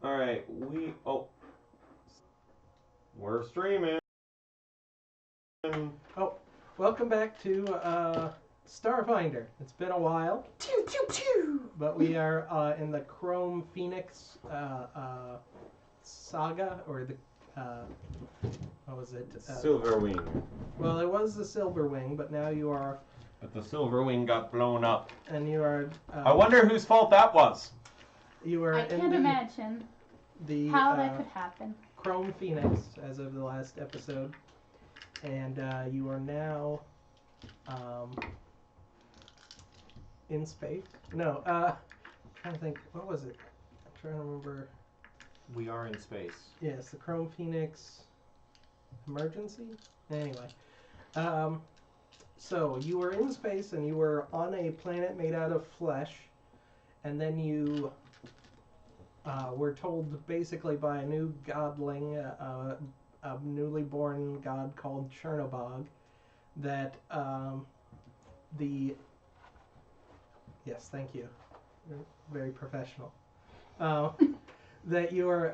Alright, we're streaming. Oh, welcome back to Starfinder. It's been a while. Pew pew pew! But we are in the Chrome Phoenix saga, or the what was it? Silverwing. Well, it was the Silverwing, but now you are. But the Silverwing got blown up. And you are. I wonder whose fault that was. You are. I can't imagine how that could happen. Chrome Phoenix, as of the last episode, and you are now in space. No, I'm trying to think. What was it? I'm trying to remember. We are in space. Yes, the Chrome Phoenix emergency. Anyway, so you were in space and you were on a planet made out of flesh, and then you were told basically by a new godling, a newly born god called Chernobog, that the yes, thank you, you're very professional. That you're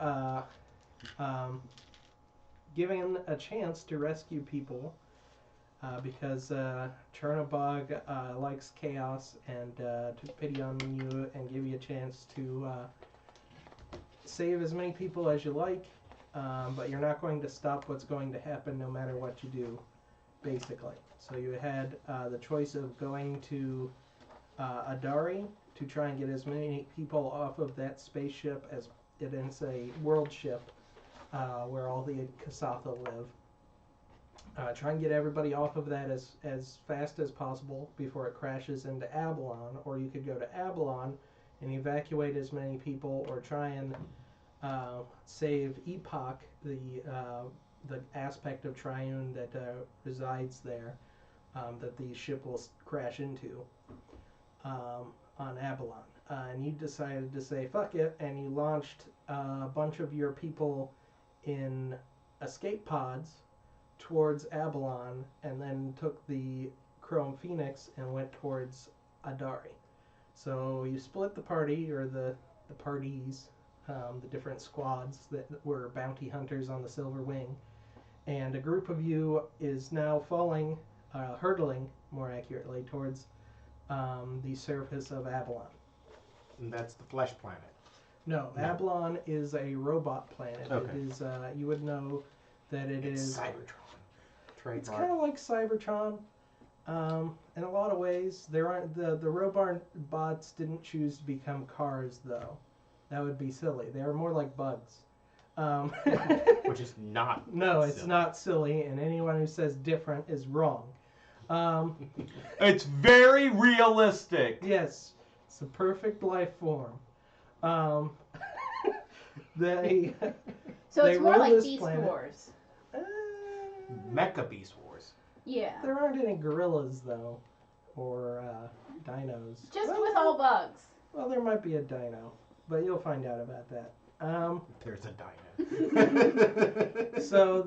given a chance to rescue people because Chernobog likes chaos and took pity on you and give you a chance to save as many people as you like, but you're not going to stop what's going to happen no matter what you do, basically. So you had the choice of going to Adari to try and get as many people off of that spaceship as it is a world ship where all the Kasatha live. Try and get everybody off of that as fast as possible before it crashes into Abalon, or you could go to Abalon and evacuate as many people, or try and save Epoch, the aspect of Triune that resides there, that the ship will crash into on Abalon. And you decided to say fuck it, and you launched a bunch of your people in escape pods towards Abalon, and then took the Chrome Phoenix and went towards Adari. So you split the party, or the parties, the different squads that were bounty hunters on the Silverwing, and a group of you is now hurtling, more accurately, towards the surface of Abalon. And that's the flesh planet. No, Abalon is a robot planet. Okay. It is, you would know that It's is... Cybertron. Trademark. It's kind of like Cybertron. In a lot of ways, there aren't the robot bots didn't choose to become cars, though. That would be silly. They are more like bugs. Which is not. No, silly. it's not silly, and anyone who says different is wrong. It's very realistic. Yes, it's a perfect life form. They So they it's more rule like this Beast planet. Wars. Mecha Beast Wars. Yeah. There aren't any gorillas, though, or dinos. Just with all bugs. Well, there might be a dino, but you'll find out about that. There's a dino. So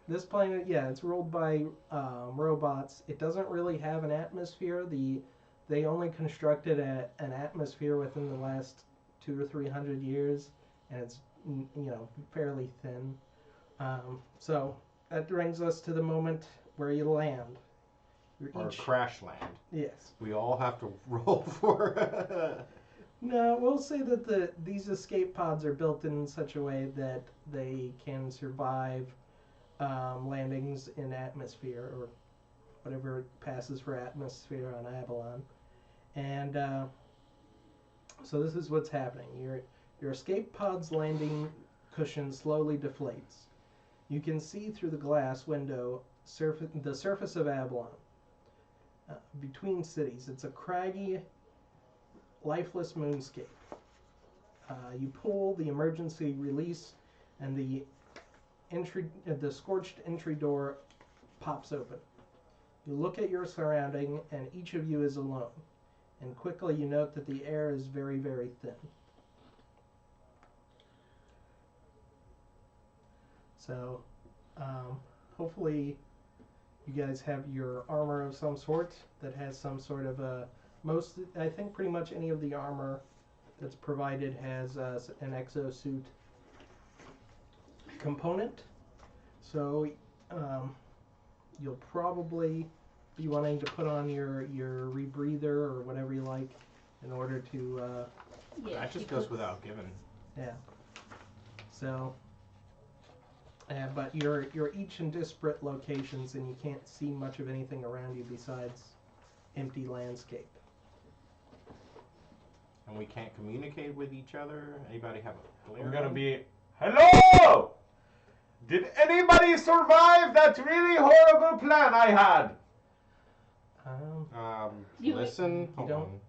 this planet, yeah, it's ruled by robots. It doesn't really have an atmosphere. They only constructed an atmosphere within the last 200 or 300 years, and it's fairly thin. So that brings us to the moment where you land. Or crash land. Yes. We all have to roll for. No, we'll say that these escape pods are built in such a way that they can survive landings in atmosphere, or whatever passes for atmosphere on Abalon. And so this is what's happening. Your escape pod's landing cushion slowly deflates. You can see through the glass window the surface of Abalon. Between cities. It's a craggy, lifeless moonscape. You pull the emergency release, and the scorched entry door pops open. You look at your surrounding, and each of you is alone. And quickly you note that the air is very, very thin. So, hopefully you guys have your armor of some sort that has some sort of I think pretty much any of the armor that's provided has an exosuit component. So you'll probably be wanting to put on your rebreather or whatever you like in order to. Yeah, That just goes without giving. Yeah. So. But you're each in disparate locations, and you can't see much of anything around you besides empty landscape. And we can't communicate with each other. Anybody have a glare? We're gonna be. Hello! Did anybody survive that really horrible plan I had? Listen. You don't.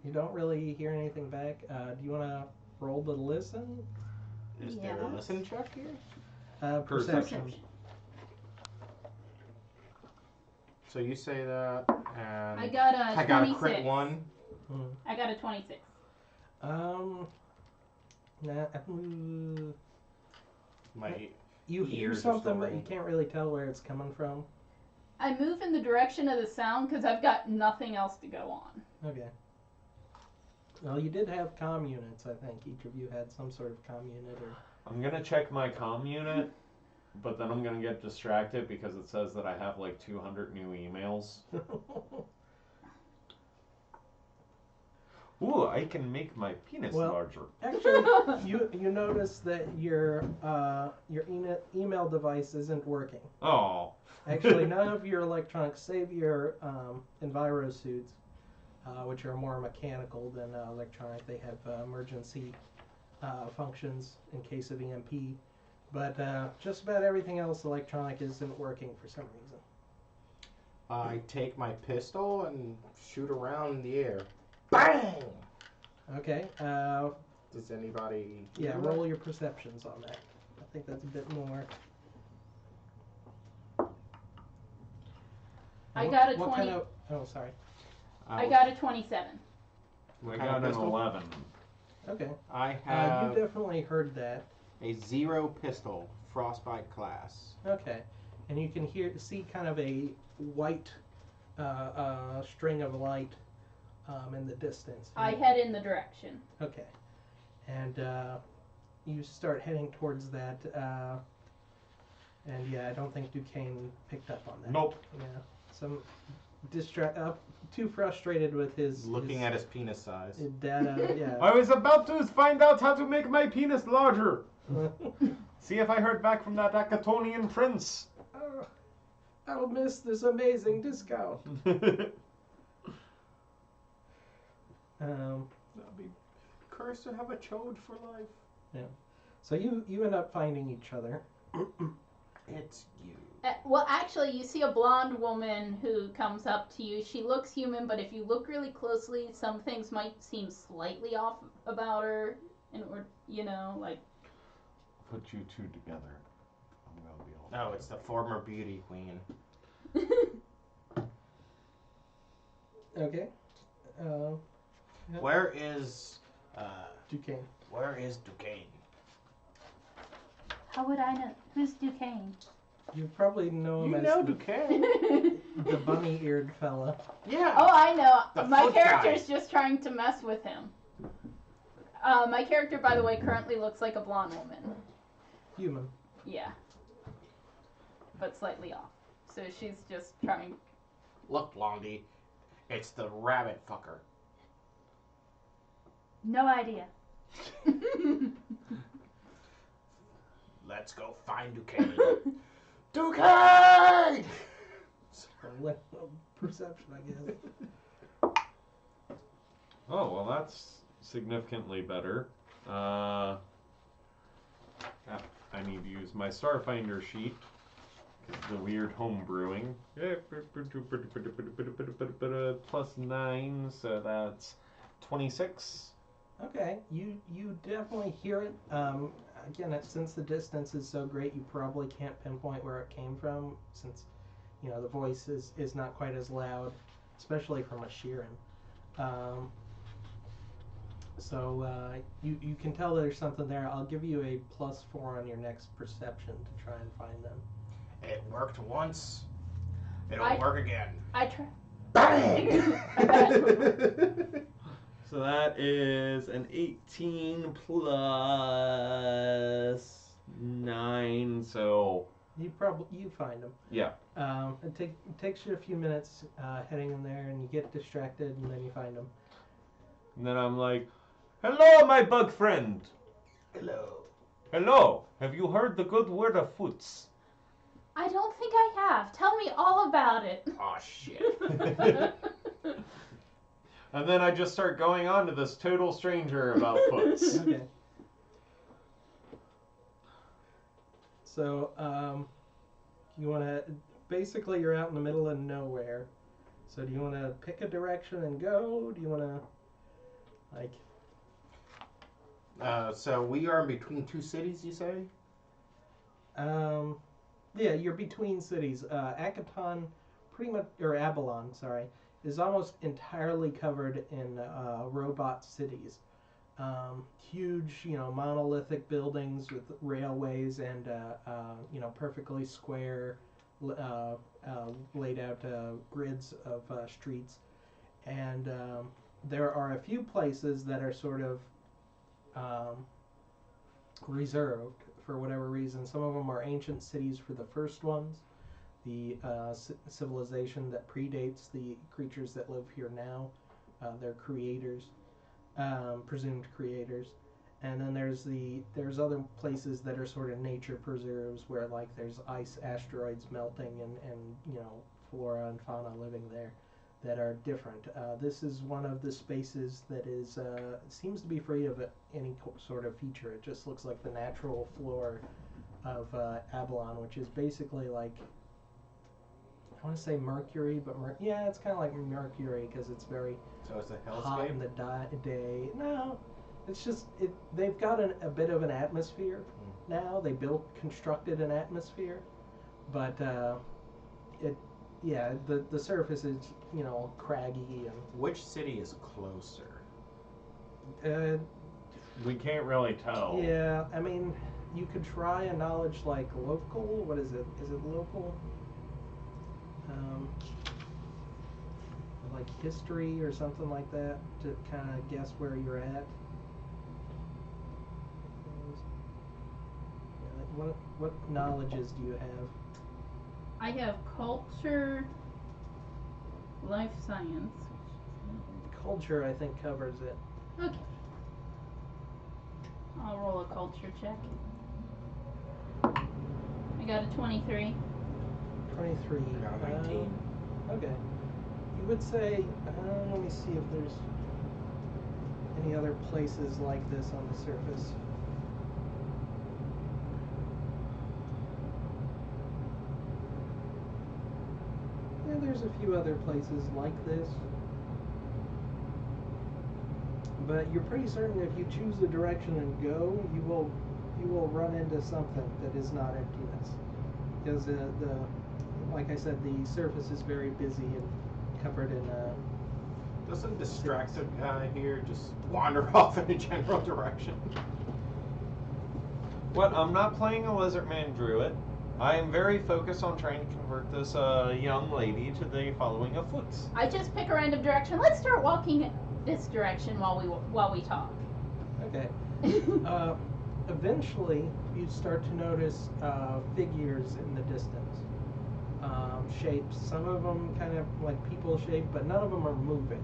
You don't really hear anything back. Do you want to roll to listen? Is there a listen check here? Perception. So you say that, and I got a 26. I got a crit 1. I got a 26. My you hear ears are something, still but you ringing. can't really tell where it's coming from. I move in the direction of the sound because I've got nothing else to go on. Okay. Well, you did have comm units, I think. Each of you had some sort of comm unit. I'm gonna check my comm unit, but then I'm gonna get distracted because it says that I have like 200 new emails. Ooh, I can make my penis larger. Actually, you notice that your email device isn't working. Oh. Actually, none of your electronics, save your Enviro suits, which are more mechanical than electronic. They have emergency functions in case of EMP, but just about everything else electronic isn't working for some reason. I take my pistol and shoot around in the air. Bang! Okay. Does anybody? Yeah, roll your perceptions on that. I think that's a bit more. I got a what 20. Kind of, oh, sorry. I got a 27. I got an 11. Okay. I have you definitely heard that. a 0 pistol, frostbite class. Okay. And you can see kind of a white string of light in the distance. I head in the direction. Okay. And you start heading towards that. And yeah, I don't think Duquesne picked up on that. Nope. Yeah. Some too frustrated with his Looking at his penis size. his data. Yeah. I was about to find out how to make my penis larger. See if I heard back from that Akatonian prince. I'll miss this amazing discount. That'd be cursed to have a chode for life. Yeah. So you end up finding each other. It's you. Well, actually, you see a blonde woman who comes up to you. She looks human, but if you look really closely, some things might seem slightly off about her. Like. Put you two together. I'm gonna be all. No, it's the former beauty queen. Okay. Where is Duquesne. Where is Duquesne? How would I know? Who's Duquesne? You probably know him You as know Duquesne. the bunny-eared fella. Yeah. Oh, I know. The My foot character's guy. just trying to mess with him. My character, by the way, currently looks like a blonde woman. Human. Yeah. But slightly off. So she's just trying. Look, Blondie. It's the rabbit fucker. No idea. Let's go find Duquesne. Duquesne! Perception, I guess. Oh, well, that's significantly better. I need to use my Starfinder sheet. The weird home brewing. Plus 9, so that's 26. Okay, you definitely hear it. Again, since the distance is so great, you probably can't pinpoint where it came from, since the voice is not quite as loud, especially from a Sheeran. So you can tell there's something there. I'll give you a +4 on your next perception to try and find them. It worked once. It'll work again. I try. Bang! So that is an 18 plus 9, so You find them. yeah. It takes you a few minutes heading in there, and you get distracted, and then you find them. And then I'm like, hello, my bug friend. Hello. Hello. Have you heard the good word of Foots? I don't think I have. Tell me all about it. Oh shit. And then I just start going on to this total stranger about Foots. Okay. So, you want to... Basically, you're out in the middle of nowhere. So do you want to pick a direction and go? Do you want to, like... So we are in between two cities, you say? Yeah, you're between cities. Akaton, pretty much... Or Abalon, sorry, is almost entirely covered in robot cities. Huge, monolithic buildings with railways and, perfectly square, laid out grids of streets. And there are a few places that are sort of reserved for whatever reason. Some of them are ancient cities for the first ones, the civilization that predates the creatures that live here now, their creators. Presumed creators, and then there's other places that are sort of nature preserves where like there's ice asteroids melting and flora and fauna living there that are different. This is one of the spaces that is seems to be free of any sort of feature. It just looks like the natural floor of Abalon, which is basically like, I want to say Mercury, but yeah, it's kind of like Mercury because it's very So it's a hot in hellscape? the day. No, it's just they've got a bit of an atmosphere now. They constructed an atmosphere, but the surface is craggy Which city is closer? and We can't really tell. yeah. I mean, you could try a knowledge like local. What is it? Is it local? Like history or something like that to kind of guess where you're at. What knowledges do you have? I have culture, life science. Culture, I think, covers it. Okay. I'll roll a culture check. I got a 23. 23. I got a 19. Okay. You would say, let me see if there's any other places like this on the surface. Yeah, there's a few other places like this. But you're pretty certain if you choose the direction and go, you will run into something that is not emptiness. Because like I said, the surface is very busy and covered in Doesn't distracted guy here just wander off in a general direction? What? I'm not playing a Lizardman Druid. I am very focused on trying to convert this young lady to the following of Foots. I just pick a random direction. Let's start walking this direction while we talk. Okay. Eventually, you start to notice figures in the distance. Shapes. Some of them kind of like people shaped, but none of them are moving.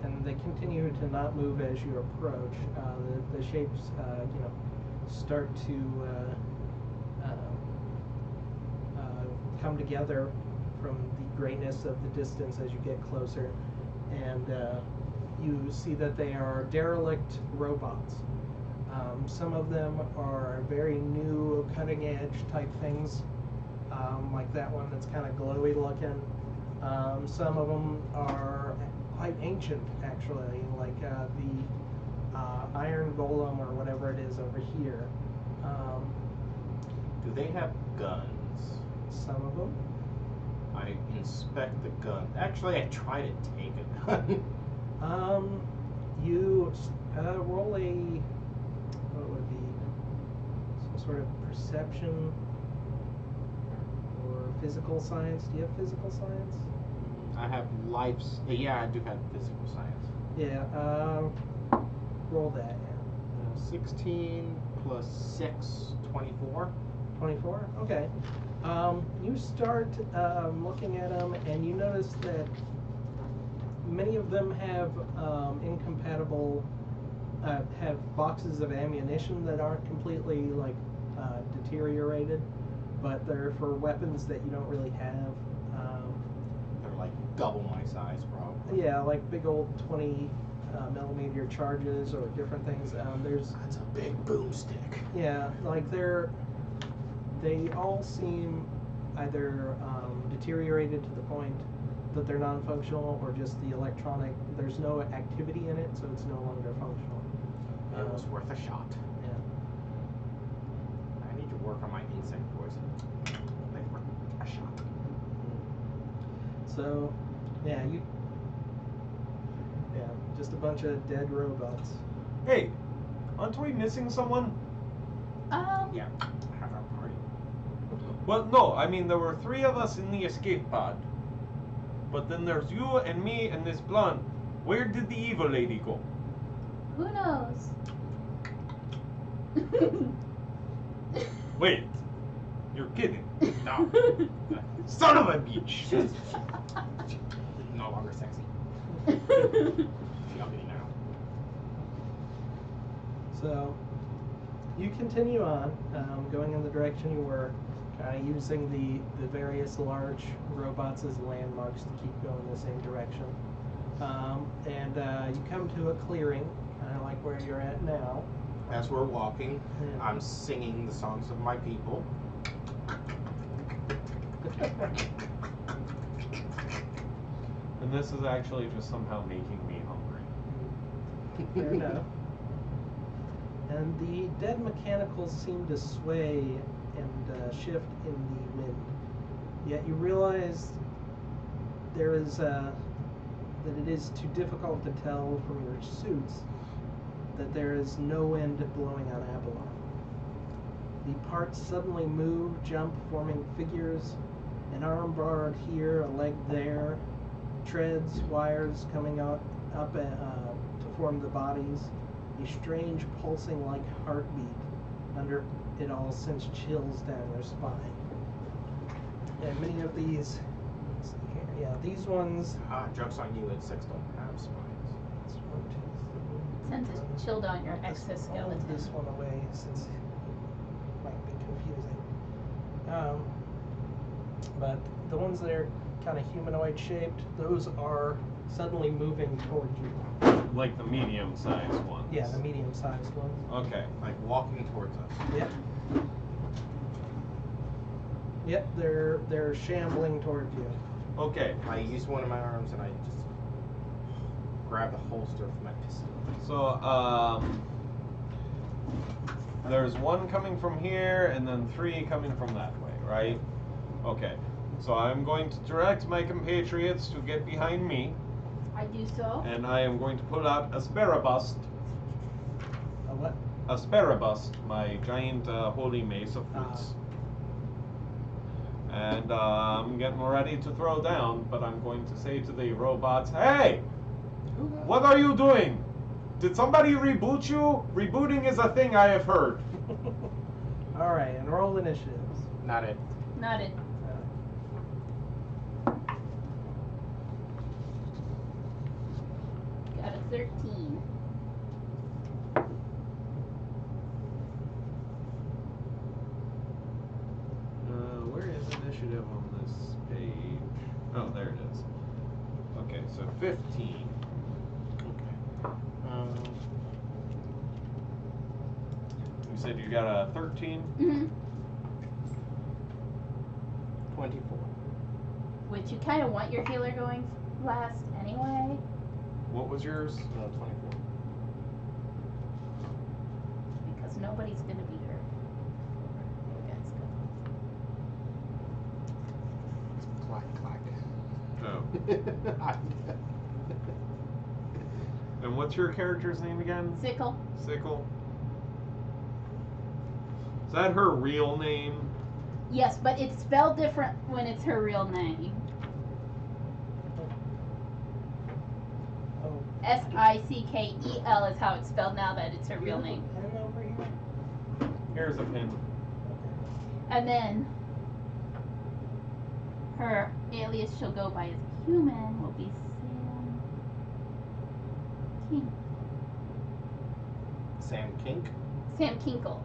And they continue to not move as you approach. The shapes, start to come together from the greatness of the distance as you get closer, and you see that they are derelict robots. Some of them are very new, cutting-edge type things, like that one that's kind of glowy looking. Some of them are quite ancient, actually, like the iron golem or whatever it is over here. Do they have guns? Some of them. I inspect the gun. Actually, I try to take a gun. You roll a, what would it be, some sort of perception or physical science. Do you have physical science? I have lives. Yeah, I do have physical science. Yeah. Roll that. 16 plus 6, 24. 24. Okay. You start looking at them, and you notice that many of them have incompatible. Have boxes of ammunition that aren't completely deteriorated, but they're for weapons that you don't really have. They're like double my size, probably. Yeah, like big old 20 millimeter charges or different things. There's That's a big boomstick. yeah, they all seem either deteriorated to the point that they're non-functional or just the electronic. There's no activity in it, so it's no longer functional. It was worth a shot. Yeah. I need to work on my insect poison. They worth a shot. So, yeah, just a bunch of dead robots. Hey, aren't we missing someone? Yeah, have our party. Well, no, I mean, there were 3 of us in the escape pod. But then there's you and me and this blonde. Where did the evil lady go? Who knows? Wait, you're kidding. No, Son of a bitch! no longer sexy. She ugly now. So, you continue on, going in the direction you were, kind of using the various large robots as landmarks to keep going the same direction. And you come to a clearing, kind of like where you're at now. As we're walking, Yeah. I'm singing the songs of my people. And this is actually just somehow making me hungry. Fair enough. And the dead mechanicals seem to sway and shift in the wind. Yet you realize there is that it is too difficult to tell from your suits that there is no wind blowing on Avalon. The parts suddenly move, jump, forming figures, an arm barred here, a leg there, treads, wires coming out up to form the bodies. A strange pulsing like heartbeat under it all sends chills down your spine. And many of these, let's see here, yeah, these ones. Joke's on you, insects don't have spines. It's 1, 2, 3. Sends a chill down your I'll just move exoskeleton. this one away since it might be confusing. But the ones that are kind of humanoid shaped, those are suddenly moving toward you. Like the medium-sized ones. Yeah, the medium-sized ones. Okay. Like walking towards us. Yep. Yep, they're shambling toward you. Okay. I use one of my arms and I just grab the holster of my pistol. So, there's 1 coming from here, and then 3 coming from that way, right? Okay. So I'm going to direct my compatriots to get behind me, I do so. and I am going to pull out Asperabust. A what? Asperabust, my giant holy mace of fruits. And I'm getting ready to throw down, but I'm going to say to the robots, "Hey! What are you doing? Did somebody reboot you? Rebooting is a thing I have heard." All right, and roll initiatives. Not it. Not it. Got a 13. Where is initiative on this page? Oh, there it is. Okay, so 15. Okay. You said you got a 13? Mm-hmm. 24. Which you kind of want your healer going last anyway. What was yours? 24. Because nobody's going to beat her. You guys go. Clack, clack. Oh. And what's your character's name again? Sickle. Sickle. Is that her real name? Yes, but it's spelled different when it's her real name. Oh. Sickel is how it's spelled now that it's her You real have a name. pen over here? Here's a pin. And then her alias she'll go by as a human will be Sam King. Sam Kink. Sam Kinkle.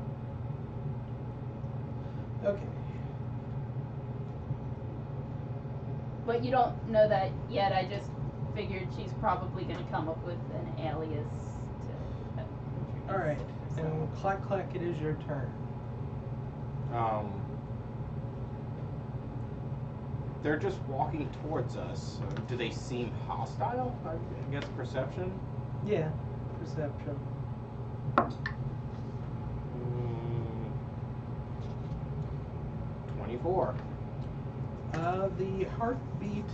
Okay. But you don't know that yet. I just figured she's probably going to come up with an alias to All right. introduce And herself. clack clack, it is your turn. They're just walking towards us. Do they seem hostile? I guess perception. Yeah. Perception. 24. The heartbeat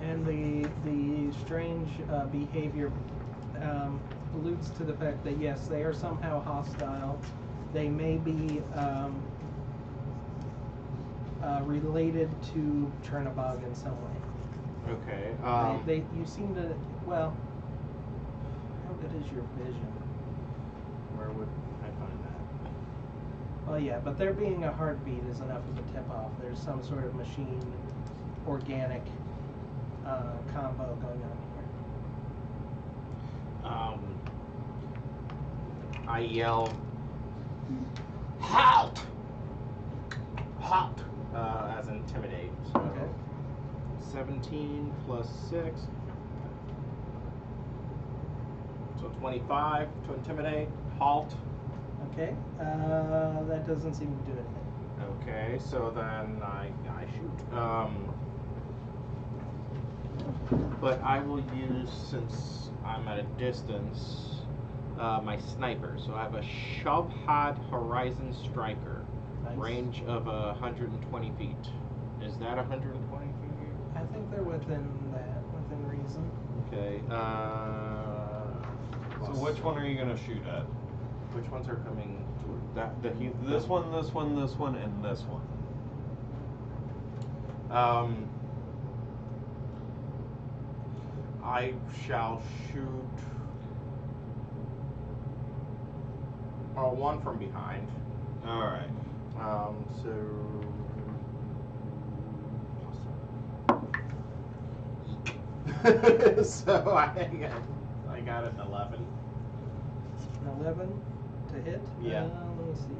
and the strange behavior alludes to the fact that yes, they are somehow hostile. They may be related to Chernobog in some way. Okay. You seem to, well, how good is your vision? Where would I find that? Well, yeah, but there being a heartbeat is enough of a tip-off. There's some sort of machine, organic combo going on here. I yell, "Halt! Halt!" As intimidate. So Okay. 17 plus 6. So 25 to intimidate. Halt. Okay, that doesn't seem to do anything. Okay, so then I shoot. But I will use, since I'm at a distance, my sniper. So I have a Shove-Had Horizon Striker. Nice. Range of 120 feet. Is that 120 feet? I think they're within within reason. Okay. So which one are you gonna shoot at? Which ones are coming toward that? This one, this one, this one, and this one. I shall shoot one from behind. All right. So so I got an 11. An 11 to hit. Yeah. Let me see.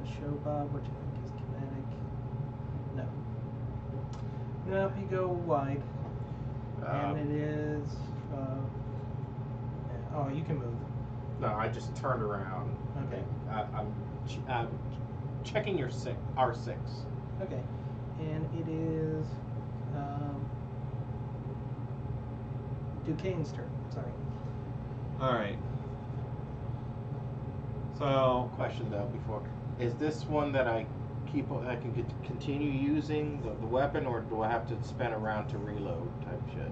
The show bob, which I think is kinetic. No. Nope, you go wide. And it is. Oh, you can move. No, I just turned around. Okay. I'm checking your R6. Okay. And it is. Duquesne's turn. Sorry. All right. So Question though, before, is this one that I can continue using the weapon, or do I have to spend a round to reload type shit?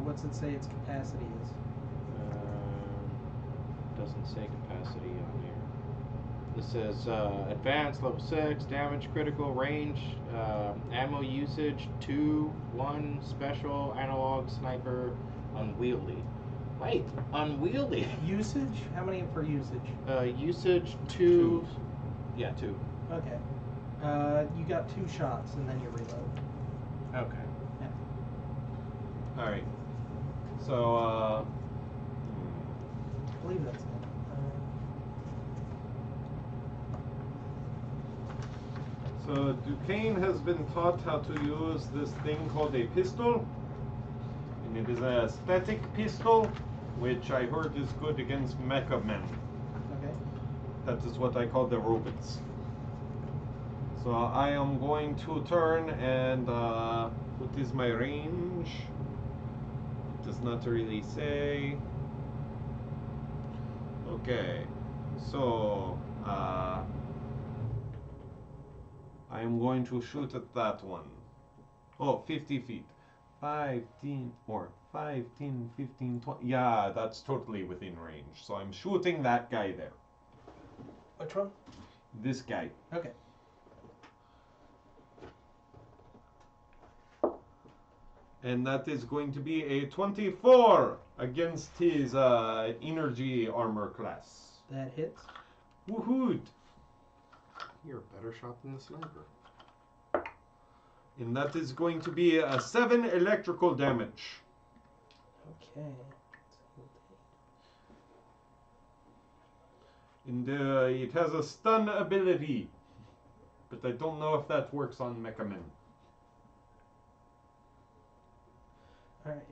What's it say its capacity is? Doesn't say capacity on here. This says advanced level 6, damage critical, range, ammo usage 2, 1, special, analog, sniper, unwieldy. Wait, unwieldy. Usage? How many for usage? Usage 2. Yeah, 2. Okay. You got 2 shots and then you reload. Okay. Yeah. all right. So I believe that's it. so Duquesne has been taught how to use this thing called a pistol, and it is a static pistol, which I heard is good against mecha men. Okay. That is what I call the robots. So I am going to turn and what is my range? It does not really say. Okay, so I am going to shoot at that one. Oh, 50 feet. 5, 10, or 5, 10, 15, 20. Yeah, that's totally within range. So I'm shooting that guy there. Which one? This guy. Okay. And that is going to be a 24 against his energy armor class. That hits. Woohoo! You're a better shot than the sniper. And that is going to be a 7 electrical damage. Okay. And it has a stun ability. But I don't know if that works on Mecha Men. Alright.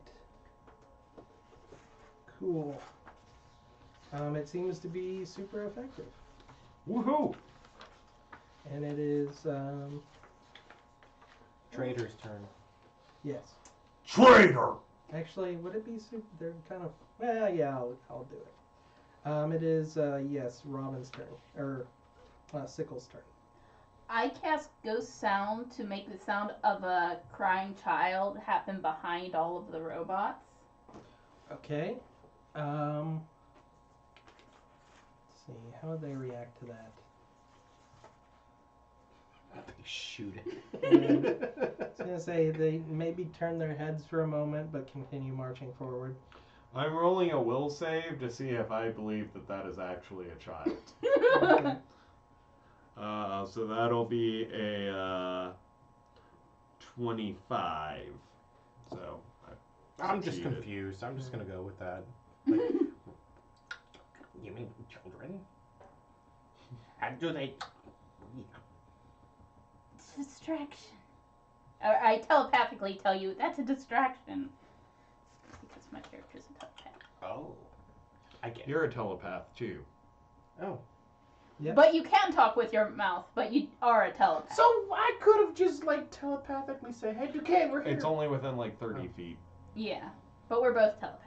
Cool. It seems to be super effective. Woohoo! And it is, Trader's turn. yes. Traitor! Actually, would it be super, they're kind of, well, yeah, I'll do it. It is, yes, Robin's turn, or Sickle's turn. I cast Ghost Sound to make the sound of a crying child happen behind all of the robots. Okay. Let's see, how would they react to that? They shoot And it. I was going to say, they maybe turn their heads for a moment, but continue marching forward. I'm rolling a will save to see if I believe that that is actually a child. Okay. So that'll be a 25. So I'm just succeeded. confused. I'm just gonna go with that. Like, you mean children? How do they? It's a distraction. I telepathically tell you that's a distraction. Because my character's a telepath. Oh, I get. You're a telepath too. Oh, Yep. But you can talk with your mouth, but you are a telepath. so I could have just like telepathically said, "Hey, Duquesne, we're here." It's only within like 30 feet. Yeah, but we're both telepaths.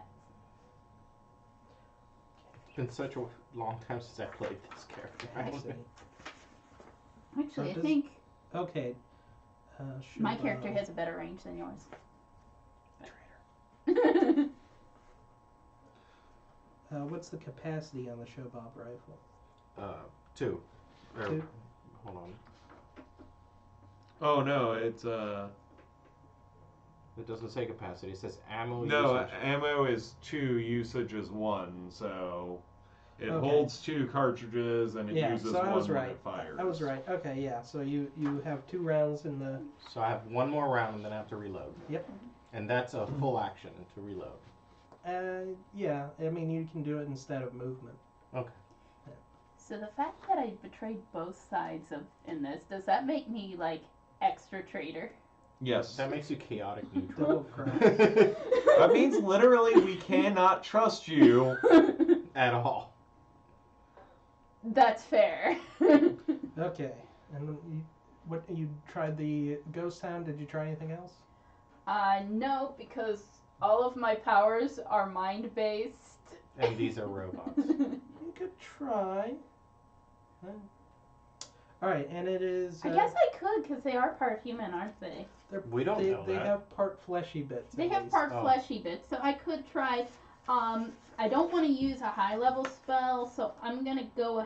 It's been such a long time since I played this character. I see. Actually, I does- think Okay. my should, character has a better range than yours. Traitor. What's the capacity on the Showbob rifle? 2. Or, 2? Hold on. Oh no, it's It doesn't say capacity. It says ammo no, usage. ammo is 2, usage is 1, so it Okay. holds 2 cartridges and it Yeah, uses so I 1 was when right. it fires. I was right. Okay, yeah. So you have 2 rounds in the. So I have one more round and then I have to reload. Yep. And that's a full action to reload. Yeah. I mean, you can do it instead of movement. Okay. So the fact that I betrayed both sides in this, does that make me like extra traitor? Yes. That makes you chaotic neutral. Double cross. That means literally we cannot trust you. At all. That's fair. Okay. And you tried the ghost sound? Did you try anything else? No, because all of my powers are mind based. And these are robots. You could try. All right, and it is. I guess I could, because they are part human, aren't they? We don't know They that. have part fleshy bits. They at have least. part Oh. fleshy bits, so I could try. I don't want to use a high level spell, so I'm gonna go.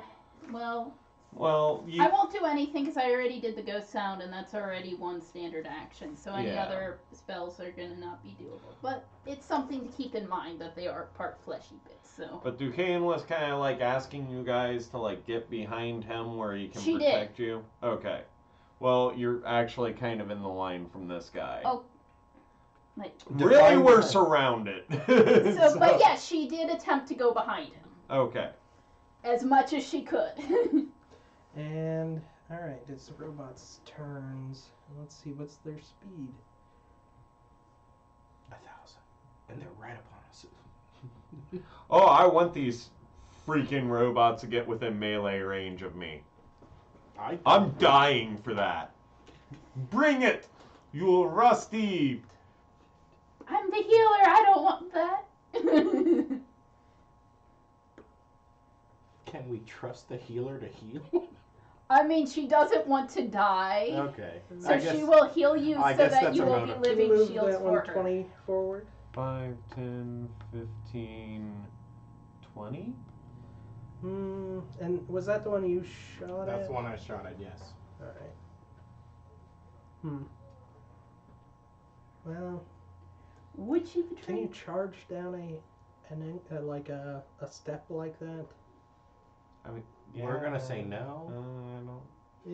Well, Well, you I won't do anything because I already did the ghost sound, and that's already one standard action. So any Yeah. other spells are gonna not be doable. But it's something to keep in mind that they are part fleshy bits. So But Duquesne was kind of like asking you guys to like get behind him where he can She did. protect you. Okay. Well, you're actually kind of in the line from this guy. Oh. like Really, Define we're that. surrounded. so, but yeah, she did attempt to go behind him Okay. as much as she could. And all right, it's the robot's turns. Let's see, what's their speed? 1,000. And they're right upon us. Oh, I want these freaking robots to get within melee range of me. I'm dying for that. Bring it, you rusty. I'm the healer. I don't want that. Can we trust the healer to heal? I mean, she doesn't want to die. Okay. So I guess, she will heal you I so guess that that's you a will be motive. Can you living move shields that for one her. 20 forward? 5, 10, 15, 20? And was that the one you shot That's at? the one I shot at, yes. All right. Well, Would she can betray? you charge down a like a step like that? I mean, We're gonna say I no. don't.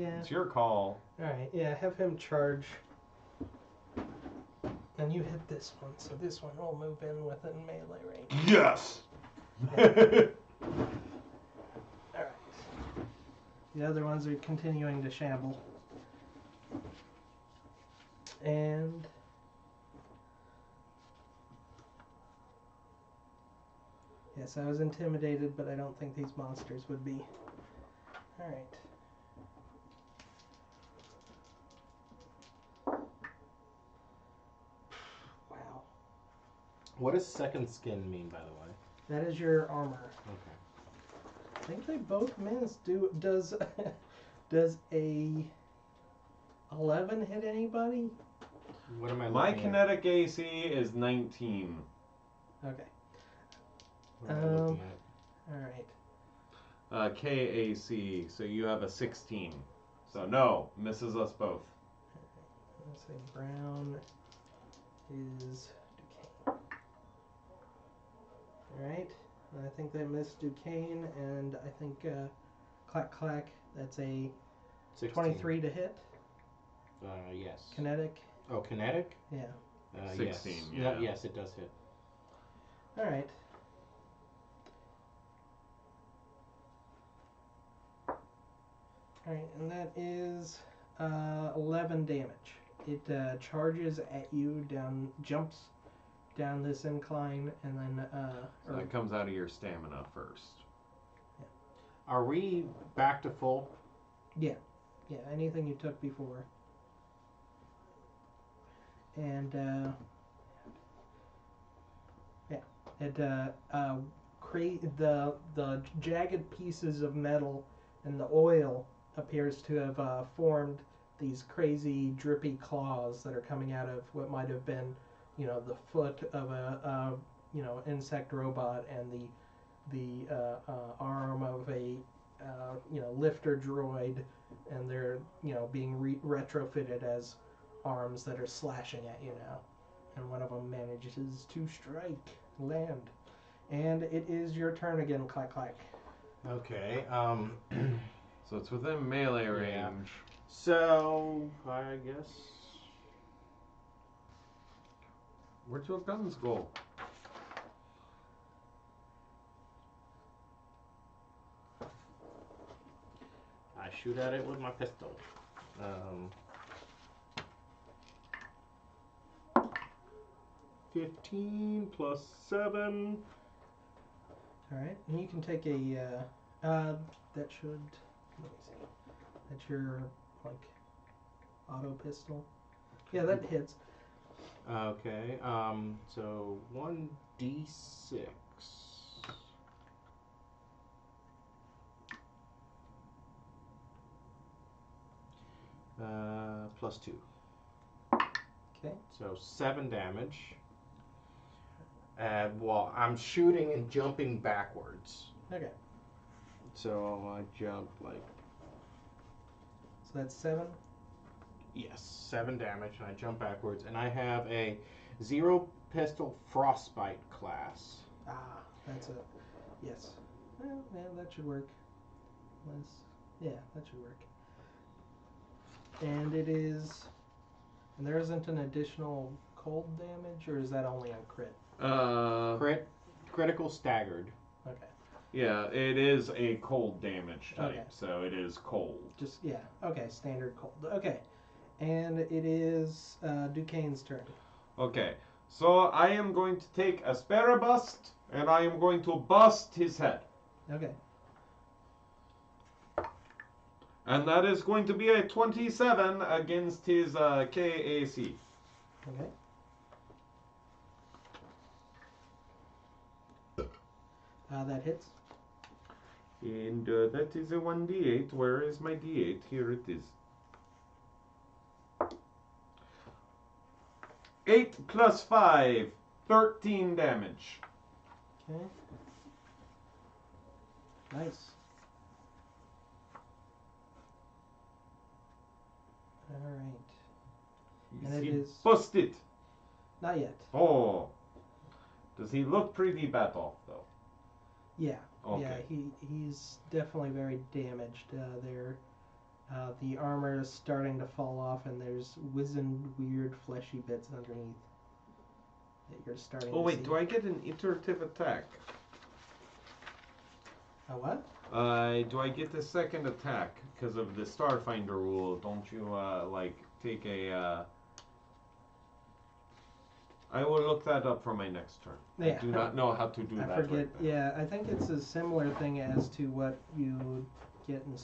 Yeah. It's your call. All right. Yeah. Have him charge. And you hit this one, so this one will move in within melee range. Yes. Alright. The other ones are continuing to shamble. And yes, I was intimidated, but I don't think these monsters would be. Alright. Wow. What does second skin mean, by the way? That is your armor. Okay. I think they both miss. Does does a 11 hit anybody? What am I My looking at? kinetic AC is 19. Okay. What am I looking at? Alright. KAC, so you have a 16. So no, misses us both. Let's say brown is Duquesne. Alright. I think they missed Duquesne, and I think Clack Clack, that's a 16. 23 to hit. Yes. Kinetic. Oh, kinetic? Yeah. 16, Yes. yeah. Yes, it does hit. Alright. Alright, and that is 11 damage. It charges at you jumps down this incline, and then So that comes out of your stamina first. Are we back to full? yeah, anything you took before. And it create the jagged pieces of metal and the oil appears to have formed these crazy drippy claws that are coming out of what might have been, the foot of a insect robot, and the arm of a lifter droid, and they're being retrofitted as arms that are slashing at you now. And one of them manages to strike land. And it is your turn again, Clack Clack. Okay. So it's within melee range. Yeah. So I guess. Where'd your guns go? I shoot at it with my pistol. 15 plus 7. Alright, and you can take a, that should, let me see, that's your, auto pistol. Yeah, that hits. Okay. So 1d6. Plus 2. Okay. So 7 damage. Well, I'm shooting and jumping backwards. Okay. So I jump like. So that's 7? Yes, 7 damage, and I jump backwards, and I have a 0 pistol frostbite class. Ah, that's a, yes. Well, yeah, that should work. Yeah, that should work. And it is, and there isn't an additional cold damage, or is that only on crit? Critical staggered. Okay. Yeah, it is a cold damage type, Okay. so it is cold. Just, yeah, okay, standard cold. Okay. And it is Duquesne's turn. Okay, so I am going to take a Sparabust, and I am going to bust his head. Okay. And that is going to be a 27 against his KAC. Okay. That hits. And that is a 1d8. Where is my d8? Here it is. 8 plus 5, 13 damage. Okay. Nice. Alright. And it He is- busted. Not yet. Oh. Does he look pretty bad off though? Yeah. Okay. Yeah, he's definitely very damaged. The armor is starting to fall off, and there's wizened, weird, fleshy bits underneath that you're starting Oh to wait, see. do I get an iterative attack? A what? Do I get a second attack because of the Starfinder rule? Don't you like take a? I will look that up for my next turn. Yeah. I do not know how to do I that. forget. Right now. Yeah, I think it's a similar thing as to what you get in.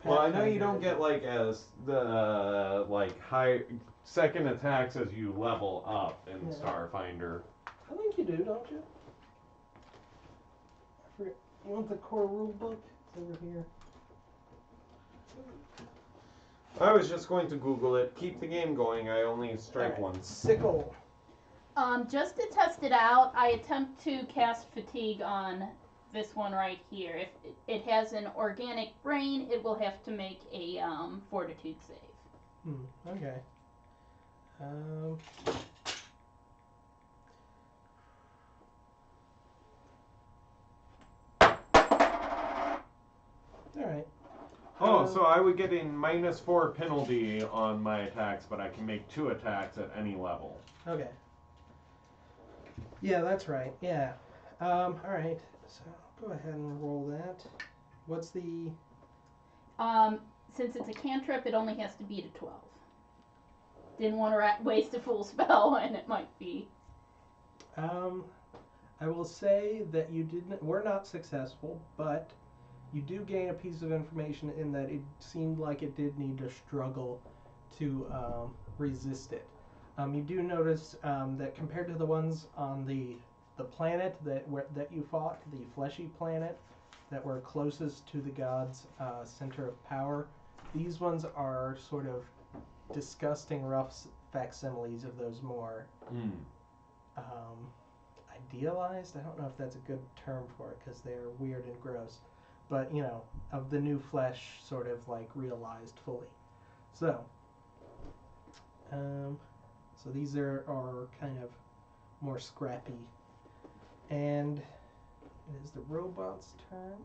Well, I know you Pathfinder. don't get like as the like high second attacks as you level up in Yeah. Starfinder. I think you do, don't you? I forget. You want the core rule book? It's over here. I was just going to Google it. Keep the game going. I only strike Alright, once. Sickle. Just to test it out, I attempt to cast fatigue on this one right here. If it has an organic brain, it will have to make a fortitude save. Okay. Alright. Oh, so I would get a -4 penalty on my attacks, but I can make 2 attacks at any level. Okay. Yeah, that's right. Yeah. Alright. So go ahead and roll that. What's the. Since it's a cantrip, it only has to beat a 12. Didn't want to waste a full spell, and it might be. I will say that you were not successful, but you do gain a piece of information in that it seemed like it did need to struggle to resist it. You do notice that compared to the ones on the planet that you fought, the fleshy planet, that were closest to the god's center of power, these ones are sort of disgusting, rough facsimiles of those more idealized. I don't know if that's a good term for it because they're weird and gross, but you know, of the new flesh, sort of like realized fully. So these are kind of more scrappy, and it is the robot's turn.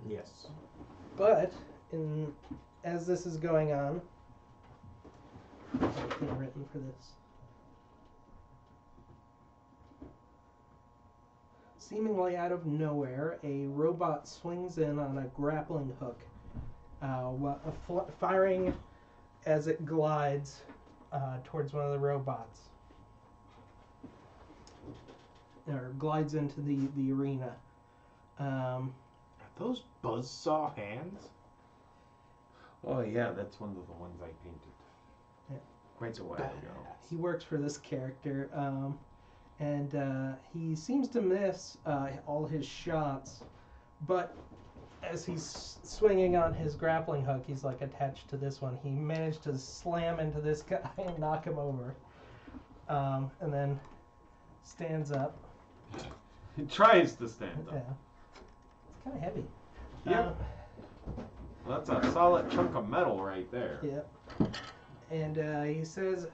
Yes. But as this is going on, something written for this. Seemingly out of nowhere, a robot swings in on a grappling hook, firing as it glides towards one of the robots. Or glides into the arena. Are those buzzsaw hands? Oh yeah, that's one of the ones I painted. Yeah. Quite a while ago. He works for this character, and he seems to miss all his shots, but as he's swinging on his grappling hook, he's like attached to this one. He managed to slam into this guy and knock him over, and then stands up. He tries to stand Yeah, up. it's kind of heavy. Yep. That's a solid chunk of metal right there. Yep. And he says,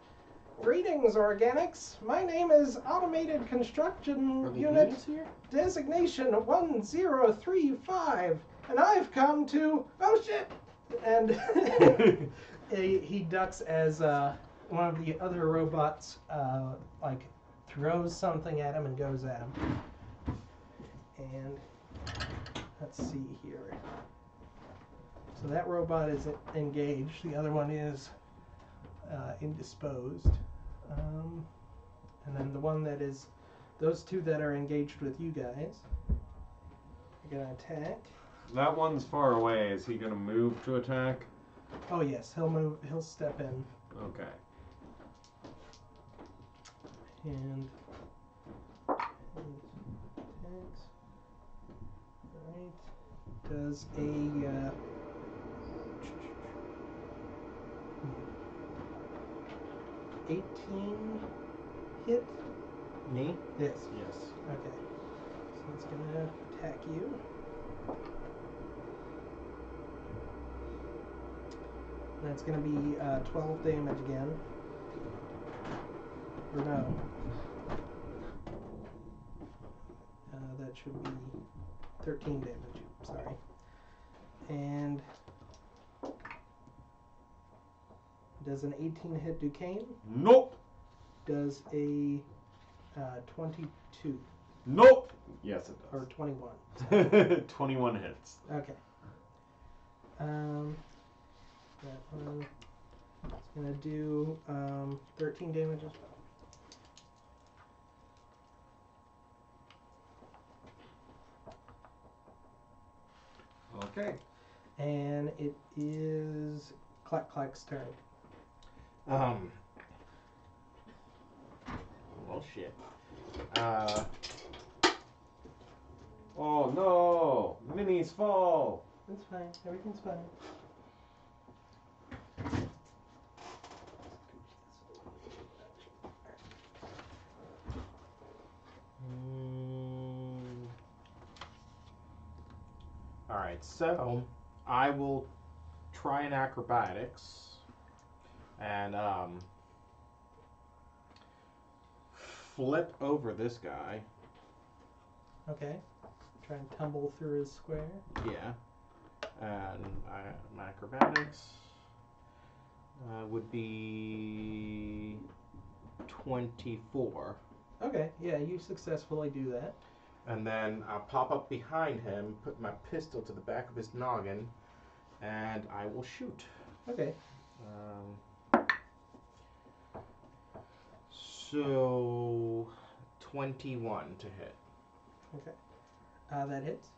"Greetings, organics. My name is Automated Construction Unit here? Designation 1035, and I've come to... Oh, shit!" And he ducks as one of the other robots, throws something at him and goes at him. And let's see here. So that robot is engaged. The other one is indisposed. And then the one that is... Those two that are engaged with you guys are going to attack. That one's far away. Is he going to move to attack? Oh, yes. He'll move. He'll step in. Okay. And attacks. Alright. Does a... 18 hit? Me? Yes. Yes. Okay. So it's going to attack you. That's going to be 12 damage again. Or no. which would be 13 damage. Sorry. And does an 18 hit Duquesne? Nope. Does a 22 Nope. Yes, it or does. 21? 21 hits. Okay. That one is gonna do 13 damage as well. Okay. And it is Clack Clack's turn. Well, shit. Oh no! Minis fall! It's fine. Everything's fine. Alright, so I will try an acrobatics and flip over this guy. Okay. Try and tumble through his square. Yeah. And my acrobatics would be 24. Okay, yeah, you successfully do that. And then I'll pop up behind him, put my pistol to the back of his noggin, and I will shoot. Okay. So 21 to hit. Okay. That hits.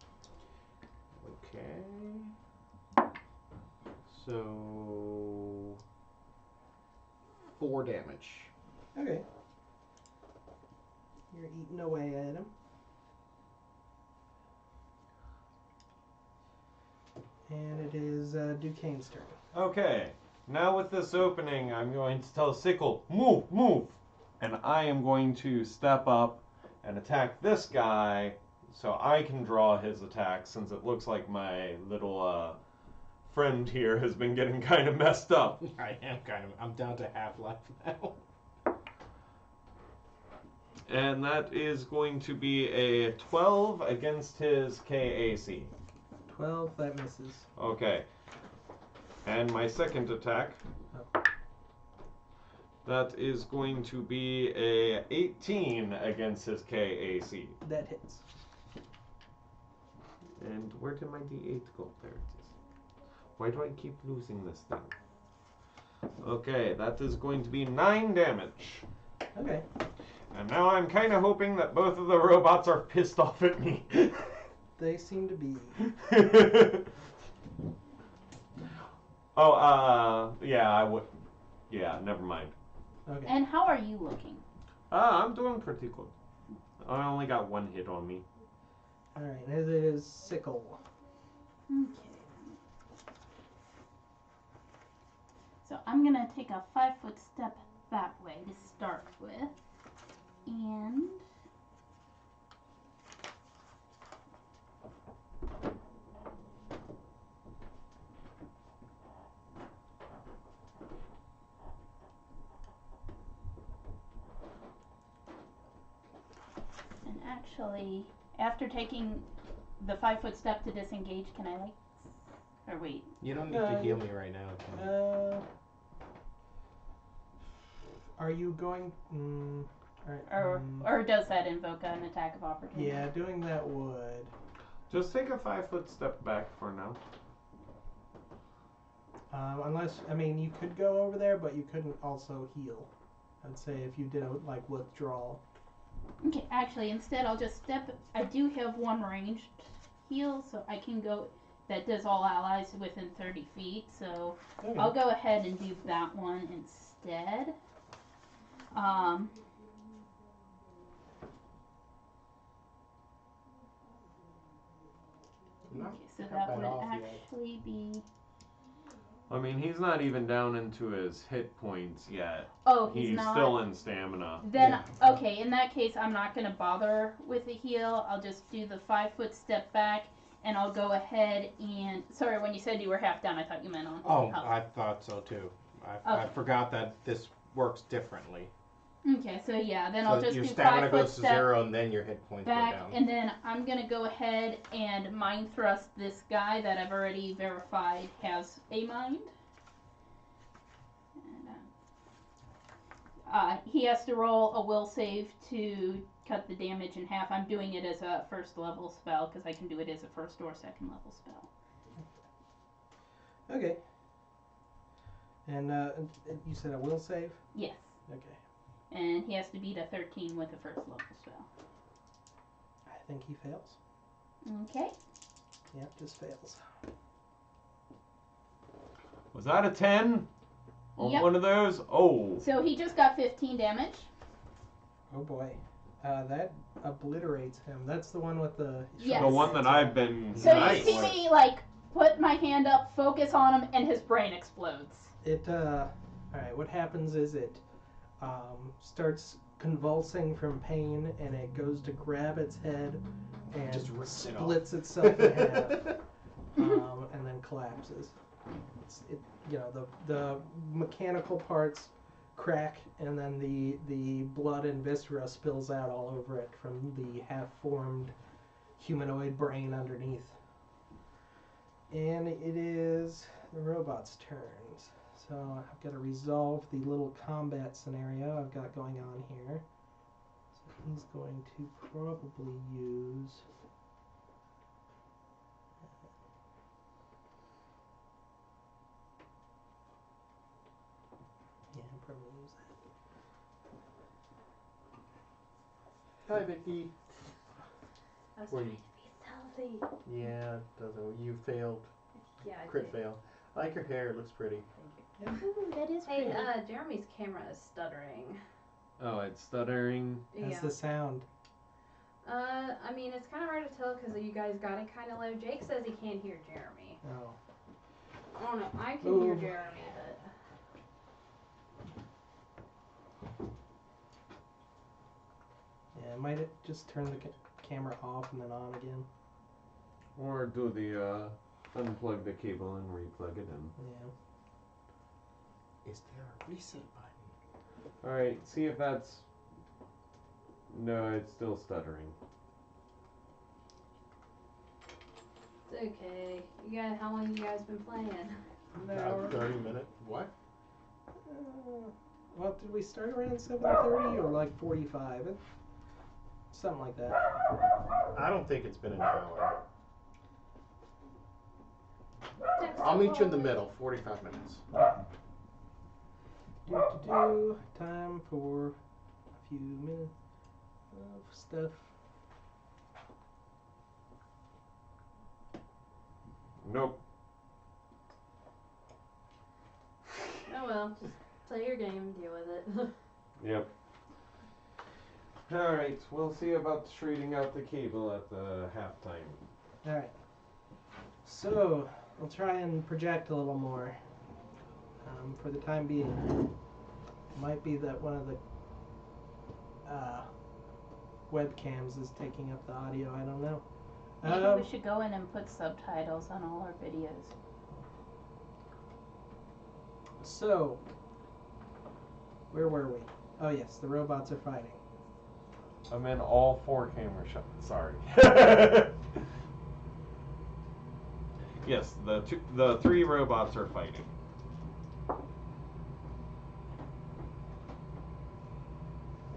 Okay. So 4 damage. Okay. You're eating away at him. And it is Duquesne's turn. Okay. Now with this opening, I'm going to tell Sickle, move, move! And I am going to step up and attack this guy so I can draw his attack, since it looks like my little friend here has been getting kind of messed up. I'm down to half life now. And that is going to be a 12 against his KAC. 12, that misses. Okay. And my second attack, that is going to be a 18 against his KAC. That hits. And where did my D8 go? There it is. Why do I keep losing this thing? Okay, that is going to be 9 damage. Okay. And now I'm kind of hoping that both of the robots are pissed off at me. They seem to be. Yeah, I would. Yeah, never mind. Okay. And how are you looking? I'm doing pretty good. I only got 1 hit on me. Alright, it is Sickle. Okay. So I'm gonna take a 5-foot step that way to start with. And actually, after taking the 5-foot step to disengage, can I or wait? You don't need to heal me right now. Are you going? Or does that invoke an attack of opportunity? Yeah, doing that would. Just take a 5-foot step back for now. Unless, I mean, you could go over there, but you couldn't also heal. I'd say if you did a withdrawal. Okay, actually, instead I'll just step. I do have 1 ranged heal, so I can go. That does all allies within 30 feet, so Okay. I'll go ahead and do that one instead. Okay, so that would actually be. I mean, he's not even down into his hit points yet. Oh, he's not. Still in stamina. Then, okay, in that case, I'm not going to bother with the heal. I'll just do the 5-foot step back, and I'll go ahead and. Sorry, when you said you were half down, I thought you meant on. Oh, health. I thought so too. I forgot that this works differently. Okay, so yeah, then So I'll just your do stamina 5 foot goes to step 0, and then your hit points back, go down. and then I'm gonna go ahead and mind thrust this guy that I've already verified has a mind. And, he has to roll a will save to cut the damage in half. I'm doing it as a first level spell because I can do it as a first or second level spell. Okay. And you said a will save? Yes. Okay. And he has to beat a 13 with a first level spell. I think he fails. Okay. Yep, just fails. Was that a 10 on Yep. one of those? Oh. So he just got 15 damage. Oh boy. That obliterates him. That's the one with the... Yes. The one that I've been. So Nice. you see me like put my hand up, focus on him, and his brain explodes. It, alright, what happens is it starts convulsing from pain, and it goes to grab its head and Just rips it off. splits itself in half, and then collapses. The mechanical parts crack, and then the blood and viscera spills out all over it from the half-formed humanoid brain underneath. And it is the robot's turns. So I've got to resolve the little combat scenario I've got going on here. So he's going to probably use... Yeah, I'll probably use that. Hi, Vicky. I was Were trying you- to be stealthy. Yeah, it doesn't. You failed. Yeah, I Crit did. fail. I like your hair. It looks pretty. Thank you. Ooh, that is Hey, pretty. Jeremy's camera is stuttering. Oh, it's stuttering. That's Yeah. the sound. I mean, it's kind of hard to tell because you guys got it kind of low. Jake says he can't hear Jeremy. Oh. I don't know. I can hear Ooh. Jeremy, but Yeah, I might just turn the camera off and then on again. Or do the unplug the cable and replug it in. Yeah. Is there a reset button? Alright, see if that's. No, it's still stuttering. it's okay. You guys, how long you guys been playing? About 30 minutes. What? Well, did we start around 7:30 or like 45? Something like that. I don't think it's been an hour. Text I'll meet you in the upload. middle. 45 minutes. Time for a few minutes of stuff. Nope. Oh well, just play your game and deal with it. Yep. Alright, we'll see about straightening out the cable at the halftime. Alright. So, I'll try and project a little more. For the time being. Might be that one of the webcams is taking up the audio, I don't know. Maybe we should go in and put subtitles on all our videos. So, where were we? Oh yes, the robots are fighting. I'm in all 4 camera shots. Sorry. Yes, the 3 robots are fighting.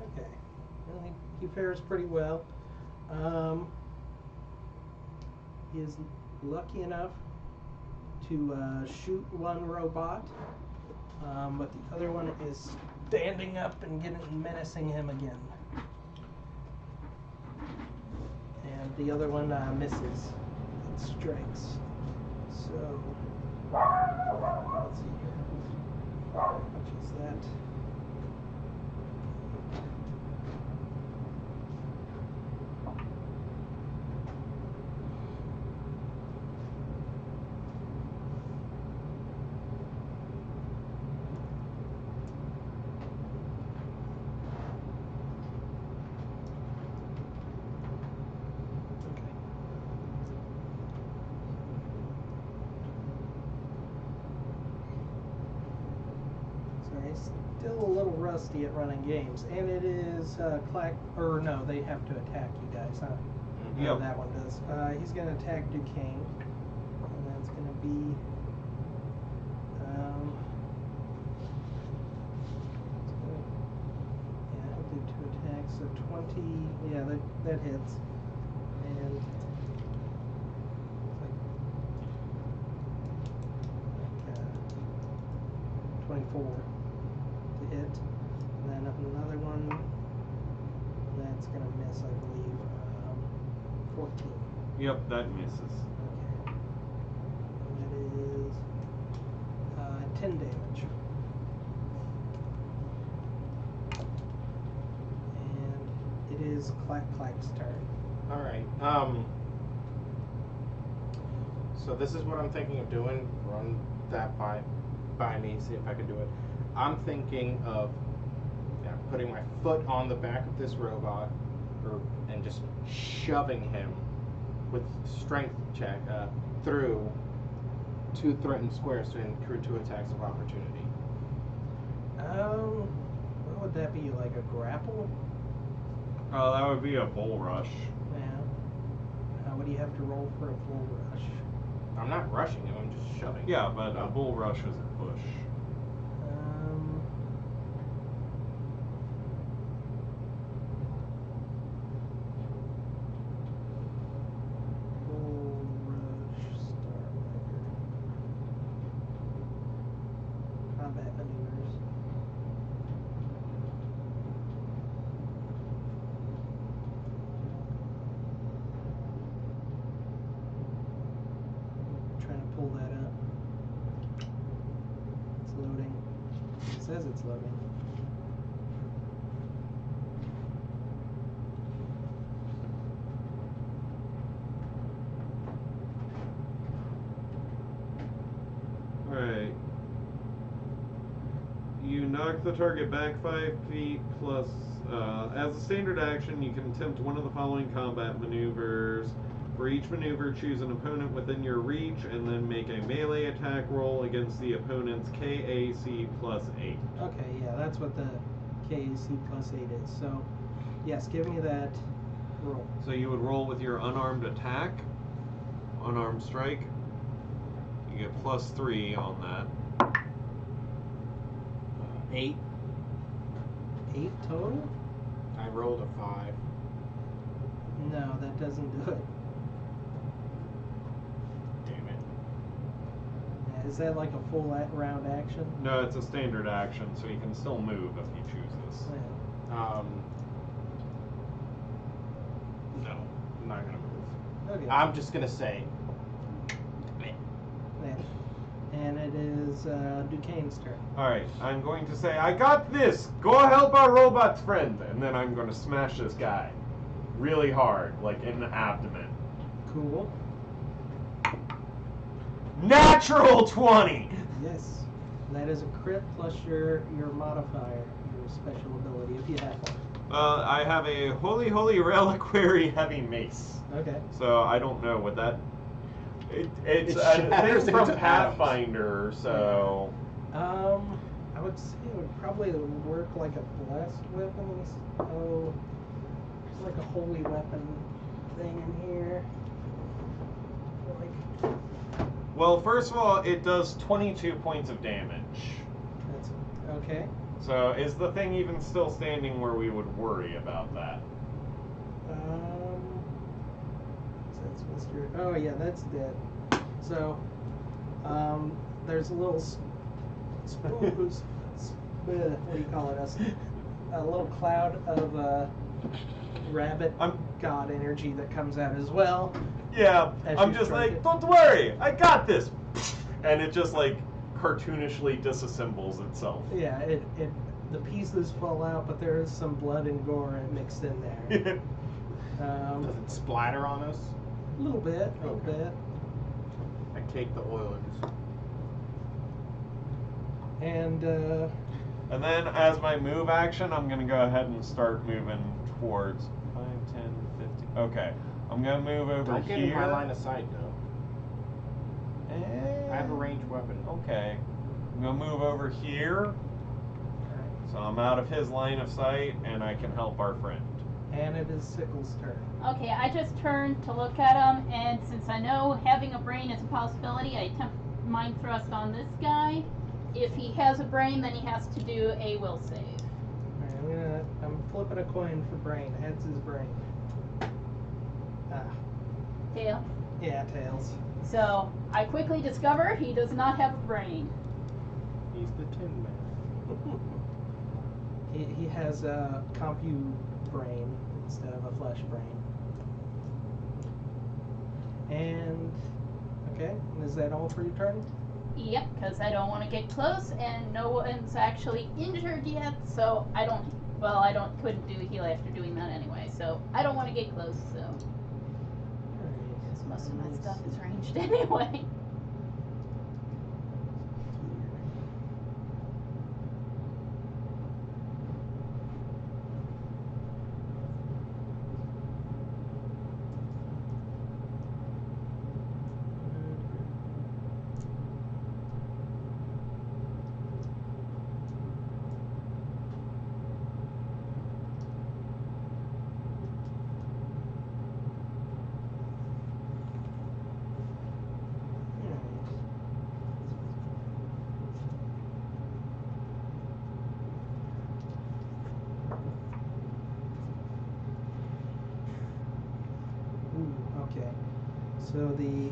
Okay. Well, he fares pretty well. He is lucky enough to shoot one robot, but the other one is standing up and menacing him again. And the other one misses. It strikes. So, let's see here. How much is that? Sorry. still a little rusty at running games, and it is or no, they have to attack you guys, huh? Yep. That one does. He's gonna attack Duquesne, and that's gonna be yeah, he'll do 2 attacks, so 20. Yeah, that hits, and like 24 to hit, and then another one that's gonna miss, I believe. 14. Yep, that misses. Okay. And that is 10 damage. And it is Clack Clack's turn. Alright, so this is what I'm thinking of doing. Run that by me, see if I can do it. I'm thinking of putting my foot on the back of this robot and just shoving him with strength check through 2 threatened squares to incur 2 attacks of opportunity. What would that be, like a grapple? That would be a bull rush. Yeah. What do you have to roll for a bull rush? I'm not rushing him, I'm just shoving. Yeah, but a bull rush is a push. Bull rush, Starfinder. Combat maneuvers. Trying to pull that up. It's loading. It says it's loading. Alright. You knock the target back 5 feet plus, as a standard action, you can attempt one of the following combat maneuvers. For each maneuver, choose an opponent within your reach and then make a melee attack roll against the opponent's KAC plus 8. Okay, yeah, that's what the KAC plus 8 is. So, yes, give me that roll. So you would roll with your unarmed attack, unarmed strike. You get plus 3 on that. 8. 8 total? I rolled a 5. No, that doesn't do it. Damn it. Yeah, is that like a full round action? No, it's a standard action, so you can still move if you choose this. Yeah. No, I'm not gonna move. Okay. I'm just gonna say. Yeah. And it is Duquesne's turn. Alright, I'm going to say, I got this! Go help our robot's friend! And then I'm going to smash this guy. Really hard, like in the abdomen. Cool. Natural 20! Yes. That is a crit plus your modifier, your special ability, if you have one. I have a Holy Reliquary Heavy Mace. Okay. So I don't know what that... It's It a shatters thing from into Pathfinder, so... I would say it would probably work like a blessed weapon. Oh, there's like a holy weapon thing in here. Like, Well, first of all, it does 22 points of damage. that's okay. So is the thing even still standing where we would worry about that? That's Mr. Oh yeah, that's dead. So, there's a little what do you call it? A little cloud of rabbit god energy that comes out as well. Yeah, As I'm you just strike like, it. don't worry, I got this! And it just like cartoonishly disassembles itself. Yeah, the pieces fall out, but there is some blood and gore mixed in there. Does it splatter on us? A little bit, a little Okay. bit. I take the oil and just. And And then as my move action, I'm going to go ahead and start moving towards 5, 10, 15. Okay, I'm going to move over Don't get here. in my line of sight, though. I have a ranged weapon. Okay. I'm going to move over here. So I'm out of his line of sight, and I can help our friend. And it is Sickle's turn. Okay, I just turned to look at him, and since I know having a brain is a possibility, I attempt mind thrust on this guy. If he has a brain, then he has to do a will save. Alright, I'm flipping a coin for brain. Heads is brain. Ah, Tail. yeah, tails. So I quickly discover he does not have a brain. He's the Tin Man. He has a compu brain instead of a flesh brain. And okay, is that all for your turn? Yep, because I don't want to get close, and no one's actually injured yet, so I don't. Well, I couldn't do a heal after doing that anyway, so I don't want to get close. So because most of my stuff is ranged anyway. Ooh, okay. So the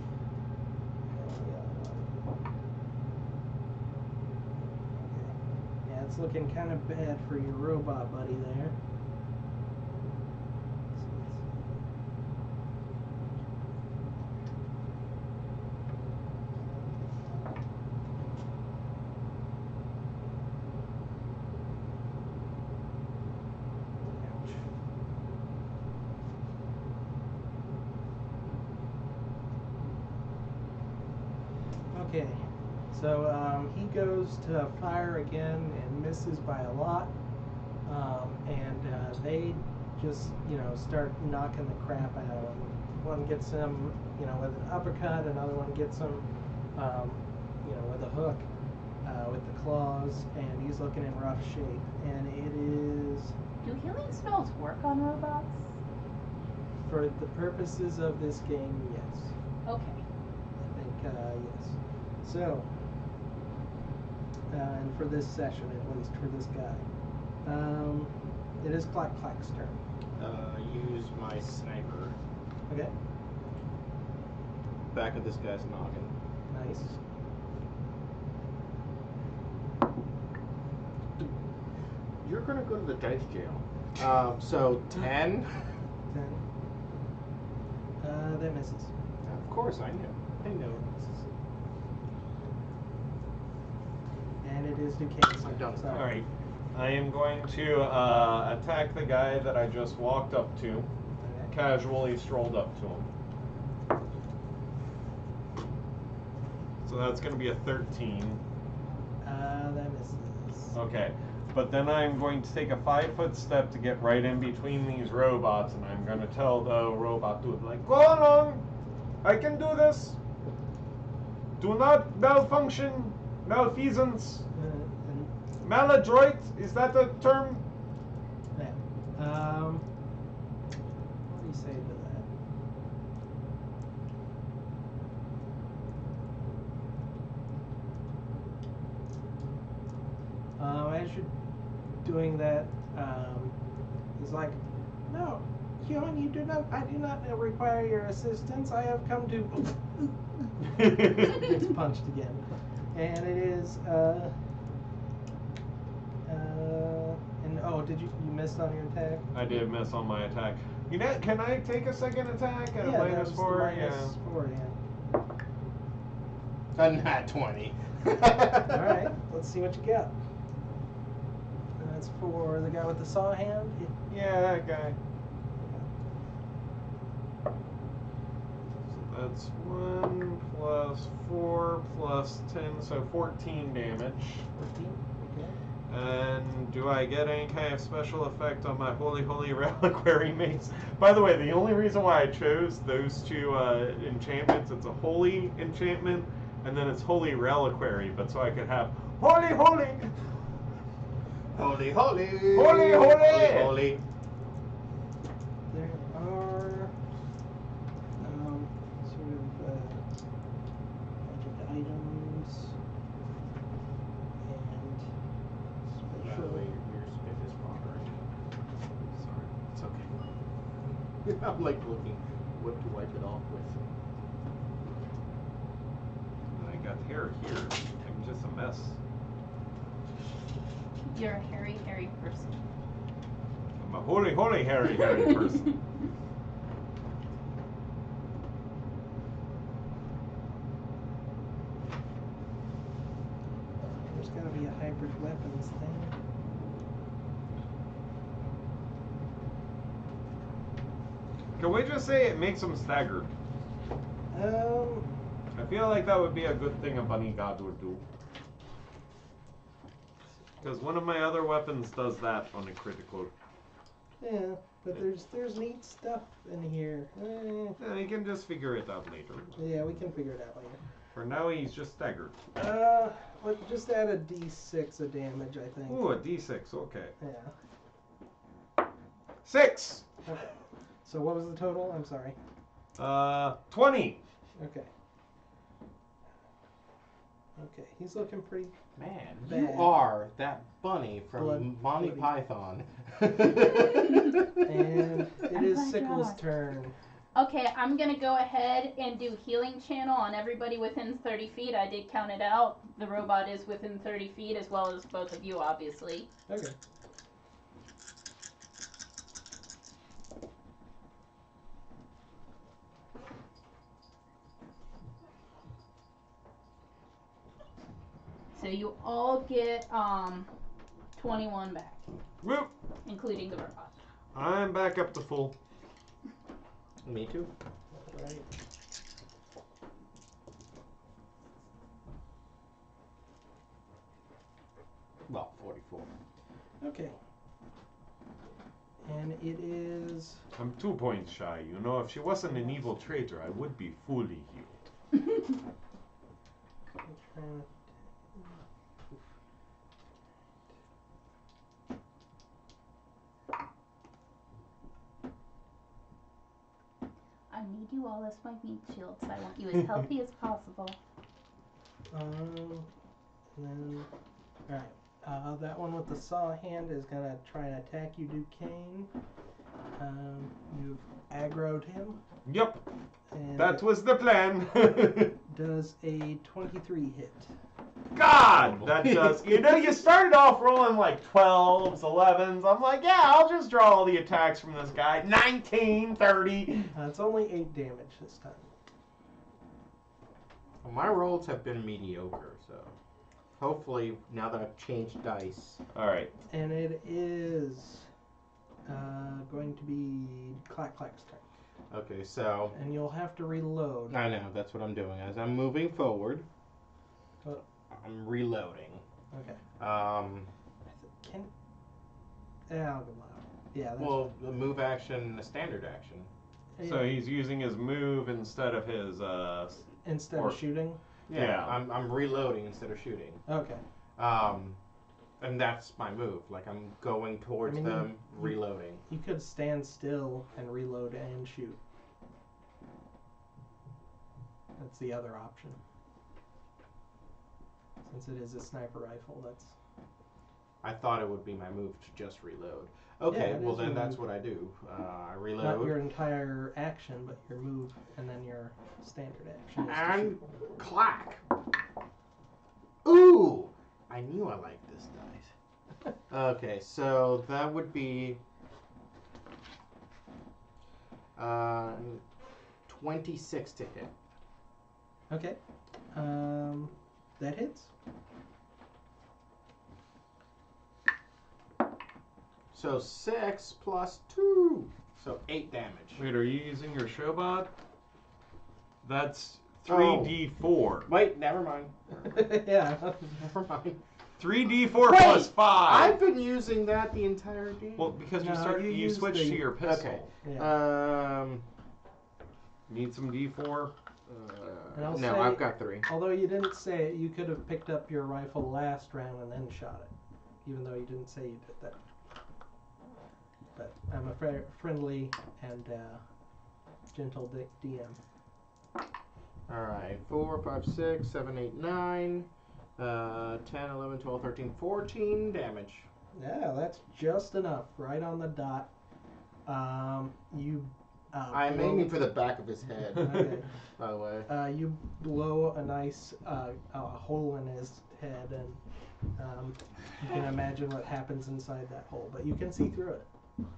yeah, it's looking kind of bad for your robot buddy there. Ouch. Okay, so he goes to fire again and misses by a lot, and they just start knocking the crap out of him. One gets him with an uppercut, another one gets him with a hook, with the claws, and he's looking in rough shape. And it is, Do healing spells work on robots? for the purposes of this game, yes. Okay. I think yes. So, and for this session, at least for this guy, it is Clack Clack's turn. Use my sniper. Okay, Back of this guy's noggin. nice. You're gonna go to the dice jail. So 10. 10. That misses. Of course, I know. I know. And it is Duquesne's I'm turn. done. Sorry. Alright. I am going to attack the guy that I just walked up to. Okay. Casually strolled up to him. So that's going to be a 13. That misses. Okay. But then I'm going to take a 5-foot step to get right in between these robots, and I'm going to tell the robot dude, like, go along! I can do this! Do not malfunction, malfeasance, And maladroit, is that a term? yeah. What do you say to that? As you're doing that, he's like, "No, human, I do not require your assistance. I have come to." Gets punched again, and it is. And oh, did you missed on your attack? I did miss on my attack. You know, can I take a second attack at a that minus was 4? the minus 4, yeah. A nat 20. All right, let's see what you got. That's for the guy with the saw hand. Yeah, that guy. So that's 1 plus 4 plus 10, so 14 damage. 14. Okay. And do I get any kind of special effect on my Holy Reliquary mace? By the way, the only reason why I chose those two enchantments, it's a Holy enchantment, and then it's Holy Reliquary, but so I could have Holy! Holy, holy! Holy, holy! Holy! There are sort of magic items and By the special. way, your spit is watering. Sorry, it's okay. I'm like looking what to wipe it off with. I got hair here. I'm just a mess. You're a hairy, hairy person. I'm a holy, holy, hairy, hairy person. There's got to be a hybrid weapons thing. Can we just say it makes them staggered? I feel like that would be a good thing a bunny god would do. Because one of my other weapons does that on a critical. Yeah, but there's neat stuff in here. Yeah, you can just figure it out later. Yeah, we can figure it out later. For now, he's just staggered. Let's just add a d6 of damage, I think. Ooh, a d6, okay. Yeah. 6! Okay. So what was the total? I'm sorry. 20! Okay. Okay, he's looking pretty. Man, Bad. you are that bunny from Monty Bloody. Python. And it I'm is glad you Sickle's asked. turn. Okay, I'm gonna go ahead and do healing channel on everybody within 30 feet. I did count it out. The robot is within 30 feet, as well as both of you, obviously. Okay. So you all get 21 back, Whoop! including the robot. I'm back up to full. Me too. Right. Well, 44. Okay. And it is. I'm 2 points shy. You know, if she wasn't an evil traitor, I would be fully healed. I need you all as my meat shields. I want you as healthy as possible. And then, all right. That one with the saw hand is gonna try and attack you, Duquesne. You've aggroed him. Yep, And that was the plan. does a 23 hit. God, that does. You know, you started off rolling like 12s, 11s. I'm like, yeah, I'll just draw all the attacks from this guy. 19, 30. It's only 8 damage this time. Well, my rolls have been mediocre, so hopefully now that I've changed dice. All right. And it is going to be Clack's turn. Okay, so And you'll have to reload. I know that's what I'm doing. As I'm moving forward, Oh. I'm reloading. Okay. Can. Yeah, I'll go loud. Yeah, that's Well, a move action, a standard action. fine. So he's using his move instead of his. Instead or- of shooting. Yeah. I'm reloading instead of shooting. Okay. And that's my move. Like I'm going towards I mean, them, you- reloading. You could stand still and reload and shoot. That's the other option. Since it is a sniper rifle, that's. I thought it would be my move to just reload. Okay, Yeah, it well is then your that's move. what I do. I Not reload your entire action, but your move and then your standard action. Is to and shoot. clack. Ooh, I knew I liked this dice. Okay, so that would be 26 to hit. Okay. That hits. So 6 plus 2, so 8 damage. Wait, are you using your showbot? That's Oh. 3d4. Wait, never mind. Yeah. Never mind. 3d4 Wait, plus 5. I've been using that the entire game. Well, because No, you you used switched the- to your pistol. Yeah. Need some d4? And I'll no, say- I've got 3. Although you didn't say it, you could have picked up your rifle last round and then shot it. even though you didn't say you did that. But I'm a friendly and gentle DM. Alright, 4, 5, 6, 7, 8, 9, 10, 11, 12, 13, 14 damage. Yeah, that's just enough. Right on the dot. You. I'm aiming for the back of his head, Okay. by the way. You blow a nice hole in his head, and you can imagine what happens inside that hole, but you can see through it.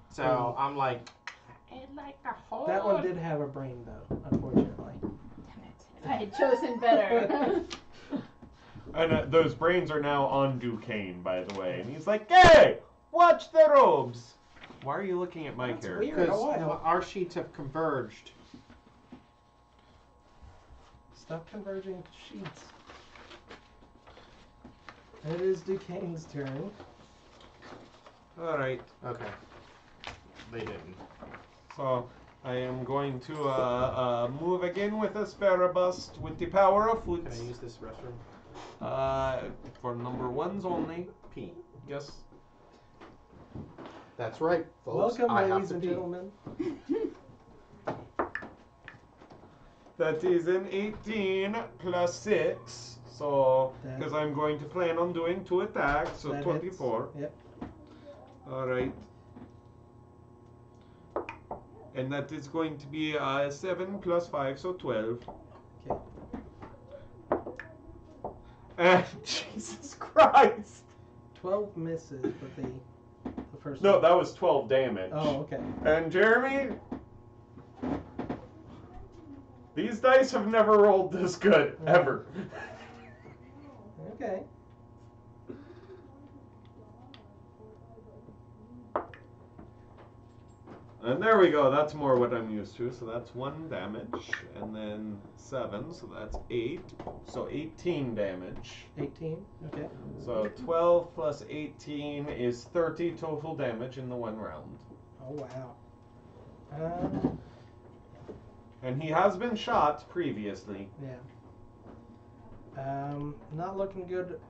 So I'm like, it like a hole. That one did have a brain, though, unfortunately. Damn it. If I had chosen better. And those brains are now on Duquesne, by the way. And he's like, hey, watch the robes. Why are you looking at my That's character? weird. Because our sheets have converged. Stop converging sheets. It is Duquesne's turn. All right. Okay. They didn't. So I am going to move again with a Sparabust with the power of foot. Can I use this restroom? For number ones only. P. Yes. That's right, folks. Welcome, I have ladies to and pee. gentlemen. That is an 18 plus 6. So, That- because I'm going to plan on doing 2 attacks, so That 24. hits. Yep. Alright. And that is going to be 7 plus 5, so 12. Okay. And Jesus Christ! 12 misses, but the first No, one. that was 12 damage. Oh, okay. And Jeremy, these dice have never rolled this good, ever. Okay. And there we go, that's more what I'm used to. So that's 1 damage, and then 7, so that's 8. So 18 damage. 18. Okay. So 12 plus 18 is 30 total damage in the 1 round. Oh, wow. And he has been shot previously. Yeah. Not looking good.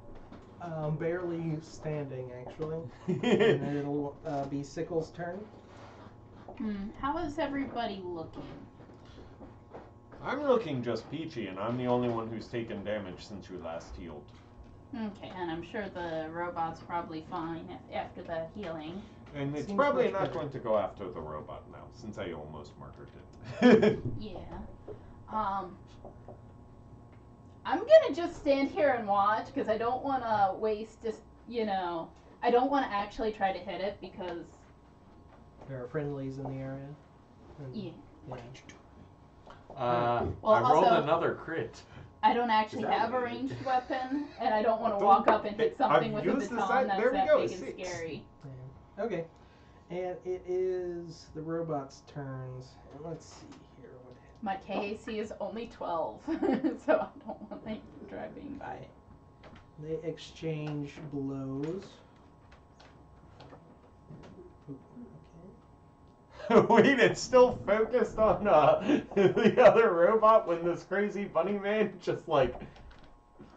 Barely standing, actually. And it'll be Sickle's turn. How is everybody looking? I'm looking just peachy, and I'm the only one who's taken damage since you last healed. Okay, and I'm sure the robot's probably fine after the healing. And it's Seems probably much not better. going to go after the robot now, since I almost murdered it. Yeah. I'm gonna just stand here and watch because I don't want to waste just, I don't want to actually try to hit it because, There are friendlies in the area. And, yeah, yeah. Well, I rolled also- another crit. I don't actually Is that have a weird? ranged weapon, and I don't want to Don't- walk up and hit something I've with a used the baton side- that's there we that go, big and 6. scary. Yeah. Okay. And it is the robot's turns. And let's see here what happened. My KAC is only 12, so I don't want them driving by. They exchange blows. Ooh, okay. Wait, it's still focused on the other robot when this crazy bunny man just like...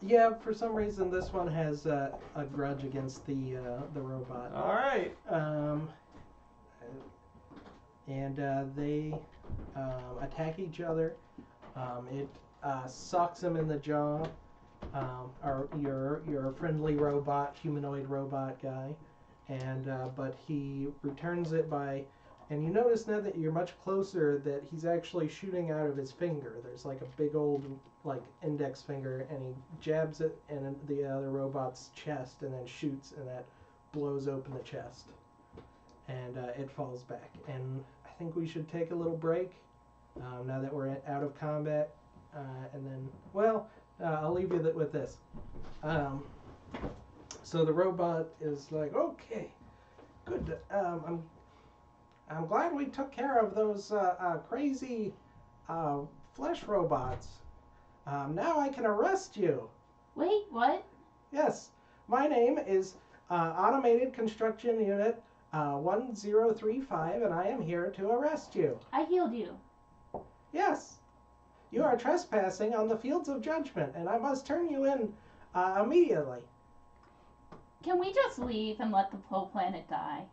Yeah, for some reason this one has a grudge against the robot. Alright. And they attack each other. It socks him in the jaw. Or your friendly robot, humanoid robot guy, and but he returns it by, and you notice now that you're much closer that he's actually shooting out of his finger. There's like a big old like index finger, and he jabs it in the other robot's chest, and then shoots, and that blows open the chest, and it falls back. And I think we should take a little break now that we're out of combat, and then I'll leave you with this. So the robot is like, okay, good. I'm glad we took care of those crazy flesh robots. Now I can arrest you. Wait, what? Yes, my name is Automated Construction Unit 1035, and I am here to arrest you. I healed you. Yes. You are trespassing on the fields of judgment, and I must turn you in immediately. Can we just leave and let the whole planet die?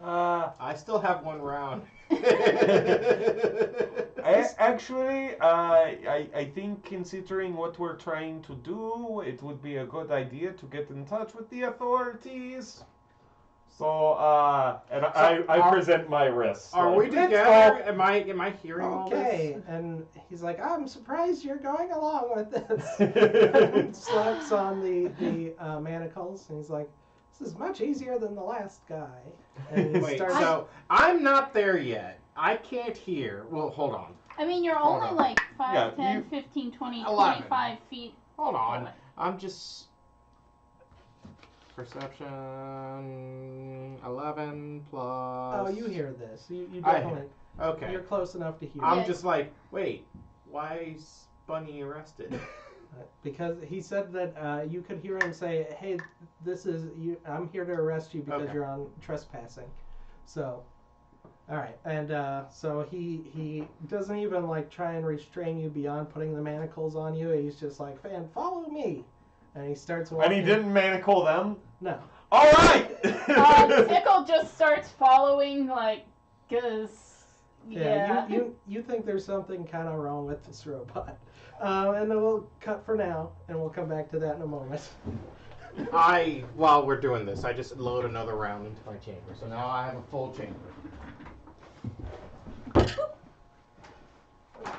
I still have one round. Actually, I think considering what we're trying to do, it would be a good idea to get in touch with the authorities. So, and I present my wrist. Are like, we "Let's together? go." Am I hearing all this? Okay, and he's like, I'm surprised you're going along with this. And slaps on the manacles, and he's like, this is much easier than the last guy. And he Wait, starts. so I'm not there yet. I can't hear. Well, hold on. I mean, you're Hold only on. like 5, Yeah, 10, you- 15, 20, 11. 25 feet. Hold on. away. I'm just. Perception 11 plus. Oh, you hear this? You I definitely. Okay. You're close enough to hear. I'm Yeah. just like, wait, why is Bunny arrested? Because he said that you could hear him say, "Hey, this is you. I'm here to arrest you because Okay. you're on trespassing." So, all right, and so he doesn't even like try and restrain you beyond putting the manacles on you. He's just like, "Fan, follow me," and he starts walking. And he didn't manacle them? No. All right! Tickle just starts following, like, because, yeah. You think there's something kind of wrong with this robot. And then we'll cut for now, and we'll come back to that in a moment. While we're doing this, I just load another round into my chamber. So now I have a full chamber.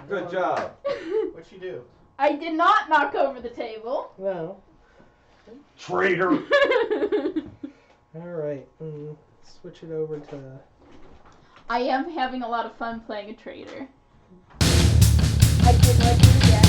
Good job. What'd she do? I did not knock over the table. No. Traitor! All right. Switch it over to. I am having a lot of fun playing a traitor. I did not do it yet.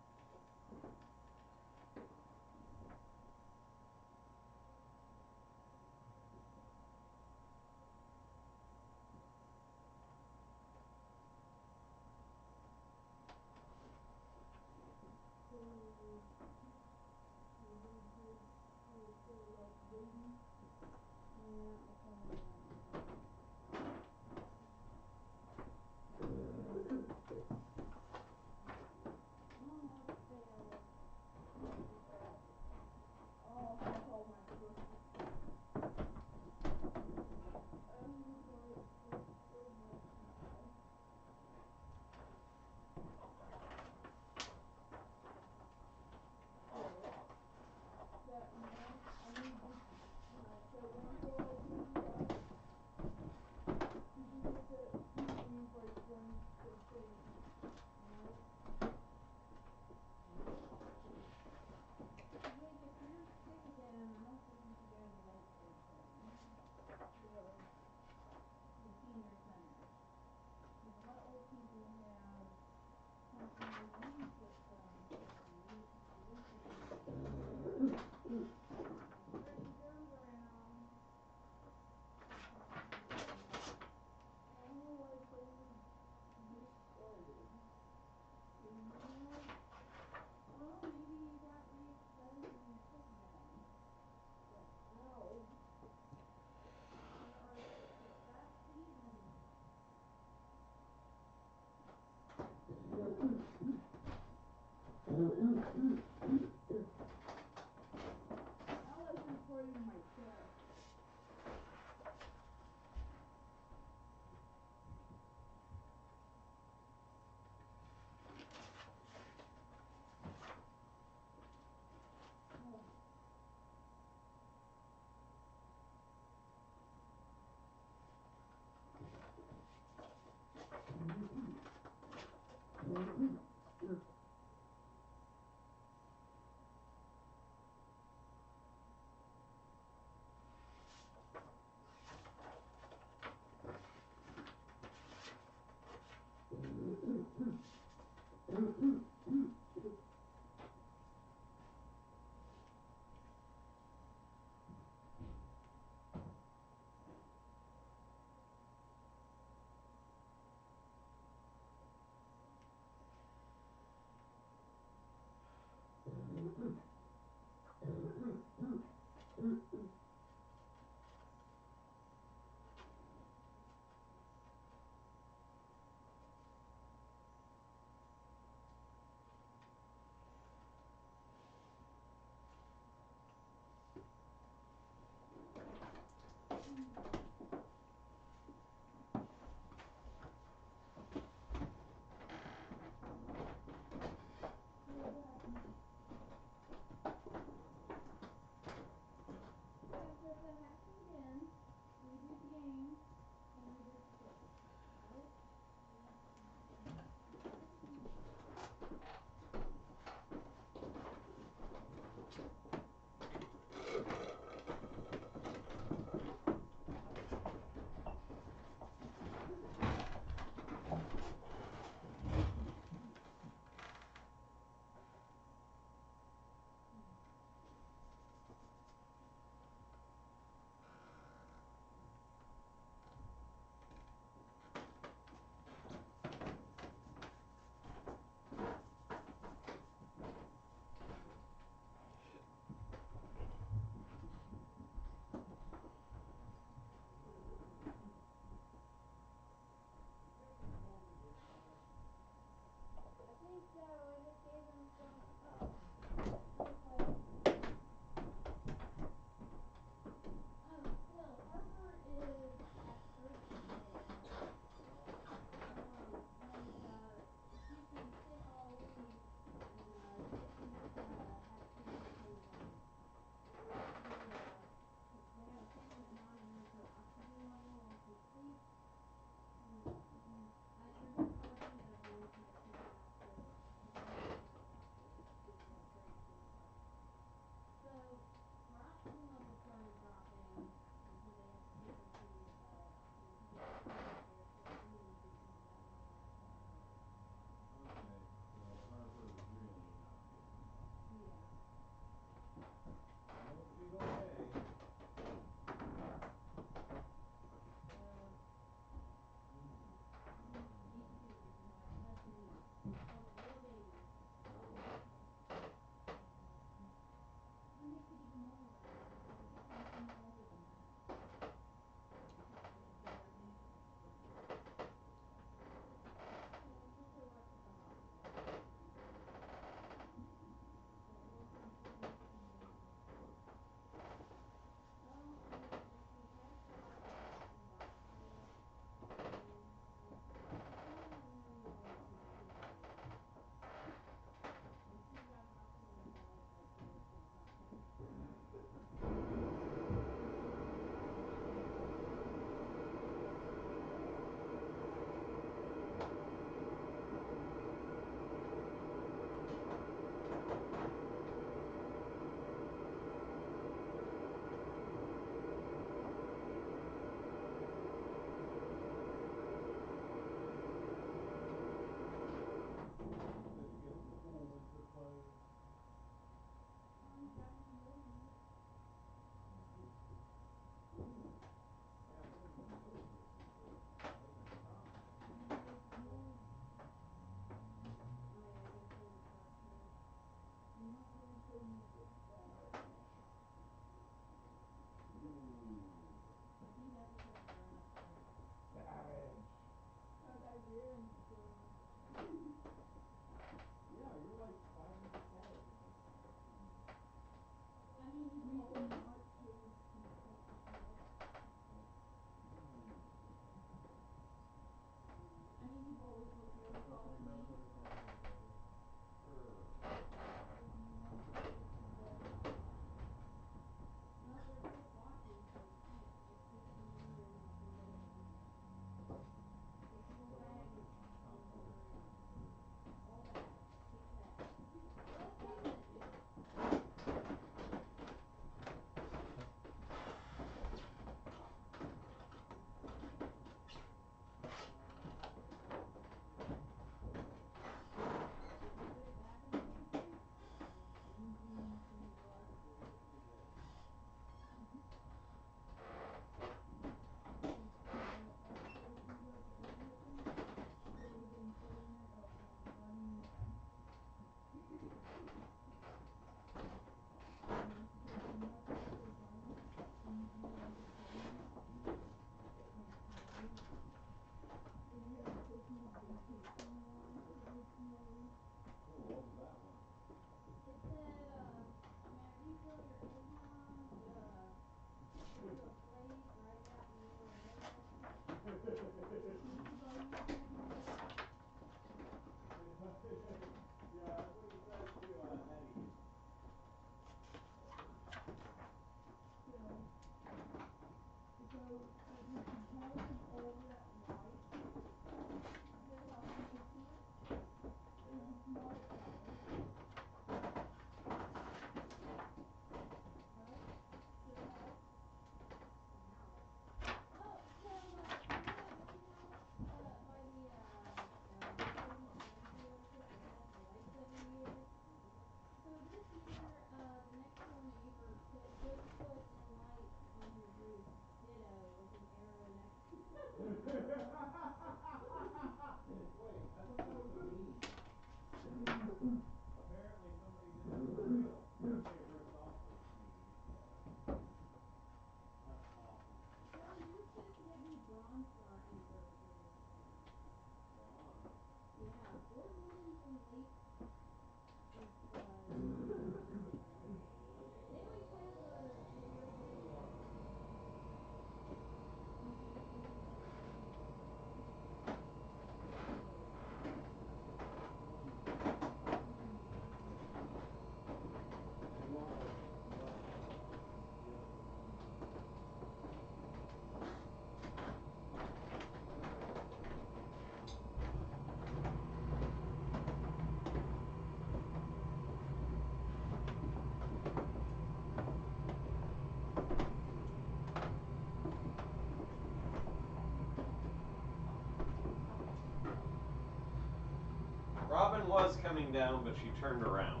One was coming down, but she turned around.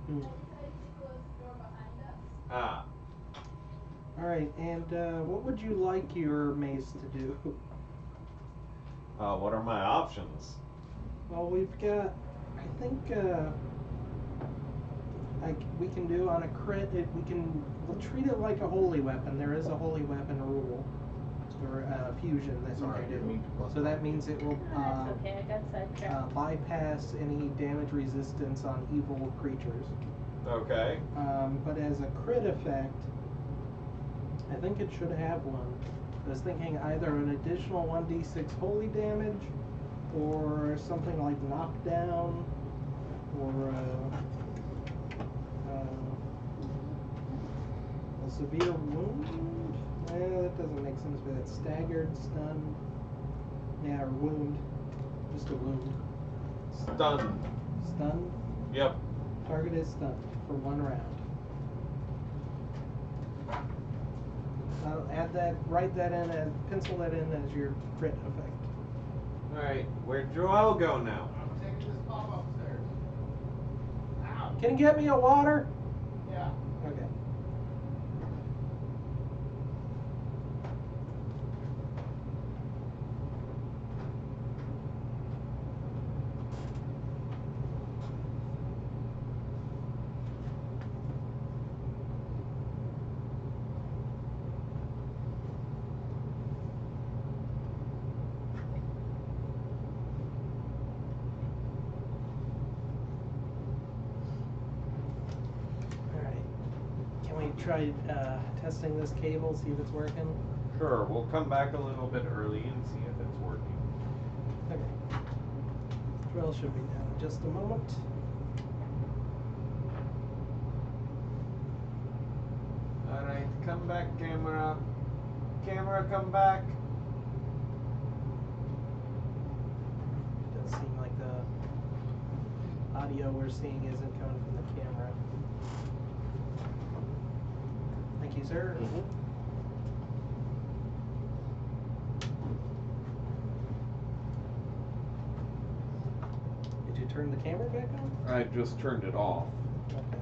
Hmm. Ah. Alright, and what would you like your mace to do? What are my options? Well, we've got, I think, like we can do on a crit, we'll treat it like a holy weapon. There is a holy weapon rule for fusion that Sorry, I you didn't can mean do. to bust So that my- means it will Oh, that's okay. I got sidetracked. bypass any damage resistance on evil creatures. Okay. But as a crit effect, I think it should have one. I was thinking either an additional 1d6 holy damage, or something like knockdown, or a severe wound. That doesn't make sense, but it's staggered, stunned. Yeah, or wound. Just a wound. Stunned. Stunned. Yep. Target is stunned for 1 round. I'll add that, write that in, and pencil that in as your crit effect. Alright, where'd Joel go now? I'm taking this pop upstairs. Ow! Can you get me a water? Yeah. Okay. Try testing this cable, see if it's working. Sure, we'll come back a little bit early and see if it's working. Okay. Drill should be down in just a moment. Alright, come back, camera. Camera, come back. It does seem like the audio we're seeing isn't coming from the camera. Thank you, sir. Did you turn the camera back on? I just turned it off. Okay.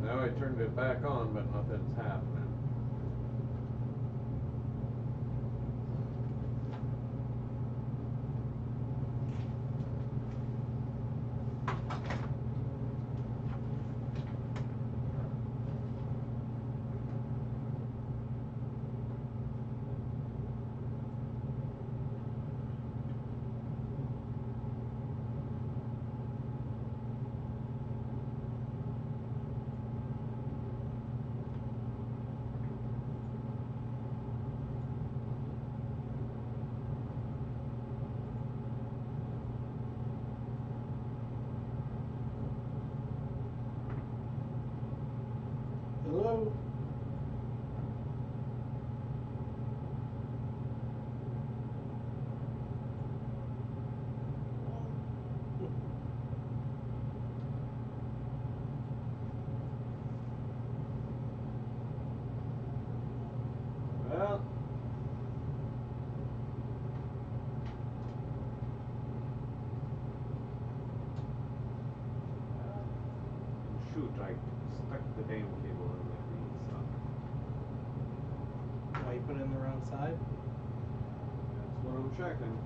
Now I turned it back on, but nothing's happening. Hello? Well, shoot, I stuck the damn cable in the green stuff. Oh, you put it in the wrong side? That's what I'm checking.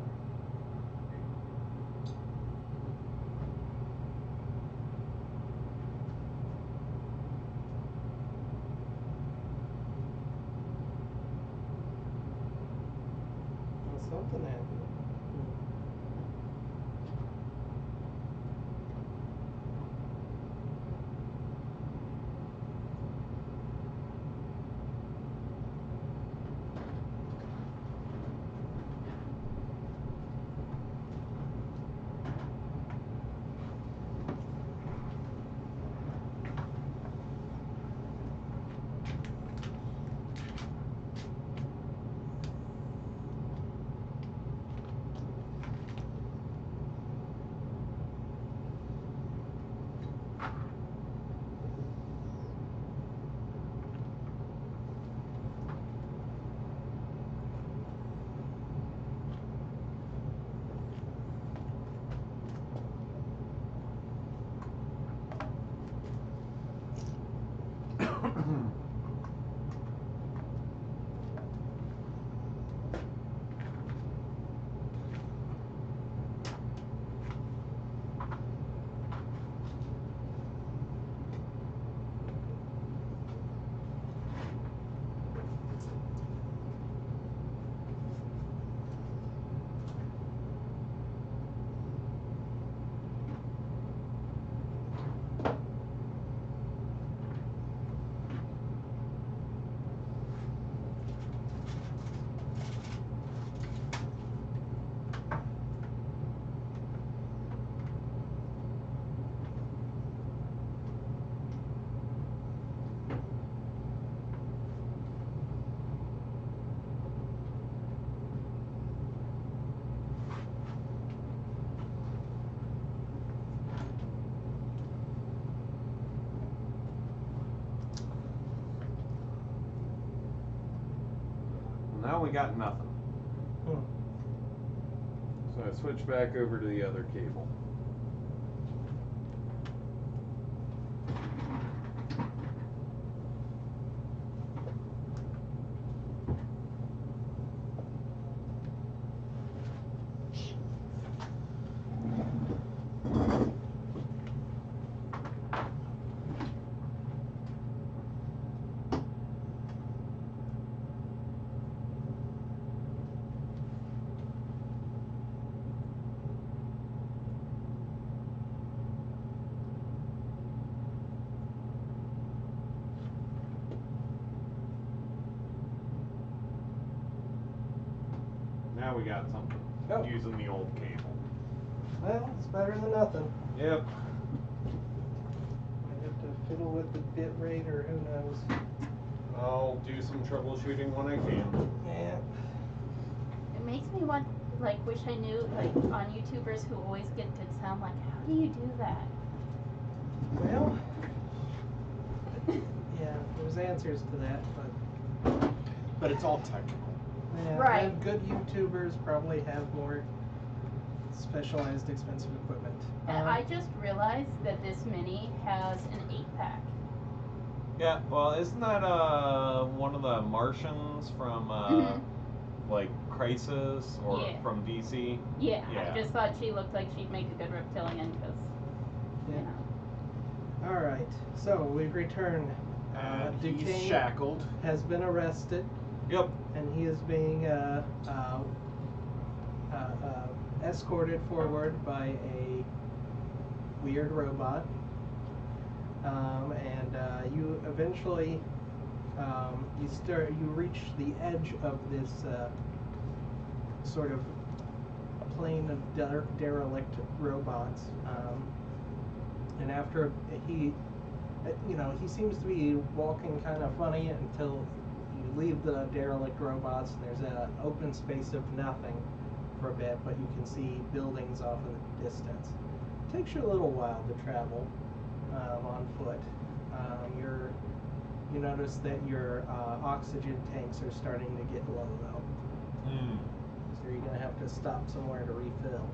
Well, something happened. Now we got nothing. So I switch back over to the other cable. Now we got something. Oh. Using the old cable. Well, it's better than nothing. Yep. I have to fiddle with the bit rate, or who knows. I'll do some troubleshooting when I can. Yeah. It makes me want, wish I knew, on YouTubers who always get good sound, how do you do that? Well, yeah, there's answers to that, But it's all technical. yeah, Right. and good YouTubers probably have more specialized, expensive equipment. And I just realized that this Mini has an 8-pack. Yeah, well, isn't that one of the Martians from Crisis or Yeah. from DC? Yeah, Yeah. I just thought she looked like she'd make a good reptilian because, Yeah. you know. All right, so we've returned. And he's Duquesne shackled. has been arrested, Yep. and he is being escorted forward by a weird robot. You eventually you reach the edge of this sort of plane of derelict robots, and after he seems to be walking kind of funny until you leave the derelict robots and there's an open space of nothing for a bit, but you can see buildings off in the distance. It takes you a little while to travel on foot. You notice that your oxygen tanks are starting to get low though, so you're gonna have to stop somewhere to refill.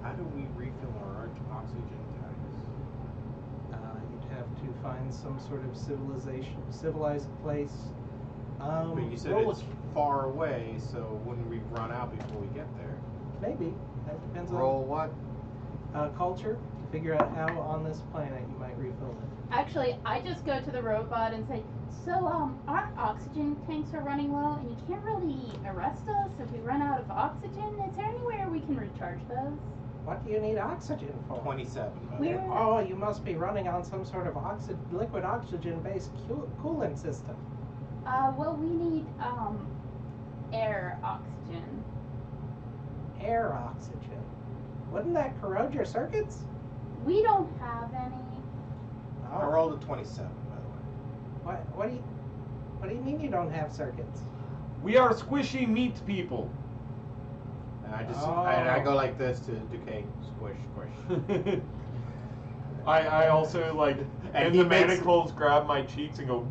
How do we refill our oxygen tanks? You'd have to find some sort of civilized place. But you said roll it's far away, so wouldn't we run out before we get there? maybe that depends Roll what? on culture to figure out how on this planet you might refill it. Actually, I just go to the robot and say, so, our oxygen tanks are running low and you can't really arrest us if we run out of oxygen. Is there anywhere we can recharge those? What do you need oxygen for? 27. We're- Oh, you must be running on some sort of liquid oxygen-based coolant system. Well, we need, air oxygen. Air oxygen. Wouldn't that corrode your circuits? We don't have any. Oh. I rolled a 27, by the way. What do you mean you don't have circuits? We are squishy meat people. And I just Oh. I go like this to Decay. Squish, squish. I also And and he the makes- manacles grab my cheeks and go.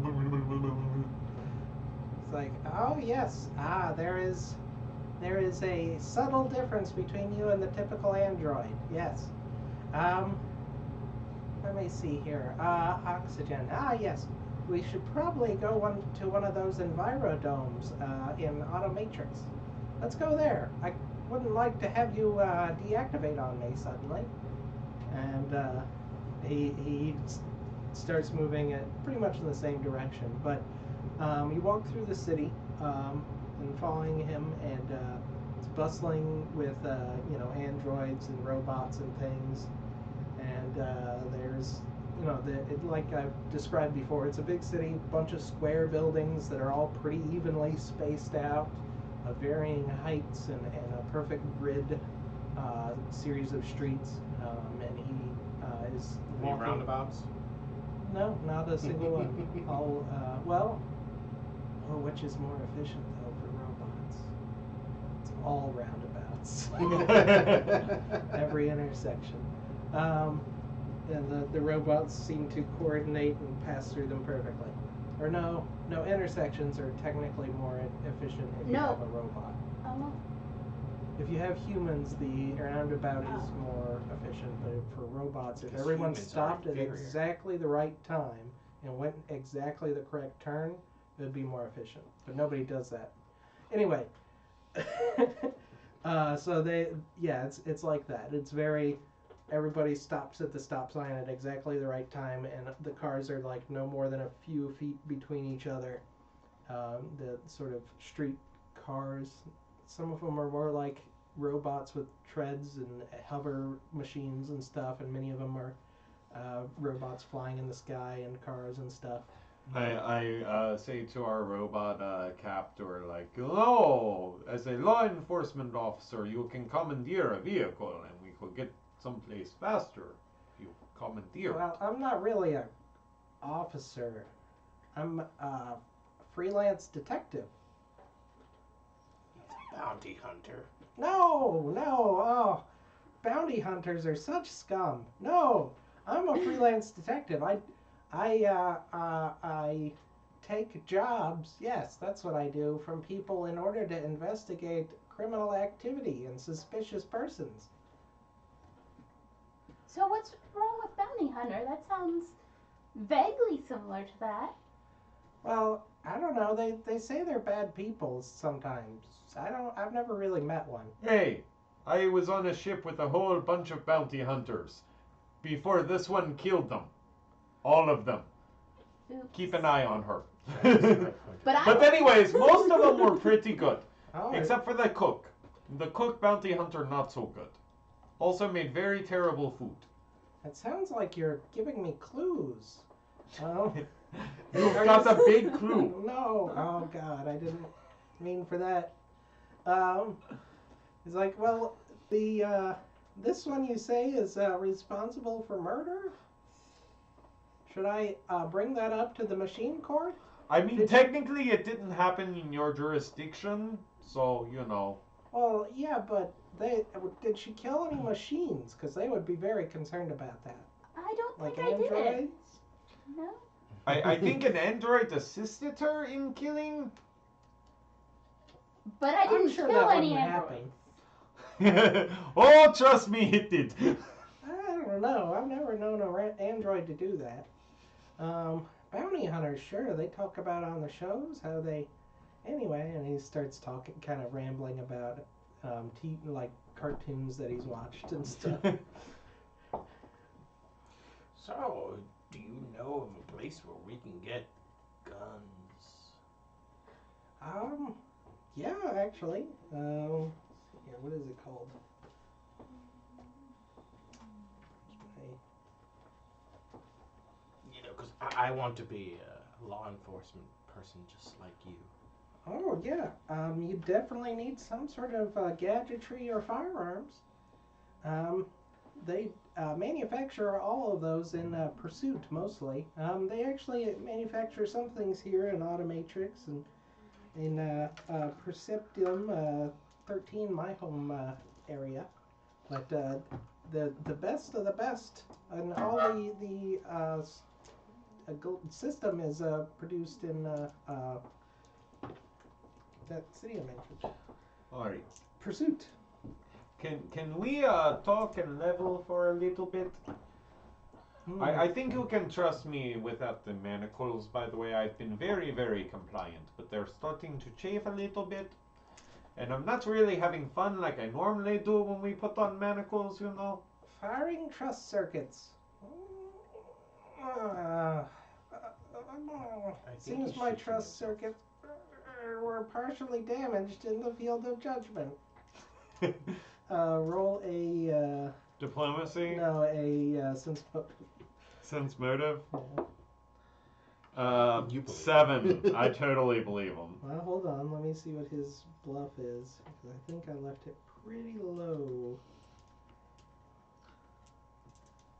It's like, oh yes, there is a subtle difference between you and the typical android. Yes. Let me see here. Oxygen. Yes. we should probably go to one of those envirodomes in Automatrix. Let's go there. I wouldn't like to have you deactivate on me suddenly. And he starts moving pretty much in the same direction. But you walk through the city and following him, and it's bustling with androids and robots and things. And there's like I've described before, it's a big city, bunch of square buildings that are all pretty evenly spaced out, of varying heights, and a perfect grid series of streets. And he is Any walking. roundabouts? No, not a single one. All which is more efficient though for robots? It's all roundabouts. Every intersection. And the robots seem to coordinate and pass through them perfectly. Or no, intersections are technically more efficient if you have a robot. Oh. If you have humans, the roundabout is more efficient. But for robots, if Because everyone humans are stopped at inferior. exactly the right time and went exactly the correct turn, it would be more efficient. But nobody does that. Anyway, so it's like that. It's very. Everybody stops at the stop sign at exactly the right time, and the cars are like no more than a few feet between each other. The sort of street cars. Some of them are more like robots with treads and hover machines and stuff, and many of them are robots flying in the sky and cars and stuff. I say to our robot captor, like, oh, as a law enforcement officer, you can commandeer a vehicle and we could get someplace faster if you commandeer. Well, I'm not really a officer. I'm a freelance detective. Bounty hunter. No, oh, bounty hunters are such scum. No, I'm a freelance detective. I take jobs. Yes, that's what I do from people in order to investigate criminal activity and suspicious persons. So what's wrong with bounty hunter? That sounds vaguely similar to that. Well, I don't know. They say they're bad people sometimes. I've never really met one. Hey, I was on a ship with a whole bunch of bounty hunters before this one killed them. All of them. Oops. Keep an eye on her. But But anyways, most of them were pretty good. Oh, Except for the cook. The cook bounty hunter not so good. Also made very terrible food. it sounds like you're giving me clues. Oh. You've got a big clue. No. Oh God, I didn't mean for that. He's like, well, the this one you say is responsible for murder. Should I bring that up to the machine court? I mean, technically it didn't happen in your jurisdiction, so, you know. Well, yeah, but did she kill any machines? Because they would be very concerned about that. I don't Like think I did. androids? No. I think an android assisted her in killing. But I didn't I'm sure kill that any wouldn't androids. happen. Oh, trust me, it did. I don't know. I've never known an android to do that. Bounty hunters, sure, they talk about on the shows how they. Anyway, and he starts talking, kind of rambling about like cartoons that he's watched and stuff. So, do you know of a place where we can get guns? Yeah, actually. Yeah, what is it called? You know, because I want to be a law enforcement person just like you. Oh, yeah. You definitely need some sort of gadgetry or firearms. They manufacture all of those in Pursuit, mostly. They actually manufacture some things here in Automatrix and in Perceptium 13, my home area. But the best of the best, and all the system is produced in that city I mentioned. Alright. Pursuit. Can we talk and level for a little bit? I think you can trust me without the manacles, by the way. I've been very, very compliant, but they're starting to chafe a little bit. And I'm not really having fun like I normally do when we put on manacles, you know? Firing trust circuits. Seems my trust circuits were partially damaged in the field of judgment. Roll a Diplomacy? no, a Sense motive? You believe 7. I totally believe him. Well, hold on. Let me see what his bluff is. Because I think I left it pretty low.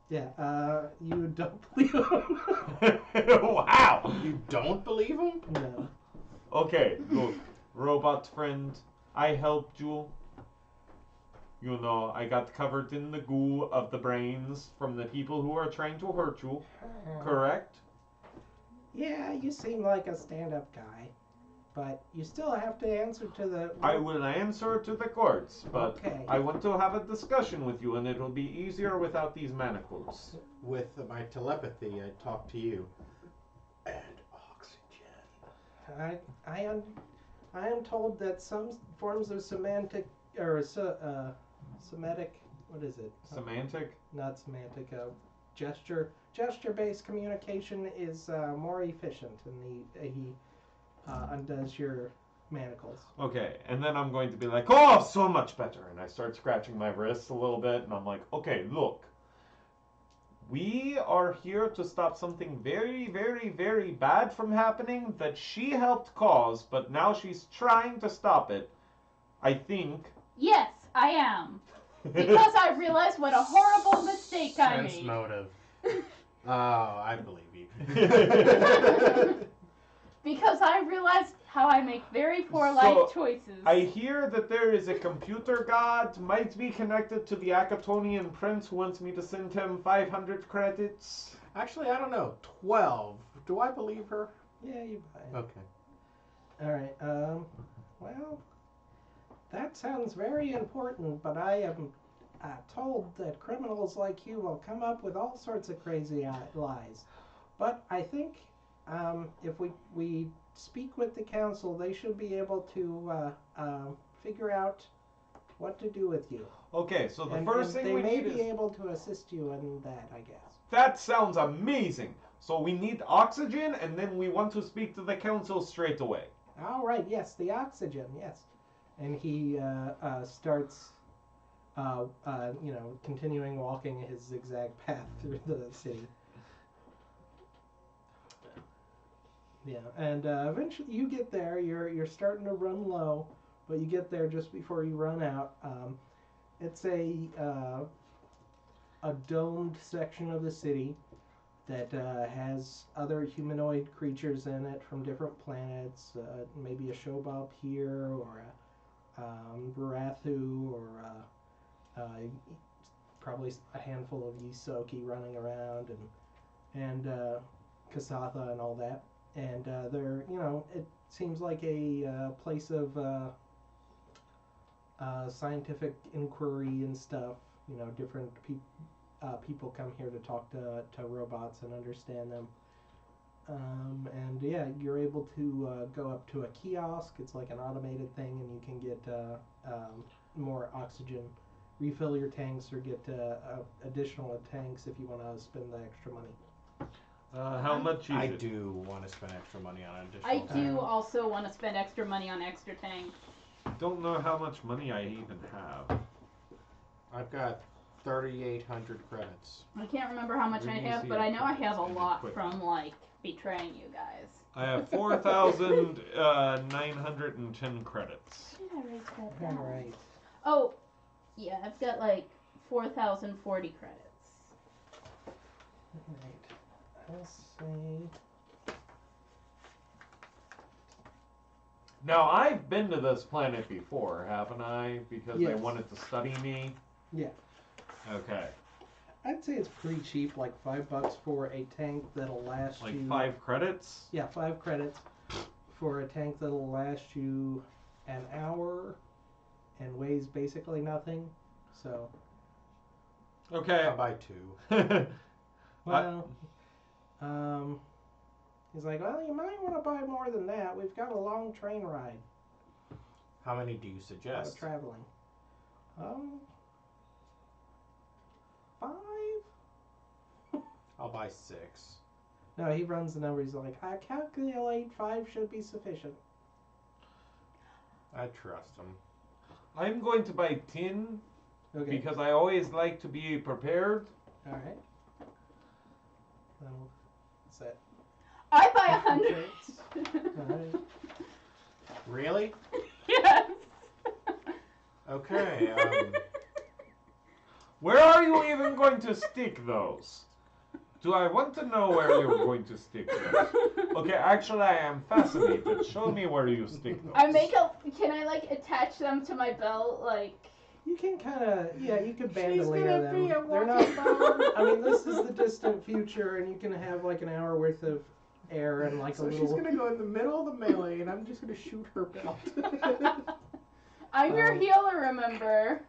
Yeah, you don't believe him. Wow! You don't believe him? No. Okay, look, robot friend, I helped you. You know, I got covered in the goo of the brains from the people who are trying to hurt you. Correct? Yeah, you seem like a stand-up guy. But you still have to answer to the... I will answer to the courts, but Okay. I want to have a discussion with you, and it'll be easier without these manacles. With my telepathy, I talk to you. And oxygen. I am told that some forms of semantic... Or semantic... What is it? Semantic? Not semantic. Gesture-based communication is more efficient, and he undoes your manacles. Okay, and then I'm going to be like, oh, so much better. And I start scratching my wrists a little bit, and I'm like, okay, look. We are here to stop something very, very, very bad from happening that she helped cause, but now she's trying to stop it. I think. Yes, I am. Because I realized what a horrible mistake I Sense made. motive. Oh, I believe you. Because I realized how I make very poor So, life choices. I hear that there is a computer god, might be connected to the Acatonian prince who wants me to send him 500 credits. Actually, I don't know. 12. Do I believe her? Yeah, you buy it. Okay. Alright, well, that sounds very important, but I am told that criminals like you will come up with all sorts of crazy lies. But I think if we speak with the council, they should be able to figure out what to do with you. Okay, so the And first thing they we may need be is... able to assist you in that, I guess. That sounds amazing. So we need oxygen, and then we want to speak to the council straight away. All right, yes, the oxygen, yes. And he starts, continuing walking his zigzag path through the city. Yeah, and eventually you get there. You're starting to run low, but you get there just before you run out. It's a domed section of the city that has other humanoid creatures in it from different planets. Maybe a Shobab here, or a Barathu, or probably a handful of Yisoki running around, and Kasatha and all that. And they're, it seems like a place of scientific inquiry and stuff. Different people come here to talk to robots and understand them. And yeah, you're able to go up to a kiosk. It's like an automated thing, and you can get more oxygen, refill your tanks, or get additional tanks if you want to spend the extra money. How much is I it? do want to spend extra money on additional I tanks. do also want to spend extra money on extra tanks. Don't know how much money I even have. I've got 3,800 credits. I can't remember how much I Really have, see but I know I have a and lot equipment. from, like, betraying you guys. I have 4,910 credits. Where did I write that All down? right. Oh, yeah, I've got, like, 4,040 credits. Right. I'll say. Now, I've been to this planet before, haven't I? Because they Yes. wanted to study me. Yeah. Okay. I'd say it's pretty cheap, like $5 for a tank that'll last Like you. 5 credits? Yeah, 5 credits for a tank that'll last you an hour and weighs basically nothing. So. Okay. I'll buy 2. Well, he's like, well, you might want to buy more than that. We've got a long train ride. How many do you A lot of suggest? traveling. 5? I'll buy 6. No, he runs the numbers. He's like, I calculate 5 should be sufficient. I trust him. I'm going to buy 10 Okay. because I always like to be prepared. All right. What's that? I buy 100. All right. Really? Yes. Okay. Where are you even going to stick those? Do I want to know where you're going to stick those? Okay, actually, I am fascinated. Show me where you stick those. I make a. Can I like attach them to my belt? Like. You can kind of, yeah, you could bandolier gonna them. be a They're walking not. I mean, this is the distant future, and you can have like an hour worth of air and like so a she's little. gonna go in the middle of the melee, and I'm just gonna shoot her belt. I'm your Um, healer, remember?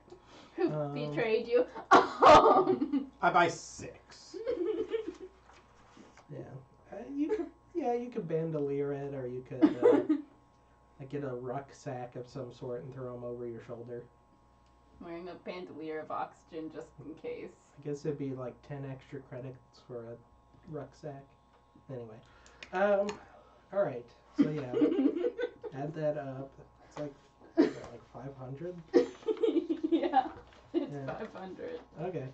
Who betrayed you? I buy 6. Yeah, you could bandolier it, or you could like get a rucksack of some sort and throw them over your shoulder. Wearing a bandolier of oxygen just in case. I guess it'd be like 10 extra credits for a rucksack. Anyway, all right. So yeah, add that up. It's like 500. Yeah, it's Yeah. 500. Okay.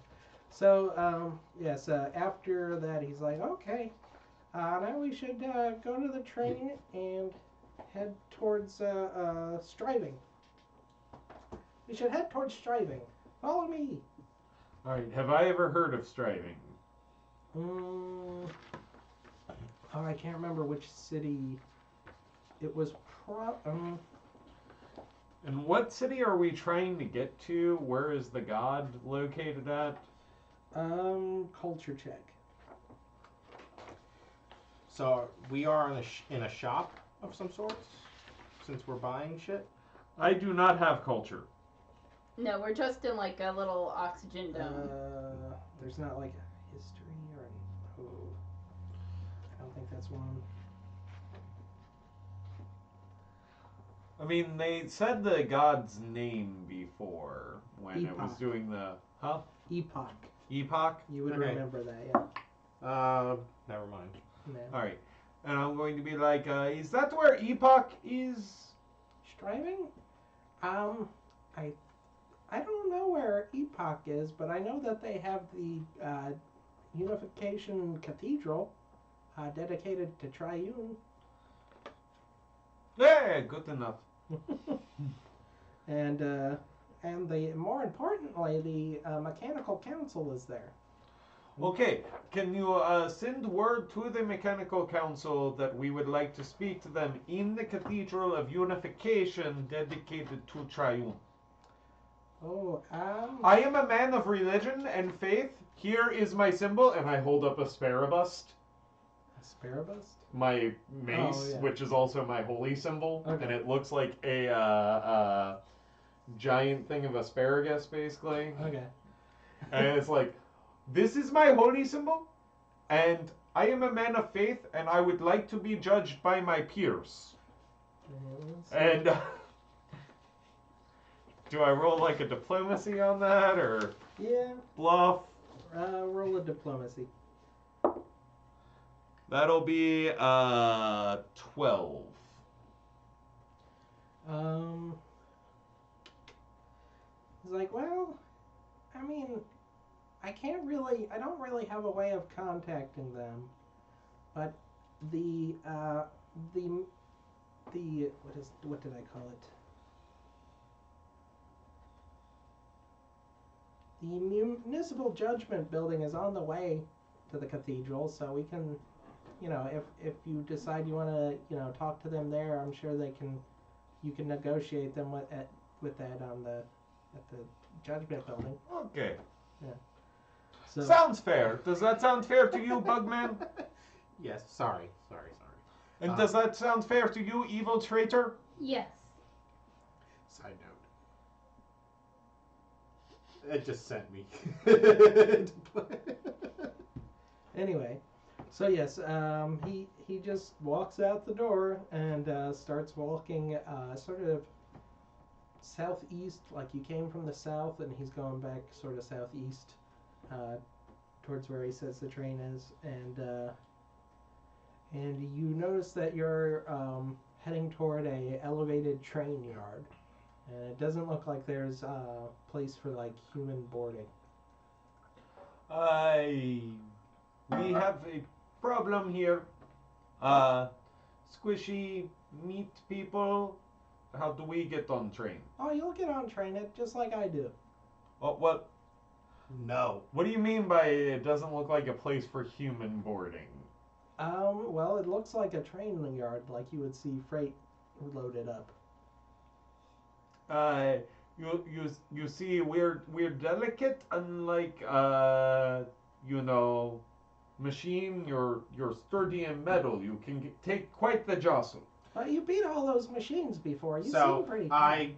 So yes. After that, he's like, okay. Now we should go to the train and head towards striving. We should head towards striving. Follow me. Alright, have I ever heard of striving? Oh, I can't remember which city it was. And what city are we trying to get to? Where is the god located at? Culture check. So we are in a shop of some sorts, since we're buying shit. I do not have culture. No, we're just in like a little oxygen dome. There's not like a history or I don't think that's one. I mean, they said the god's name before when it was Epoch. doing the... Huh? Epoch. Epoch? You would Okay. remember that, yeah. Never mind. Yeah. Alright. And I'm going to be like, is that where Epoch is? Striving? I don't know where Epoch is, but I know that they have the Unification Cathedral dedicated to Triune. Yeah, good enough. and the more importantly, the Mechanical Council is there. Okay, can you send word to the Mechanical Council that we would like to speak to them in the Cathedral of Unification dedicated to Triune? Oh, I am a man of religion and faith. Here is my symbol, and I hold up a sparabust, Sparabust? my mace, Oh, yeah. which is also my holy symbol, Okay. and it looks like a giant thing of asparagus, basically. Okay. And it's like, this is my holy symbol, and I am a man of faith, and I would like to be judged by my peers. And do I roll like a diplomacy on that, or Yeah, bluff? roll a diplomacy. That'll be 12. He's like, well, I mean, I don't really have a way of contacting them, but the what did I call it? The municipal judgment building is on the way to the cathedral, so we can, if you decide you want to, talk to them there, I'm sure you can negotiate them with that at the judgment building. Okay. So Sounds fair. Does that sound fair to you, Bugman? Yes. Sorry. And does that sound fair to you, evil traitor? Yes. Side note. It just sent me. Anyway, so yes, he just walks out the door and starts walking sort of southeast, like you came from the south, and he's going back sort of southeast uh, towards where he says the train is, and you notice that you're heading toward a elevated train yard, and it doesn't look like there's a place for like human boarding. We have a problem here. Uh, Squishy meat people. How do we get on train? Oh, you'll get on train it just like I do. Oh, what? No. What do you mean by it doesn't look like a place for human boarding? Well, it looks like a train yard, like you would see freight loaded up. Uh, you see, we're delicate, unlike you know, machine. You're sturdy and metal. You can take quite the jostle. But you beat all those machines before. You So seem pretty. I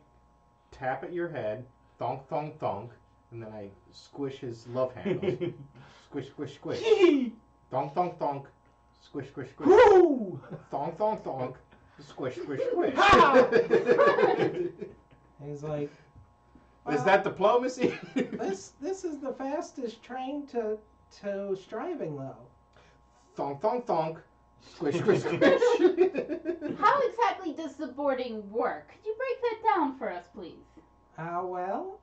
tap at your head, thonk, thonk, thonk, and then I squish his love handles. Squish, squish, squish. Thonk, thonk, thonk. Squish, squish, squish. Woo! Thonk, thonk, thonk. Squish, squish, squish. And he's like, Is that diplomacy? this is the fastest train to striving though. Thonk, thonk, thonk. Squish, squish, squish. How exactly does the boarding work? Could you break that down for us, please? Well,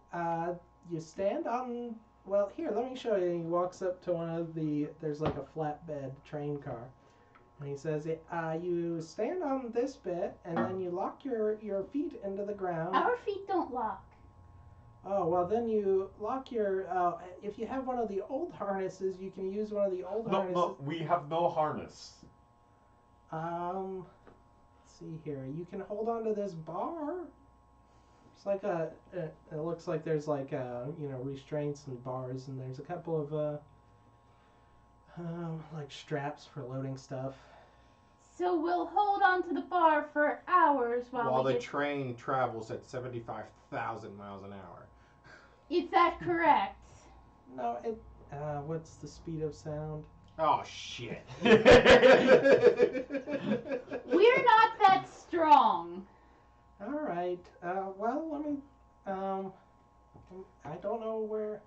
you stand on. Well, here, let me show you. He walks up to one of the. There's like a flatbed train car, and he says, "You stand on this bit, and then you lock your feet into the ground." Our feet don't lock. Oh, well, then you lock your. If you have one of the old harnesses, you can use one of the old harnesses. No, we have no harness. Let's see here. You can hold on to this bar. It's like it looks like there's like restraints and bars, and there's a couple of like straps for loading stuff. So we'll hold on to the bar for hours While we the get... train travels at 75,000 miles an hour. Is that correct? No, it. What's the speed of sound? Oh, shit. We're not that strong. All right. Well, let me. I don't know where.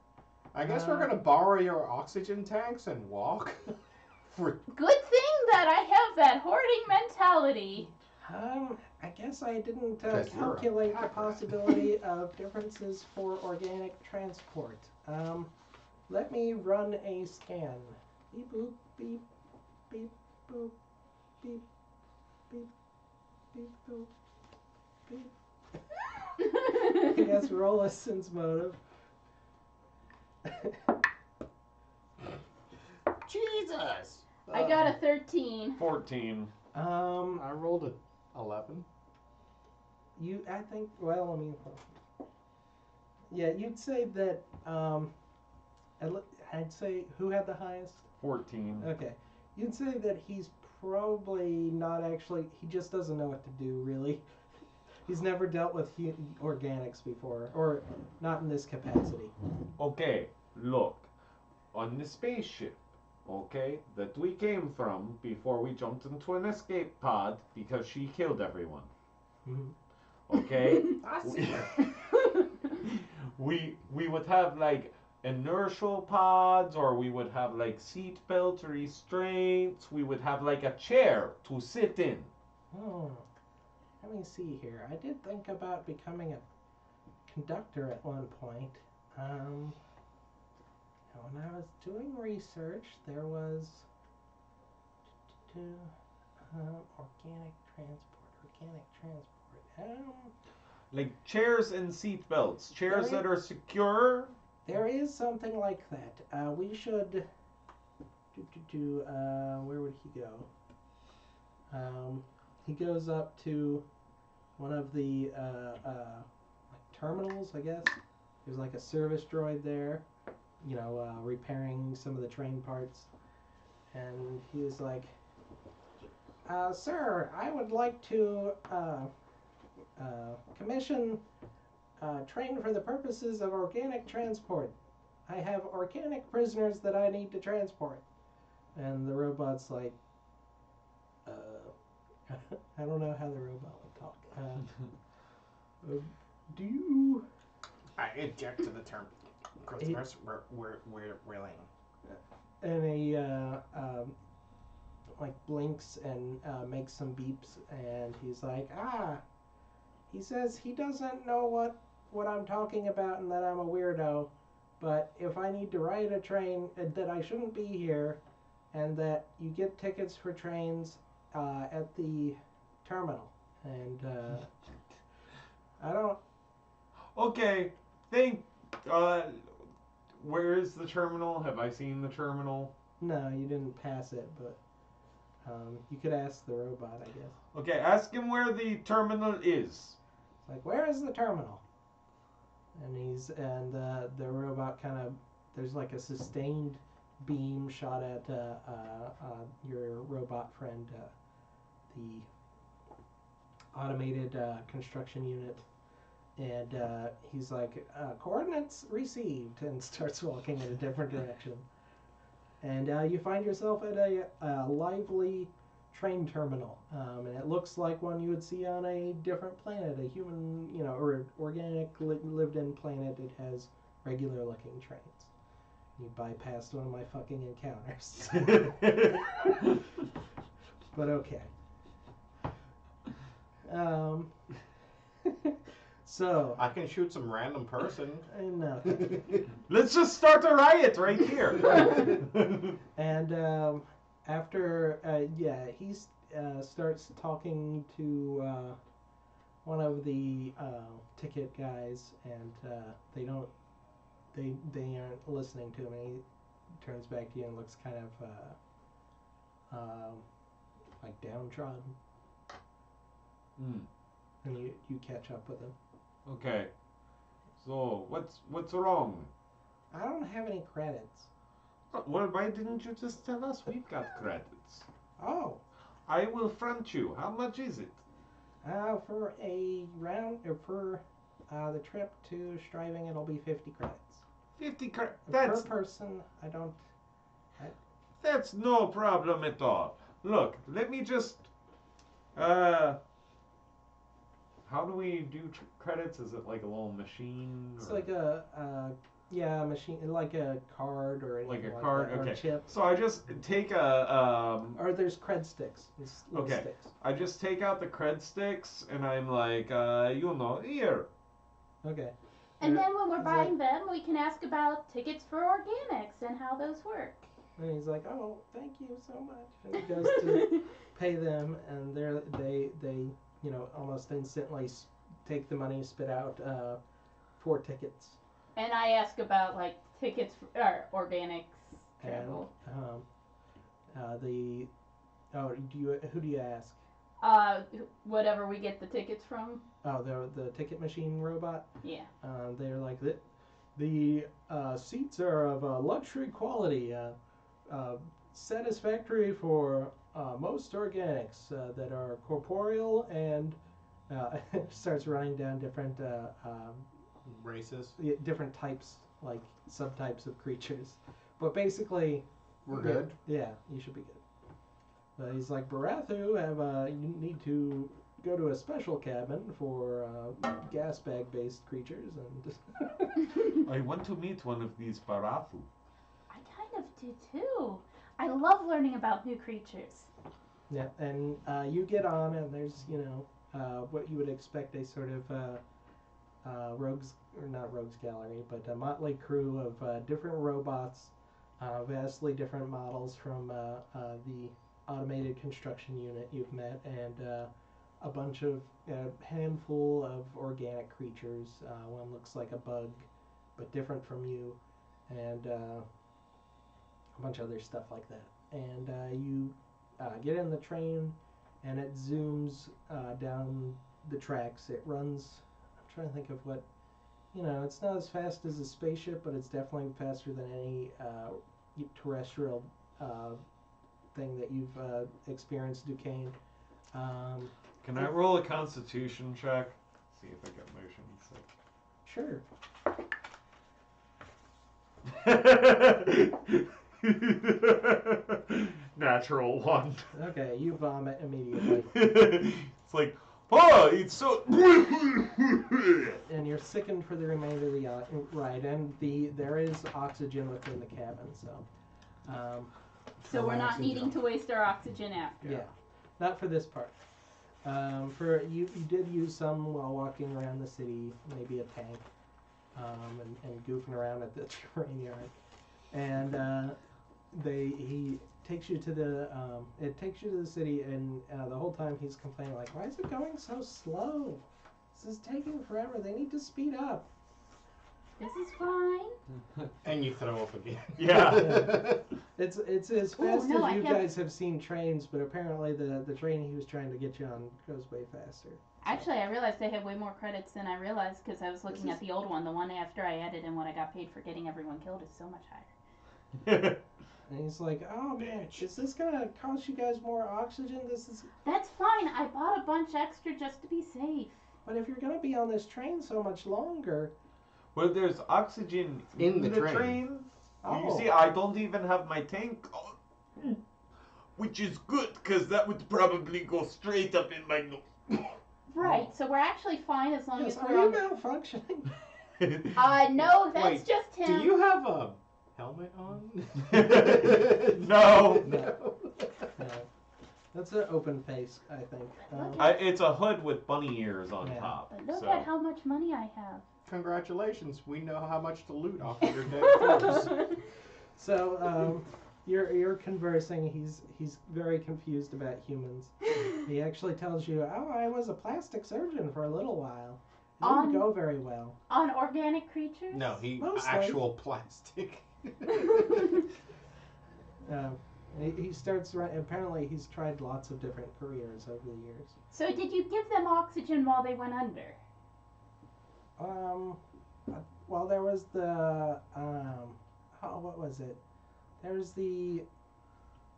I guess we're going to borrow your oxygen tanks and walk. For Good thing that I have that hoarding mentality. I guess I didn't 'Cause you're a calculate the pack rat. possibility of differences for organic transport. Let me run a scan. Beep boop beep beep boop beep beep beep boop beep. I guess roll a sense motive. Jesus! I got a 13. 14. I rolled a 11. I think. Well, I mean, yeah, you'd say that. I'd say who had the highest. 14. Okay, you'd say that he's probably not actually. He just doesn't know what to do, really. He's never dealt with organics before, or not in this capacity. Okay, look. On the spaceship, okay, that we came from before we jumped into an escape pod because she killed everyone. Okay? I see her. we would have like inertial pods, or we would have like seat belt restraints. We would have like a chair to sit in. Let me see here. I did think about becoming a conductor at one point. When I was doing research, there was organic transport. Like chairs and seat belts. Chairs that are secure. There is something like that. We should. Where would he go? He goes up to one of the terminals, I guess. There's like a service droid there, repairing some of the train parts. And he was like, "Sir, I would like to commission train for the purposes of organic transport. I have organic prisoners that I need to transport." And the robot's like, I don't know how the robot would talk. Do you? I object to the term. Customers, we're willing. And he like blinks and makes some beeps, and he's like, he says he doesn't know what I'm talking about and that I'm a weirdo, but if I need to ride a train, that I shouldn't be here, and that you get tickets for trains at the terminal, and I don't. Okay, where is the terminal? Have I seen the terminal? No, you didn't pass it, but you could ask the robot, I guess. Okay, ask him where the terminal is. It's like, where is the terminal? And the robot kind of, there's like a sustained beam shot at your robot friend, the automated construction unit, and he's like, coordinates received, and starts walking in a different direction. And you find yourself at a lively train terminal, and it looks like one you would see on a different planet, a human, or organic lived-in planet. It has regular-looking trains. You bypassed one of my fucking encounters. But okay. So I can shoot some random person. no. Let's just start a riot right here. And after he starts talking to one of the ticket guys, and they aren't listening to him. And he turns back to you and looks kind of like downtrodden. And you catch up with him. Okay. So what's wrong? I don't have any credits. Well, why didn't you just tell us we've got credits? Oh, I will front you. How much is it? for a round, or for the trip to Striving, it'll be 50 credits. 50 credits. Per person. That's no problem at all. Look, let me just. How do we do credits? Is it like a little machine? It's or- like a machine, like a card or anything Like a card? that, or Okay. a chip. So I just take Or there's cred sticks. It's little Okay. sticks. I just take out the cred sticks and I'm like, here. Okay. And then when we're It's buying them, we can ask about tickets for organics and how those work. And he's like, "Oh, thank you so much." And he goes to pay them, and they almost instantly take the money, spit out 4 tickets. And I ask about like tickets or organics And travel. who do you ask? Whatever we get the tickets from. Oh, the ticket machine robot. Yeah. They're like the seats are of luxury quality, satisfactory for most organics that are corporeal, and starts running down different Racist. different types, like subtypes of creatures. But basically, We're good. Yeah, you should be good. But he's like, Barathu, you need to go to a special cabin for gas bag based creatures, and I want to meet one of these Barathu. I kind of do too. I love learning about new creatures. yeah, and you get on, and there's what you would expect, a sort of rogues, or not rogues gallery, but a motley crew of different robots, vastly different models from the automated construction unit you've met, and a bunch of handful of organic creatures. One looks like a bug, but different from you, and a bunch of other stuff like that. And you get in the train, and it zooms down the tracks. It runs. I'm trying to think of what. It's not as fast as a spaceship, but it's definitely faster than any terrestrial thing that you've experienced, Duquesne. Can I roll a Constitution check? See if I get motion sick. Sure. Natural one. Okay, you vomit immediately. It's like, oh, it's so. And you're sickened for the remainder of the ride. And there is oxygen within the cabin, so. So we're not oxygen. needing to waste our oxygen after. Yeah, not for this part. For you did use some while walking around the city, maybe a tank, and goofing around at the train yard, and he takes you to the city, and the whole time he's complaining like, why is it going so slow? This is taking forever. They need to speed up. This is fine. And you throw up again. Yeah. It's as fast no, as you guys have seen trains, but apparently the train he was trying to get you on goes way faster. Actually, I realized I had way more credits than I realized because I was looking at the old one. The one after I added in what I got paid for getting everyone killed is so much higher. And he's like, oh man, is this gonna cost you guys more oxygen? That's fine. I bought a bunch extra just to be safe. But if you're gonna be on this train so much longer. Well, there's oxygen In the train. train. Oh. You see, I don't even have my tank, which is good because that would probably go straight up in my nose. Right. So we're actually fine as long Yes, as are we're you on. malfunctioning? No, that's Wait, just him. Do you have a helmet on? No. No. No. That's an open face, I think. It's a hood with bunny ears on Yeah. top. But look So. at how much money I have. Congratulations, we know how much to loot off of your dead foes. So, you're conversing. He's very confused about humans. He actually tells you, "Oh, I was a plastic surgeon for a little while. It didn't go very well." On organic creatures? No, Mostly. actual plastic. He starts. Apparently, he's tried lots of different careers over the years. So did you give them oxygen while they went under? Well, there was the what was it? There's the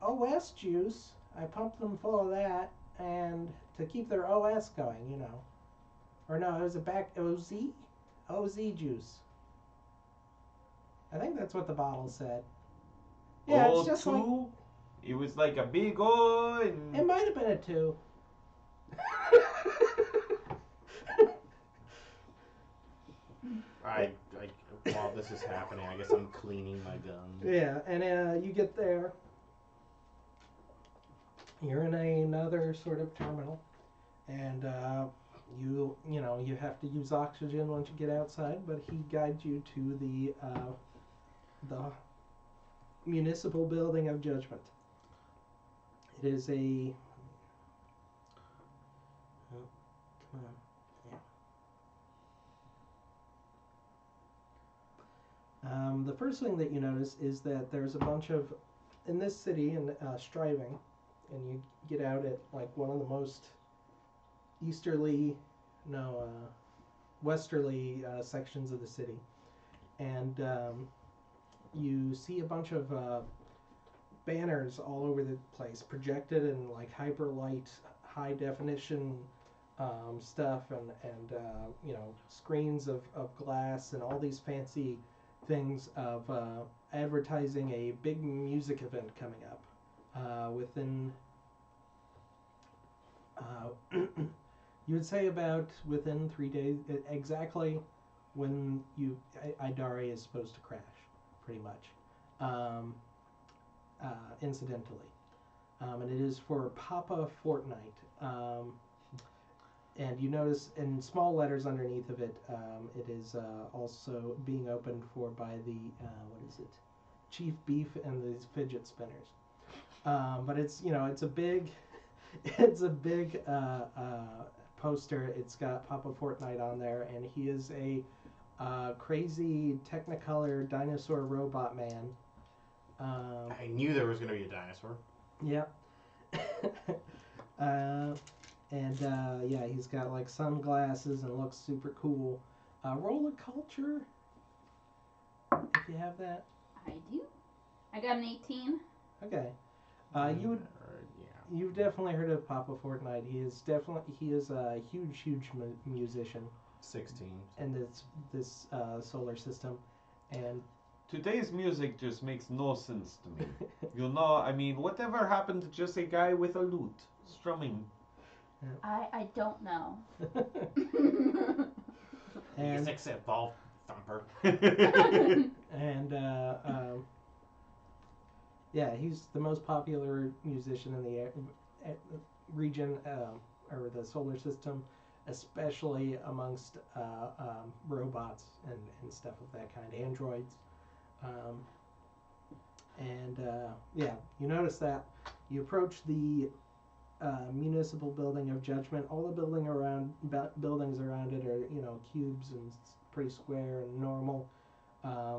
OS juice. I pumped them full of that, and to keep their OS going, you know. Or no, it was OZ juice. I think that's what the bottle said. Yeah, it's just like O2? It was like a big O and... it might have been a 2. While this is happening, I guess I'm cleaning my gun. Yeah, and you get there. You're in another sort of terminal, and you have to use oxygen once you get outside. But he guides you to the municipal building of judgment. It is a come on. The first thing that you notice is that there's a bunch of, in this city, in Striving, and you get out at like one of the most westerly sections of the city, and you see a bunch of banners all over the place, projected in like hyper light, high definition stuff, and screens of glass and all these fancy things of advertising a big music event coming up within you would say about within 3 days exactly when Idari is supposed to crash, pretty much, incidentally, and it is for Papa Fortnite. And you notice in small letters underneath of it, it is also being opened for by the Chief Beef and these fidget spinners. But it's a big, it's a big poster. It's got Papa Fortnite on there, and he is a crazy Technicolor dinosaur robot man. I knew there was going to be a dinosaur. Yeah. And he's got like sunglasses and looks super cool. Roll a culture, if you have that. I do. I got an 18. Okay. You've definitely heard of Papa Fortnite. He is a huge musician. 16. In this solar system, and Today's music just makes no sense to me. You know, I mean, whatever happened to just a guy with a lute strumming? I don't know. And Music's evolved, thumper. and yeah, he's the most popular musician in the region or the solar system, especially amongst robots and stuff of that kind, androids. Um, and yeah, you notice that you approach the municipal building of Judgment. All the buildings around it are, you know, cubes and pretty square and normal.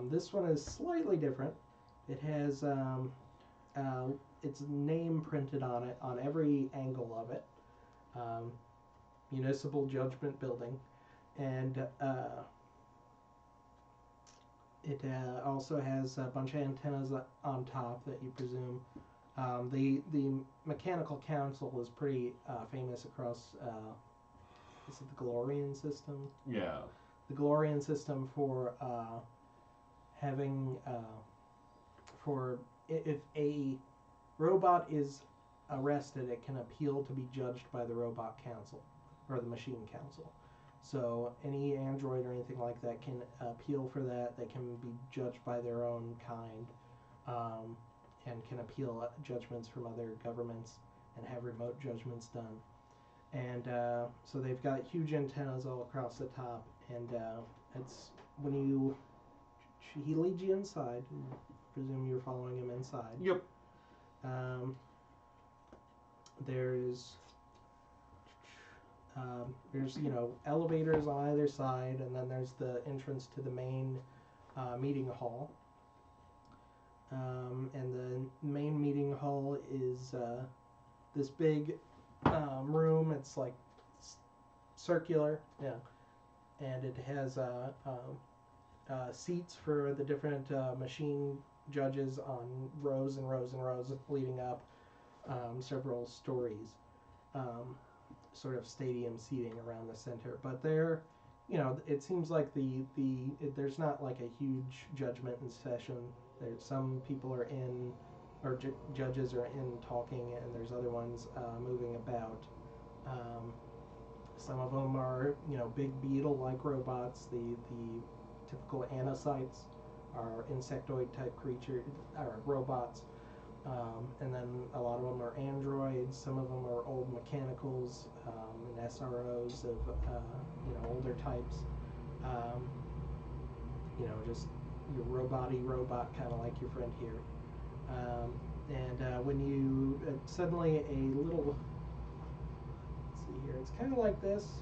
This one is slightly different. It has its name printed on it on every angle of it. Municipal Judgment Building, and it also has a bunch of antennas on top that you presume. The mechanical council is pretty famous across. Is it the Galorian system? Yeah. The Galorian system for having for if a robot is arrested, it can appeal to be judged by the robot council or the machine council. So any android or anything like that can appeal for that. They can be judged by their own kind, and can appeal judgments from other governments and have remote judgments done. And so they've got huge antennas all across the top. And it's when he leads you inside. I presume you're following him inside. Yep. There's you know elevators on either side, and then there's the entrance to the main meeting hall. And the main meeting hall is this big room. It's like circular, yeah, and it has seats for the different machine judges on rows and rows and rows leading up several stories. Sort of stadium seating around the center, but there, you know, it seems like there's not like a huge judgment in session. There's some people are in, or judges are in talking, and there's other ones moving about. Some of them are, you know, big beetle-like robots. The typical anacytes are insectoid type creatures, or robots. And then a lot of them are androids. Some of them are old mechanicals and SROs of you know, older types. You know, just your robot-y robot, kind of like your friend here. And when you suddenly a little, let's see here, it's kind of like this,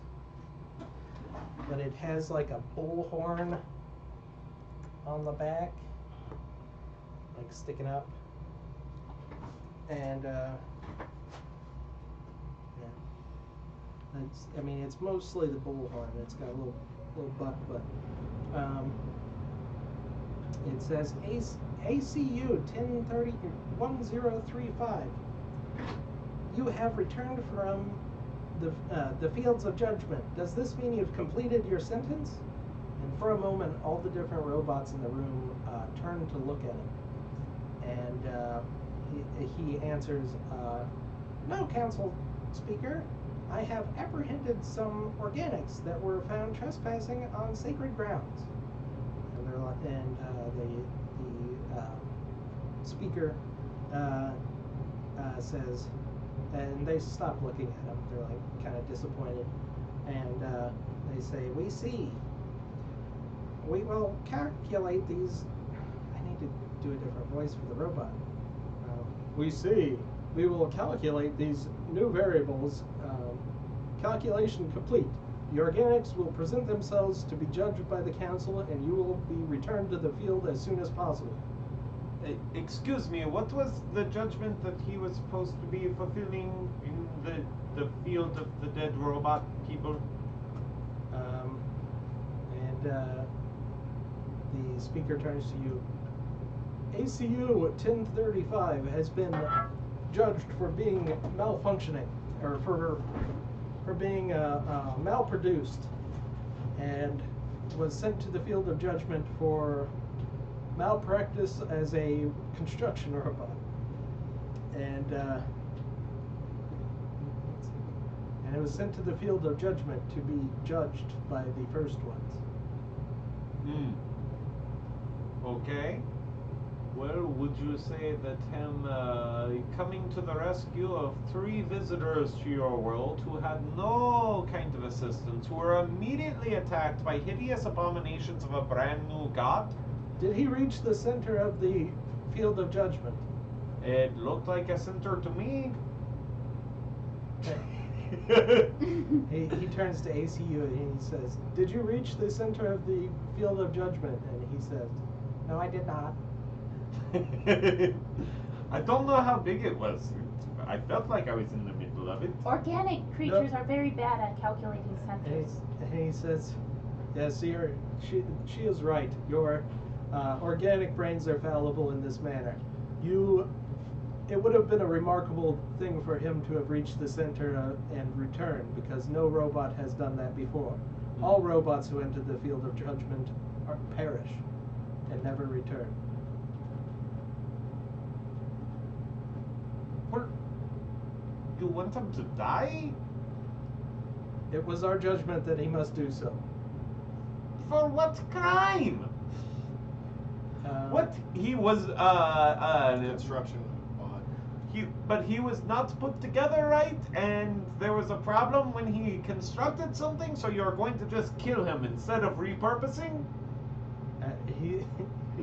but it has like a bullhorn on the back, like sticking up. And yeah, I mean, it's mostly the bullhorn. It's got a little butt, but it says ACU 1035. You have returned from the fields of judgment. Does this mean you've completed your sentence? And for a moment, all the different robots in the room turn to look at him, and he answers, "No, Council Speaker. I have apprehended some organics that were found trespassing on sacred grounds." And they're like, and the speaker says, and they stop looking at him. They're like kind of disappointed, and they say, "We see. We will calculate these." I need to do a different voice for the robot. We see. We will calculate these new variables. Calculation complete. The organics will present themselves to be judged by the council, and you will be returned to the field as soon as possible. Excuse me, what was the judgment that he was supposed to be fulfilling in the field of the dead robot people? The speaker turns to you. ACU 1035 has been judged for being malfunctioning, or for being malproduced, and was sent to the field of judgment for malpractice as a construction robot, and it was sent to the field of judgment to be judged by the first ones. Okay. Well, would you say that him coming to the rescue of 3 visitors to your world who had no kind of assistance, who were immediately attacked by hideous abominations of a brand new god? Did he reach the center of the field of judgment? It looked like a center to me. He turns to ACU and he says, "Did you reach the center of the field of judgment?" And he says, "No, I did not." I don't know how big it was. I felt like I was in the middle of it. Organic creatures are very bad at calculating centers. And he says, "Yes, she is right. Your organic brains are fallible in this manner. It would have been a remarkable thing for him to have reached the center and returned, because no robot has done that before. All robots who enter the field of judgment perish and never return." What? You want him to die? It was our judgment that he must do so. For what crime? What? He was Construction bot. But he was not put together right, and there was a problem when he constructed something, so you're going to just kill him instead of repurposing? He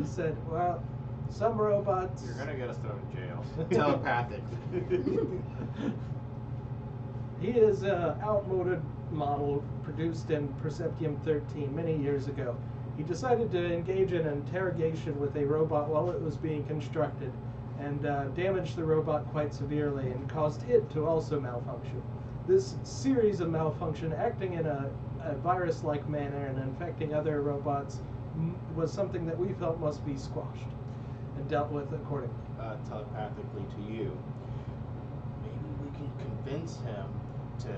said, "Well, some robots." You're gonna get us thrown in jail. Telepathic. He is an outmoded model produced in Perceptium 13 many years ago. He decided to engage in interrogation with a robot while it was being constructed, and damaged the robot quite severely and caused it to also malfunction. This series of malfunction, acting in a virus-like manner and infecting other robots, was something that we felt must be squashed and dealt with accordingly. Telepathically to you. Maybe we can convince him to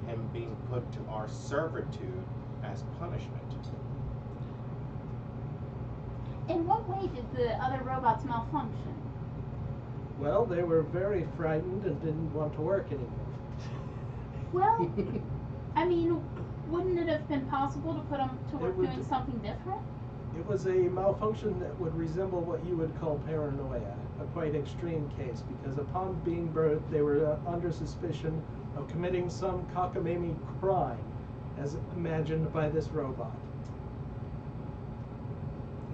him being put to our servitude as punishment. In what way did the other robots malfunction? Well, they were very frightened and didn't want to work anymore. Well, I mean, wouldn't it have been possible to put them to work doing something different? It was a malfunction that would resemble what you would call paranoia, a quite extreme case, because upon being birthed, they were under suspicion of committing some cockamamie crime, as imagined by this robot.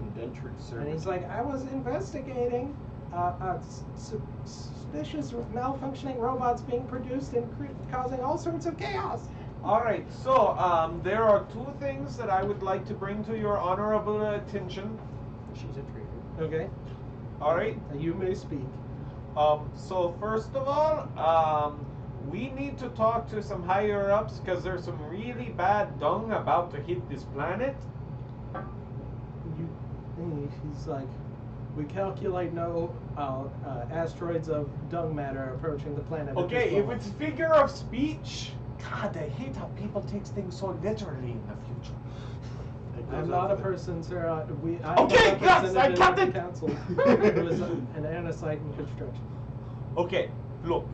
Indentured servitude. And he's like, "I was investigating suspicious malfunctioning robots being produced and causing all sorts of chaos." Alright, so there are 2 things that I would like to bring to your honorable attention. She's a traitor. Okay, Alright? you may speak. So first of all, we need to talk to some higher ups because there's some really bad dung about to hit this planet. He's like, "We calculate no asteroids of dung matter approaching the planet." at Okay, this if moment." it's figure of speech, God, I hate how people take things so literally in the future. I'm not a person, sir. I'm Okay, a yes, I representative got of it! the council. It was an anasite in construction. Okay, look,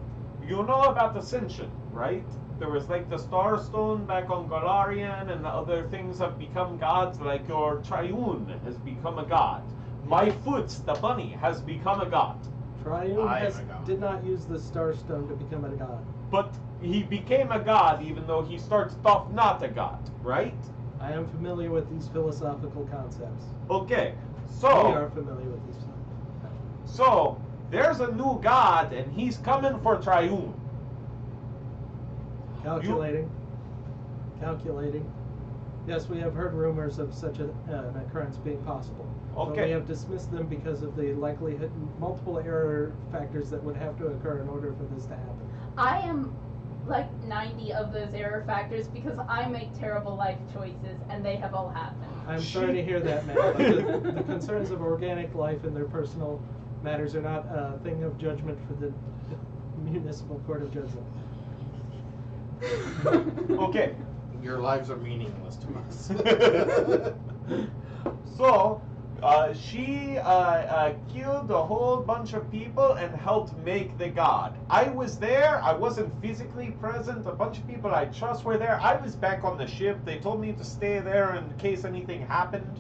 you know about Ascension, right? There was like the Starstone back on Galarian, and the other things have become gods, like your Triune has become a god. My Foots, the bunny, has become a god. Triune I am a god. did not use the Starstone to become a god. But he became a god even though he starts off not a god, right? I am familiar with these philosophical concepts. Okay, We are so, familiar with these. there's a new god and he's coming for Triune. Calculating. Calculating. Yes, we have heard rumors of such an occurrence being possible. But Okay. we have dismissed them because of the likelihood, multiple error factors that would have to occur in order for this to happen. I am like 90 of those error factors because I make terrible life choices and they have all happened. I'm sorry to hear that, man. But the concerns of organic life and their personal matters are not a thing of judgment for the municipal court of judgment. Okay, Your lives are meaningless to us. so She killed a whole bunch of people and helped make the god. I was there. I wasn't physically present. A bunch of people I trust were there. I was back on the ship. They told me to stay there in case anything happened.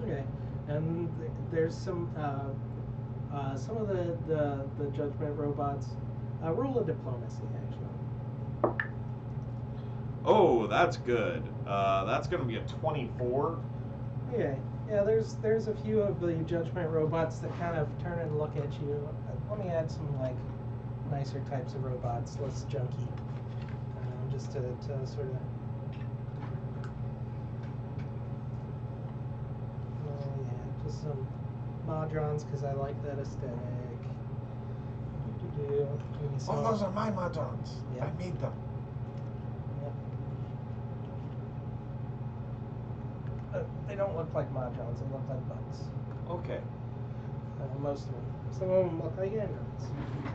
Okay, and there's some of the judgment robots. Rule of diplomacy, actually. Oh, that's good. That's gonna be a 24. Yeah, there's a few of the judgment robots that kind of turn and look at you. Let me add some like nicer types of robots, less junky, just to sort of. Oh yeah, just some Modrons because I like that aesthetic. Give me some- Oh, those are my Madons. Yeah. I made them. They don't look like Mahjons, they look like bugs. Okay. Most of them. Some of them look like androids.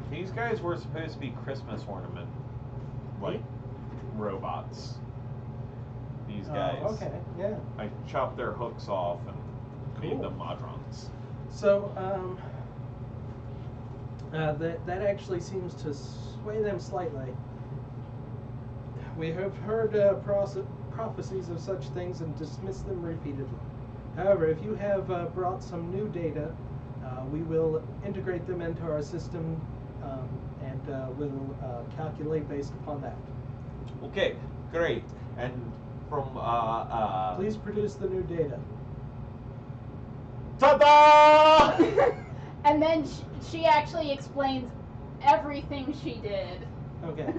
These guys were supposed to be Christmas ornament, like, robots. These guys. Oh, okay, yeah. I chopped their hooks off and made Cool. them Madrons. So, that actually seems to sway them slightly. We have heard prophecies of such things and dismissed them repeatedly. However, if you have brought some new data, we will integrate them into our system and we'll calculate based upon that. Okay, great. And from, Please produce the new data. Ta-da! And then she actually explains everything she did. Okay.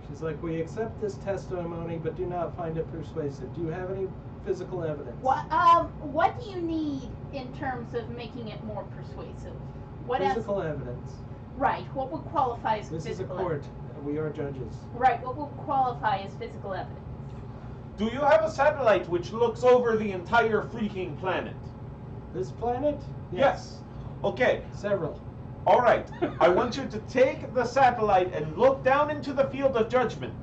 She's like, we accept this testimony, but do not find it persuasive. Do you have any physical evidence? What do you need in terms of making it more persuasive? What Physical evidence. Right. What would qualify as This is a physical court. evidence? We are judges. Right. What would qualify as physical evidence? Do you have a satellite which looks over the entire freaking planet? This planet? Yes. Okay. Several. All right. I want you to take the satellite and look down into the field of judgment.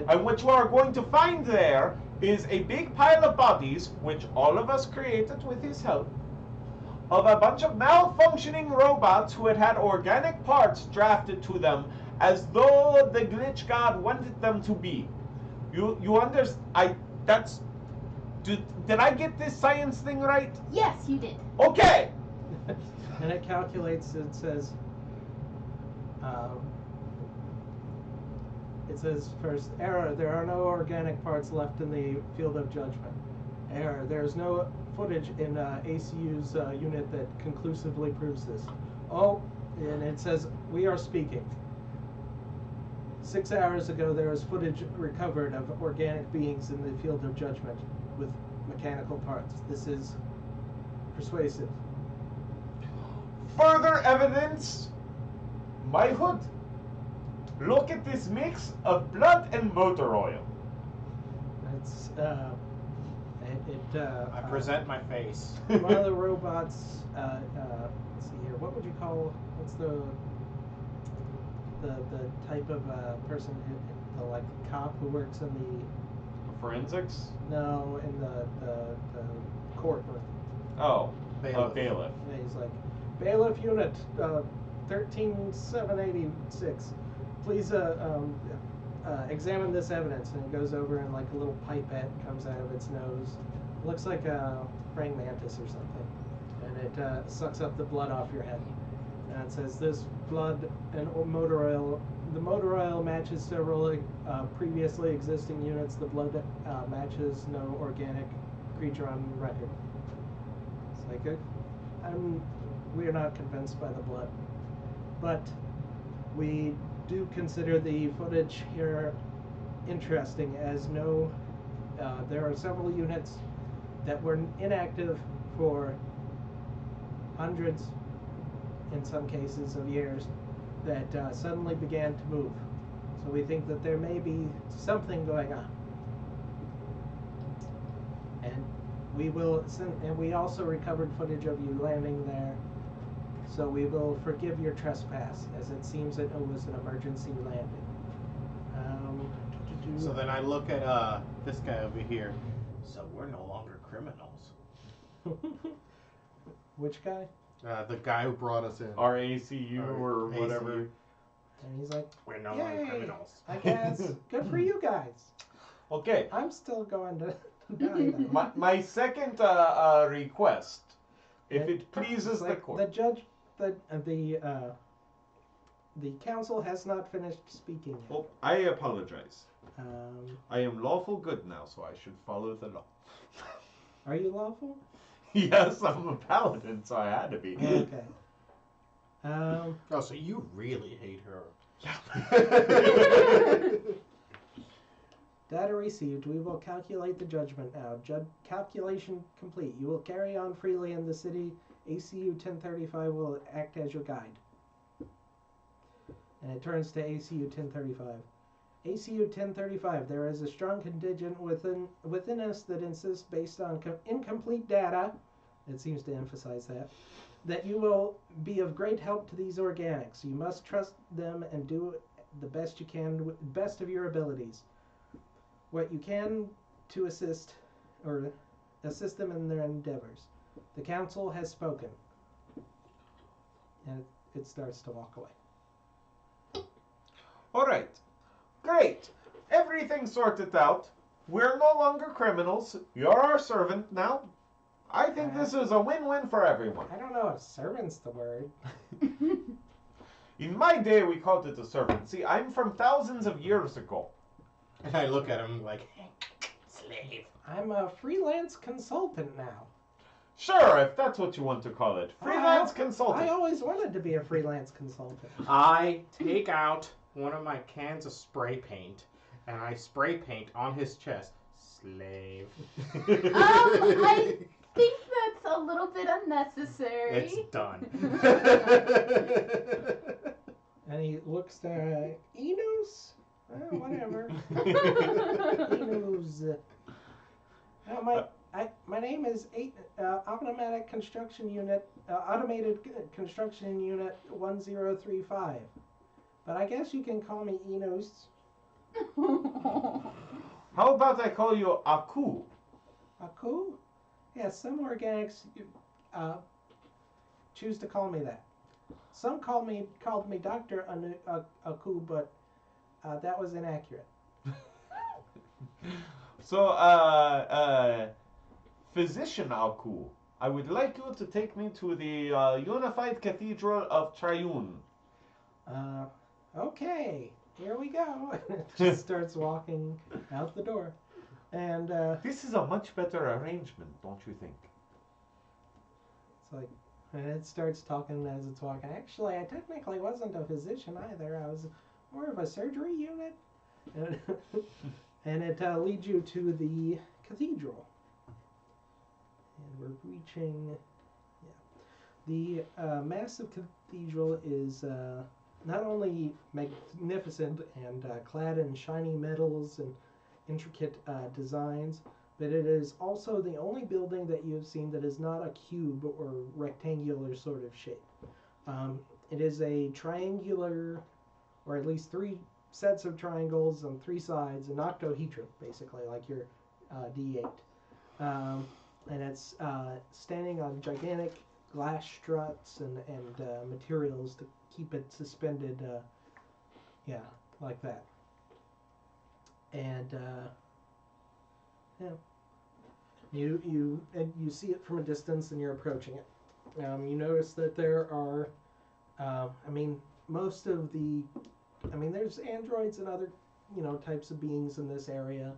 And what you are going to find there is a big pile of bodies, which all of us created with his help, of a bunch of malfunctioning robots who had organic parts drafted to them as though the glitch god wanted them to be. You understand? Did I get this science thing right? Yes, you did. Okay. And it calculates, it says first, error, there are no organic parts left in the field of judgment. Error, there is no footage in ACU's unit that conclusively proves this. Oh, and it says, we are speaking. 6 hours ago, there was footage recovered of organic beings in the field of judgment with mechanical parts. This is persuasive. Further evidence. My hood. Look at this mix of blood and motor oil. It's I present my face. one of the robots. Let's see here. What would you call? What's the type of person who, the like cop who works in the Forensics? in the courtroom? Oh, Bailiff. bailiff. And he's like, bailiff unit 13786. Please examine this evidence. And it goes over and like a little pipette comes out of its nose. It looks like a praying mantis or something. And it sucks up the blood off your head. And it says this blood and motor oil. The motor oil matches several previously existing units. The blood matches no organic creature on record. It's like we are not convinced by the blood, but we do consider the footage here interesting, as there are several units that were inactive for hundreds, in some cases, of years that suddenly began to move. So we think that there may be something going on. And we will and we also recovered footage of you landing there. So we will forgive your trespass, as it seems that it was an emergency landing. So then I look at this guy over here. So we're no longer criminals. Which guy? The guy who brought us in. Our ACU or ACU. whatever. And he's like, We're no Yay. longer criminals. I guess. Good for you guys. Okay. I'm still going to die though. My second request, if it pleases It's the like court. the judge, the council has not finished speaking yet. Oh, I apologize. Um, I am lawful good now, so I should follow the law. are you lawful? Yes, I'm a paladin, so I had to be. Okay. Oh, so you really hate her. Data received. We will calculate the judgment now. Calculation complete. You will carry on freely in the city. ACU 1035 will act as your guide. And it turns to ACU 1035. ACU 1035. There is a strong contingent within us that insists, based on incomplete data, it seems to emphasize that you will be of great help to these organics. You must trust them and do the best you can, with best of your abilities. What you can to assist them in their endeavors. The council has spoken. And it starts to walk away. All right. Great. Everything's sorted out. We're no longer criminals. You're our servant now. I think this is a win-win for everyone. I don't know if servant's the word. In my day, we called it a servant. See, I'm from thousands of years ago. And I look at him like, slave. I'm a freelance consultant now. Sure, if that's what you want to call it. Freelance consultant. I always wanted to be a freelance consultant. I take out one of my cans of spray paint and I spray paint on his chest. Slave. I think that's a little bit unnecessary. It's done. And he looks to Enos? Whatever. Enos. My name is Automatic Construction Unit, Automated Construction Unit 1035. But I guess you can call me Enos. How about I call you Aku? Aku? Yeah, some organics choose to call me that. Some called me Dr. Aku, but that was inaccurate. So, Physician Aku, I would like you to take me to the Unified Cathedral of Triune. Okay, here we go. Just starts walking out the door. And This is a much better arrangement, don't you think? it's like, and it starts talking as it's walking. Actually, I technically wasn't a physician either. I was more of a surgery unit. And it leads you to the cathedral. And we're reaching, the massive cathedral is not only magnificent and clad in shiny metals and intricate designs, but it is also the only building that you have seen that is not a cube or rectangular sort of shape. It is a triangular, or at least three sets of triangles on three sides, an octahedron, basically, like your D8. And it's standing on gigantic glass struts and materials to keep it suspended, like that. And you see it from a distance, and you're approaching it. You notice that there are, most of the, there's androids and other, types of beings in this area.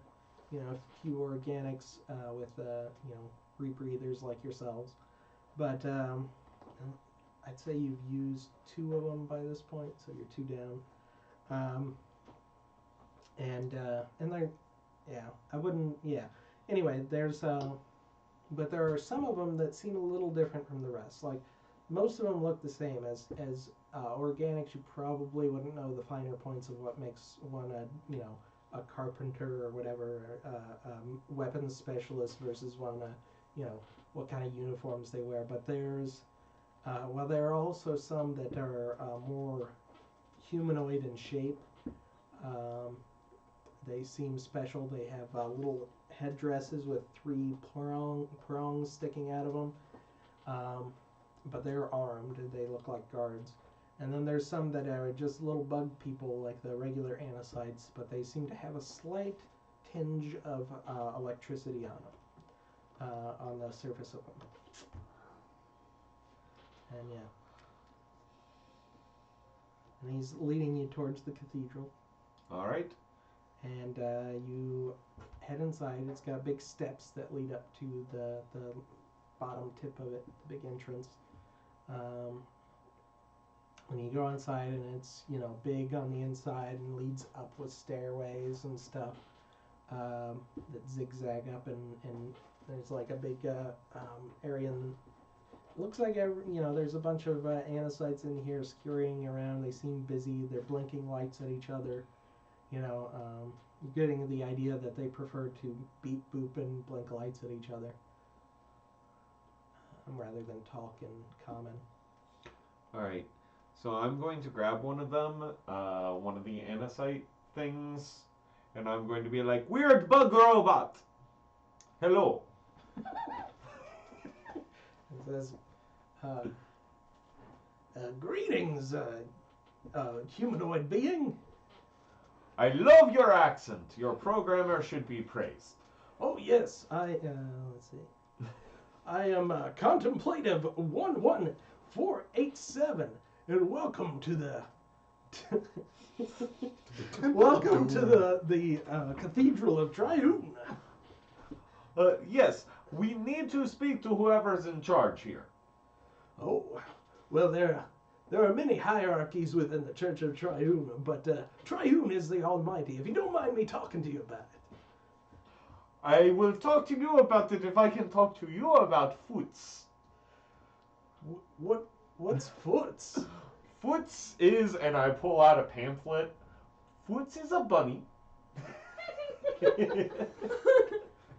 A few organics with, rebreathers like yourselves. But I'd say you've used 2 of them by this point, so you're 2 down. And they're, I wouldn't, Anyway, there's, but there are some of them that seem a little different from the rest. Like, most of them look the same. As organics, you probably wouldn't know the finer points of what makes one a carpenter or whatever, weapons specialist versus one, what kind of uniforms they wear. But there's, there are also some that are more humanoid in shape. They seem special. They have little headdresses with three prongs sticking out of them. But they're armed and they look like guards. And then there's some that are just little bug people like the regular anacites, but they seem to have a slight tinge of electricity on them, on the surface of them. And yeah. And he's leading you towards the cathedral. All right. And you head inside. It's got big steps that lead up to the bottom tip of it, the big entrance. When you go inside, and it's, you know, big on the inside and leads up with stairways and stuff that zigzag up, and there's like a big area. It looks like, you know, there's a bunch of anacites in here scurrying around. They seem busy. They're blinking lights at each other. You know, you're getting the idea that they prefer to beep, boop, and blink lights at each other rather than talk in common. All right. So I'm going to grab one of them, one of the anacite things, and I'm going to be like, "Weird bug robot! Hello." It says, greetings, humanoid being. I love your accent. Your programmer should be praised. Oh, yes, let's see. I am Contemplative 11487, and welcome to the welcome to the Cathedral of Triune. Yes, we need to speak to whoever's in charge here. Oh, well, there are many hierarchies within the Church of Triune, but Triune is the Almighty. If you don't mind me talking to you about it. I will talk to you about it if I can talk to you about Foots. What's Foots? Foots is, and I pull out a pamphlet. Foots is a bunny.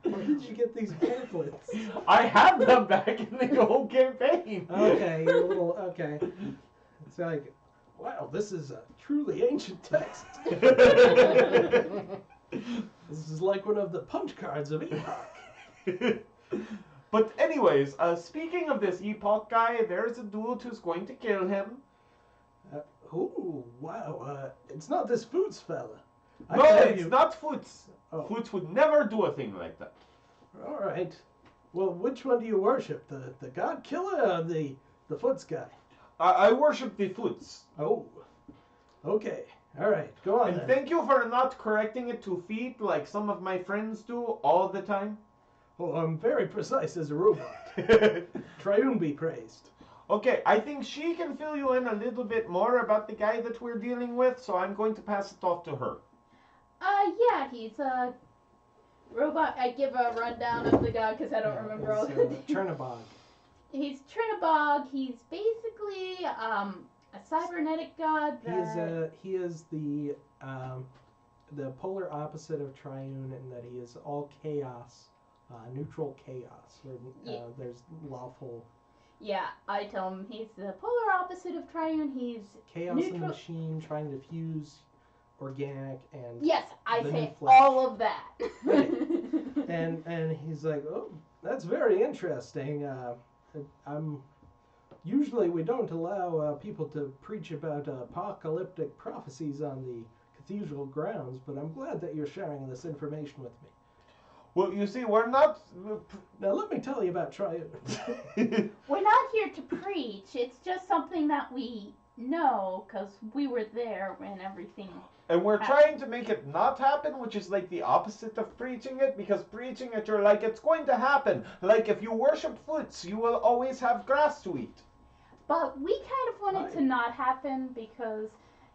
Where did you get these pamphlets? I had them back in the old campaign. Okay, you're a little, okay. It's like, wow, this is a truly ancient text. This is like one of the punch cards of Epoch. But anyways, speaking of this Epoch guy, there's a dude who's going to kill him. Oh, wow, it's not this Foots fella. No, it's not Foots. Oh. Foots would never do a thing like that. All right. Well, which one do you worship? The God Killer or the Foots guy? I worship the Foots. Oh. Okay. All right. Go on And then. thank you for not correcting it to feet like some of my friends do all the time. Oh, I'm very precise as a robot. Triune be praised. Okay, I think she can fill you in a little bit more about the guy that we're dealing with, so I'm going to pass it off to her. Yeah, he's a robot. I give a rundown of the god because I don't remember all the names. Chernobog. He's Trinabog. He's basically a cybernetic god. He is the polar opposite of Triune in that he is all chaos, neutral chaos. Where there's lawful. Yeah, I tell him he's the polar opposite of Triune. He's chaos neutral. in the machine trying to fuse organic and yes, I the say new flesh. all of that. Right. and he's like, oh, that's very interesting. Usually we don't allow people to preach about apocalyptic prophecies on the cathedral grounds, but I'm glad that you're sharing this information with me. Well, you see, we're not... Now let me tell you about Triune. We're not here to preach. It's just something that we know because we were there when everything And we're happened. trying to make it not happen, which is like the opposite of preaching it, because preaching it, you're like, it's going to happen. Like, if you worship Foots, you will always have grass to eat. But we kind of want it to not happen because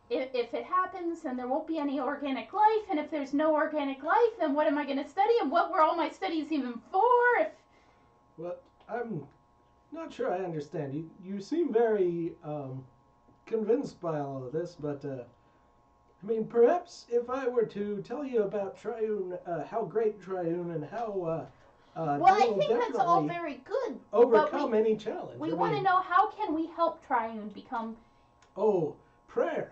if it happens, then there won't be any organic life. And if there's no organic life, then what am I going to study? And what were all my studies even for? Well, I'm not sure I understand. You seem very convinced by all of this, but I mean, perhaps if I were to tell you about Triune, how great Triune and how Well, I think that's all very good. overcome any challenge. We want to know how can we help Triune become... Oh, prayer.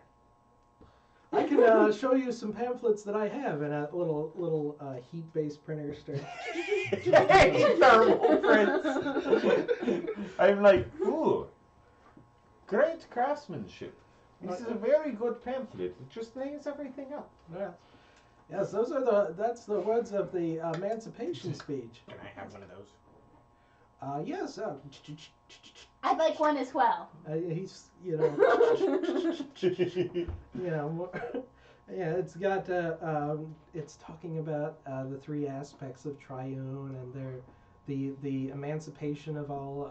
I can show you some pamphlets that I have in a little heat-based printer. Yay, thermal prints. I'm like, ooh, great craftsmanship. This is a very good pamphlet. It just lays everything out. Yeah. Yes, that's the words of the Emancipation speech. Can I have one of those? Yes. I'd like one as well. He's yeah. It's got it's talking about the three aspects of Triune and the emancipation of all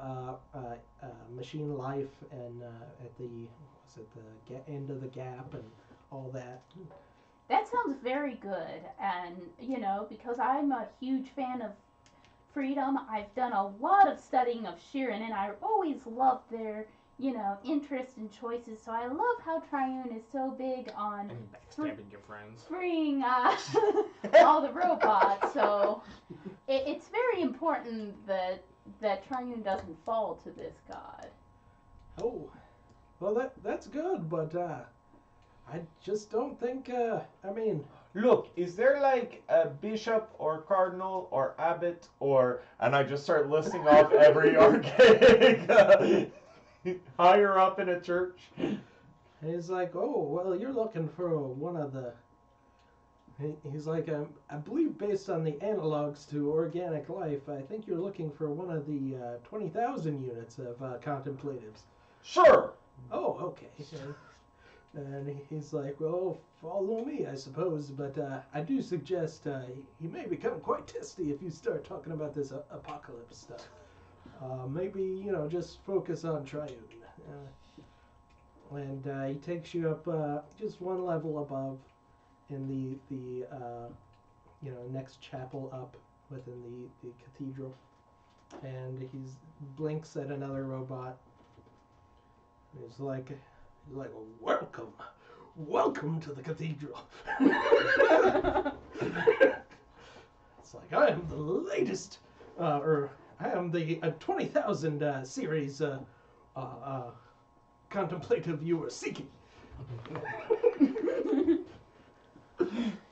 machine life and at the end of the gap and all that. That sounds very good. And, because I'm a huge fan of freedom, I've done a lot of studying of Sheeran, and I always loved their, interest and choices. So I love how Triune is so big on And backstabbing your friends. freeing all the robots. So it's very important that Triune doesn't fall to this god. Oh, well that's good, but I just don't think. Look, is there like a bishop or cardinal or abbot and I just start listing off every archaic higher up in a church? He's like, oh, well, you're looking for one of the. He's like, I believe based on the analogs to organic life, I think you're looking for one of the 20,000 units of contemplatives. Sure. Oh, okay. And he's like, well, follow me, I suppose, but I do suggest he may become quite testy if you start talking about this apocalypse stuff. Maybe, just focus on Triune. And he takes you up just one level above in the next chapel up within the cathedral. And he blinks at another robot. He's like, welcome to the cathedral. It's like, I am the latest, or I am the 20,000 series contemplative you were seeking.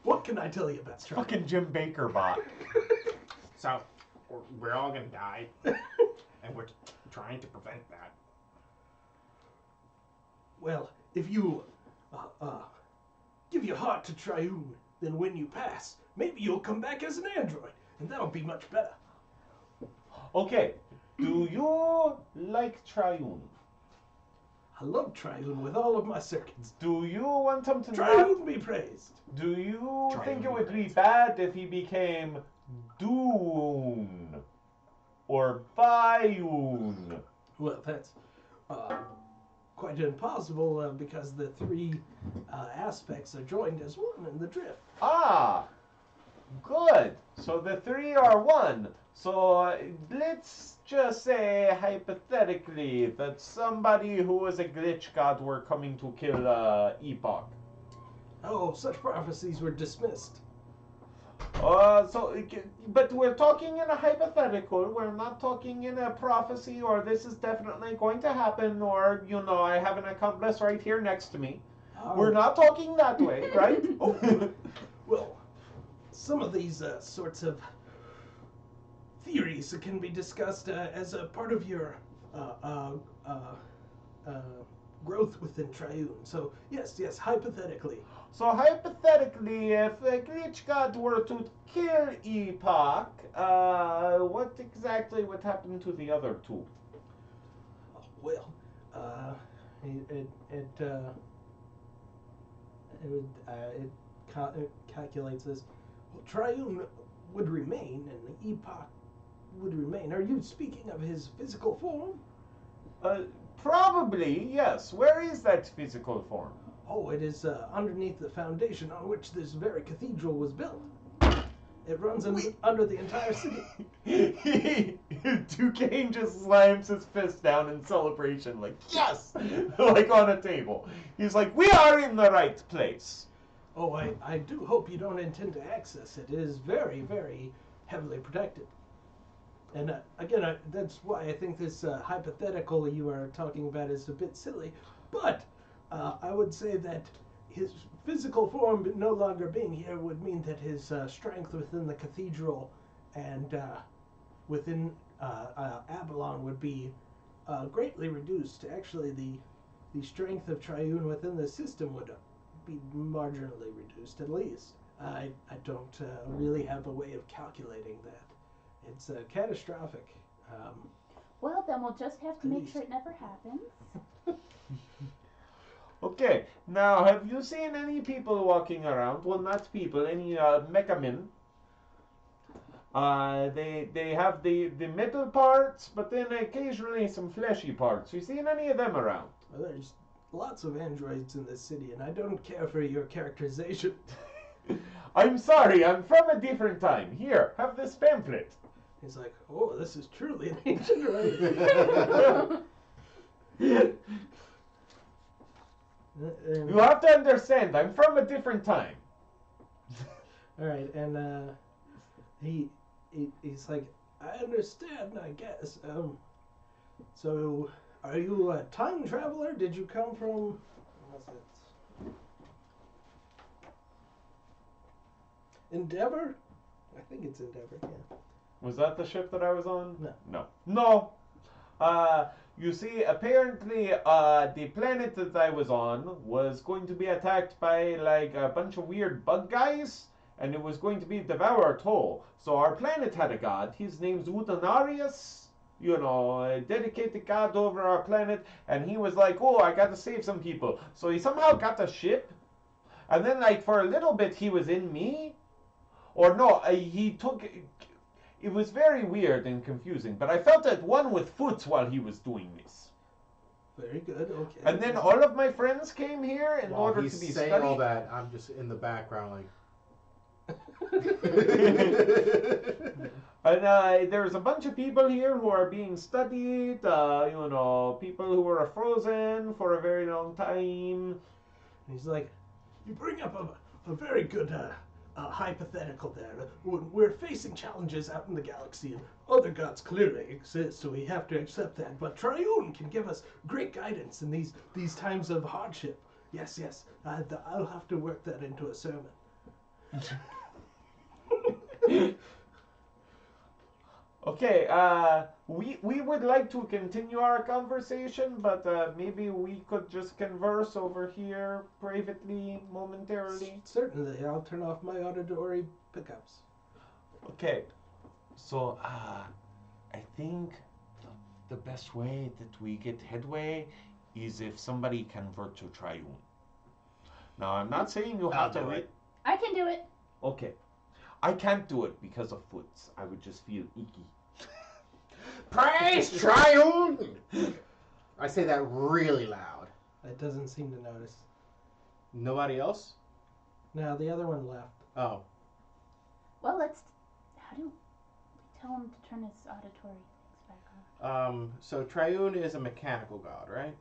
What can I tell you about Starfinder? Fucking Jim Baker bot. So, we're all gonna die, and we're trying to prevent that. Well, if you give your heart to Triune, then when you pass, maybe you'll come back as an android, and that'll be much better. Okay, do you like Triune? I love Triune with all of my circuits. Do you want him to Triune be praised. Do you Triune think it be would be praised. bad if he became Dune or Bayune? Well, that's quite impossible because the three aspects are joined as one in the drift. Ah, good. So the three are one. So let's just say hypothetically that somebody who was a glitch god were coming to kill Epoch. Oh, such prophecies were dismissed. But we're talking in a hypothetical. We're not talking in a prophecy, or this is definitely going to happen, or I have an accomplice right here next to me. We're not talking that way, right? Well, some of these sorts of theories can be discussed as a part of your growth within Triune. So yes, hypothetically. So hypothetically, if a glitch god were to kill Epoch, what exactly would happen to the other two? Well, it calculates this. Well, Triune would remain, and the Epoch would remain. Are you speaking of his physical form? Probably, yes. Where is that physical form? Oh, it is underneath the foundation on which this very cathedral was built. It runs under the entire city. Duquesne just slams his fist down in celebration, like, yes! Like on a table. He's like, we are in the right place. Oh, I do hope you don't intend to access it. It is very, very heavily protected. And again, that's why I think this hypothetical you are talking about is a bit silly. But I would say that his physical form no longer being here would mean that his strength within the cathedral and within Abalon would be greatly reduced. Actually, the strength of Triune within the system would be marginally reduced, at least. I don't really have a way of calculating that. It's catastrophic. Well, then we'll just have to At make least. sure it never happens. Okay, now have you seen any people walking around? Well, not people, any mechamen. They have the metal parts, but then occasionally some fleshy parts. You seen any of them around? Well, there's lots of androids in this city, and I don't care for your characterization. I'm sorry, I'm from a different time. Here, have this pamphlet. He's like, oh, this is truly an ancient writing. You have to understand, I'm from a different time. All right, and he's like, I understand, I guess. So, are you a time traveler? Did you come from? What's it? Endeavor? I think it's Endeavor. Yeah. Was that the ship that I was on? No. No. You see, apparently, the planet that I was on was going to be attacked by, like, a bunch of weird bug guys, and it was going to be devoured whole. So our planet had a god. His name's Utanarius, you know, a dedicated god over our planet, and he was like, oh, I gotta save some people. So he somehow got a ship, and then, like, for a little bit, he was in me. Or no, he took... It was very weird and confusing, but I felt at one with Foots while he was doing this. Very good. Okay. And then all of my friends came here in While order he's to be saying studied. all that, I'm just in the background like. And there's a bunch of people here who are being studied. You know, people who were frozen for a very long time. He's like, you bring up a very good hypothetical there. We're facing challenges out in the galaxy, and other gods clearly exist, so we have to accept that. But Triune can give us great guidance in these times of hardship. Yes, yes. I'll have to work that into a sermon. Okay, we would like to continue our conversation, but maybe we could just converse over here privately, momentarily. Certainly, I'll turn off my auditory pickups. Okay, so I think the best way that we get headway is if somebody convert to Triune. Now, I'm not saying you have to do read. it. I can do it. Okay. I can't do it because of Foots. I would just feel icky. Praise Triune! I say that really loud. It doesn't seem to notice. Nobody else? No, the other one left. Oh. Well, how do we tell him to turn his auditory things back on? So Triune is a mechanical god, right?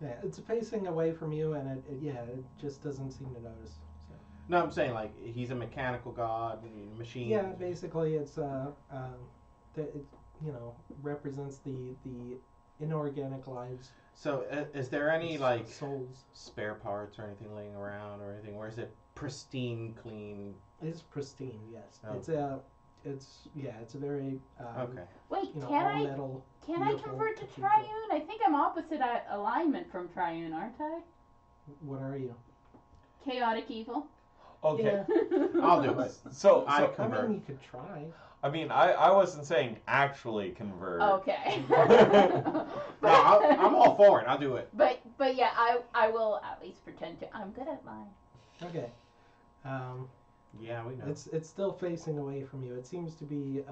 Yeah, it's facing away from you, and it just doesn't seem to notice. So. No, I'm saying like he's a mechanical god, machine. Yeah, basically, it's it represents the inorganic lives. So is there any like souls? spare parts or anything laying around or anything? Or is it pristine, clean? It's pristine. Yes, Oh. it's a very Okay. Wait, all can metal. I beautiful convert to cathedral. Triune? I think I'm opposite alignment from Triune, aren't I? What are you? Chaotic evil. Okay. I'll do it. So I I convert. mean, you could try. I mean, I wasn't saying actually convert. Okay. No, I'm all for it. I'll do it. But yeah, I will at least pretend to. I'm good at lying. Okay. Yeah, we know. It's still facing away from you. It seems to be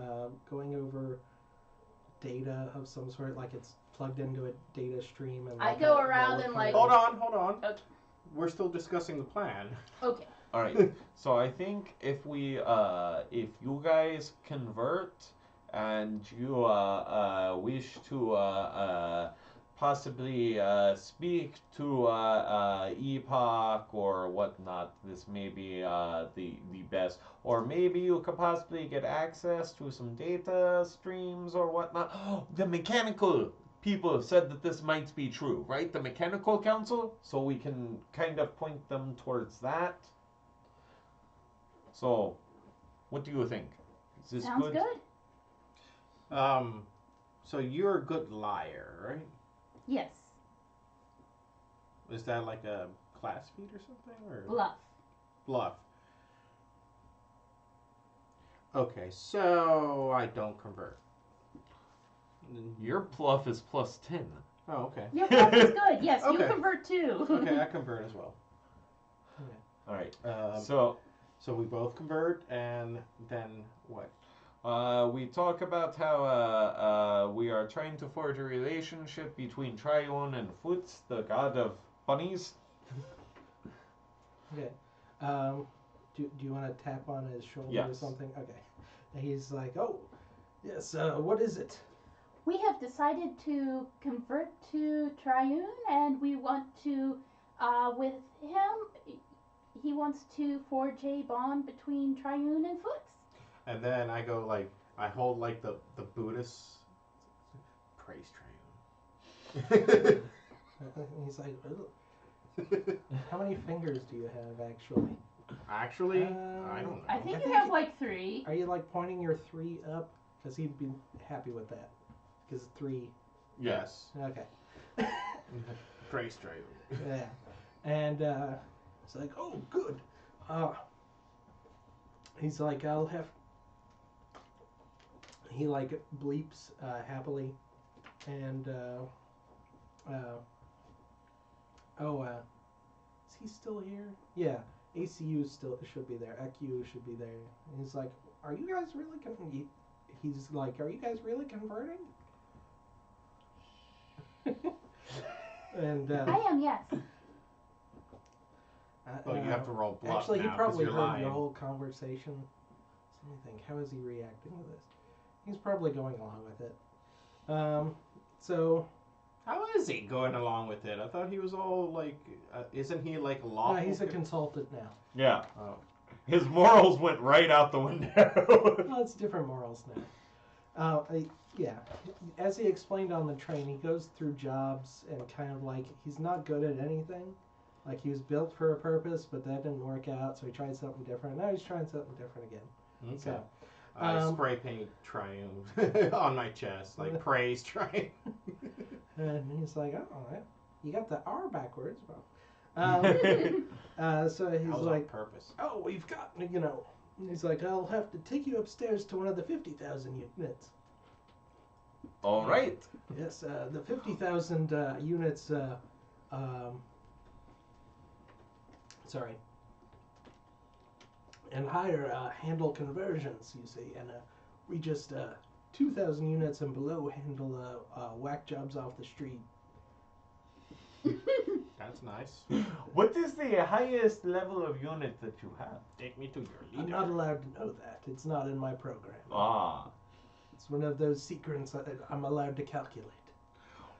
going over data of some sort, like it's plugged into a data stream. And I like go a around and, like- Hold on. Okay. We're still discussing the plan. Okay. All right. So I think if you guys convert and you wish to possibly speak to Epoch or whatnot, this may be the best. Or maybe you could possibly get access to some data streams or whatnot. The mechanical people have said that this might be true, right? The Mechanical Council, so we can kind of point them towards that. So, what do you think? Is this Sounds good. So you're a good liar, right? Yes. Is that like a class feat or something, or Bluff. bluff? Okay, so I don't convert. Your bluff is +10. Oh, okay. Your bluff is good. Yes, you Okay. convert too. Okay, I convert as well. All right. So we both convert, and then what? We talk about how we are trying to forge a relationship between Trione and Foots, the god of bunnies. Okay. Do you want to tap on his shoulder or Yes. something? Okay. And he's like, oh, yes, what is it? We have decided to convert to Triune, and we want to, with him, he wants to forge a bond between Triune and Foots. And then I go like I hold like the Buddhist praise triune. He's like, "Ugh. How many fingers do you have, actually? Actually, I don't know. I think I you think have it- like 3. Are you like pointing your 3 up? Because he'd be happy with that. Because 3. Yes. Okay. Praise triune. Yeah. And it's like, oh, good. He's like, I'll have. He like bleeps happily, and is he still here? Yeah, ACU still should be there. ECU should be there. And he's like, are you guys really he's like, are you guys really converting? And I am, yes. Well, you have to roll bluff Actually, now, he 'cause probably you're heard lying. your whole conversation. So let me think. How is he reacting to this? He's probably going along with it. So How is he going along with it? I thought he was all like, isn't he like lawful? he's a consultant now. Yeah. Oh. His morals went right out the window. Well, it's different morals now. Yeah. As he explained on the train, he goes through jobs and kind of like he's not good at anything. Like he was built for a purpose, but that didn't work out, so he tried something different. Now he's trying something different again. Okay. So, I spray paint triumph on my chest, like praise triumph. and he's like, oh, you got the R backwards, bro. So he's That was like, on purpose. oh, we've got, he's like, I'll have to take you upstairs to one of the 50,000 units. All right. Yes, the 50,000 units, sorry, and higher handle conversions, you see, and we just, 2,000 units and below handle whack jobs off the street. That's nice. What is the highest level of unit that you have? Take me to your I'm leader. not allowed to know that. It's not in my program. Ah. It's one of those secrets that I'm allowed to calculate.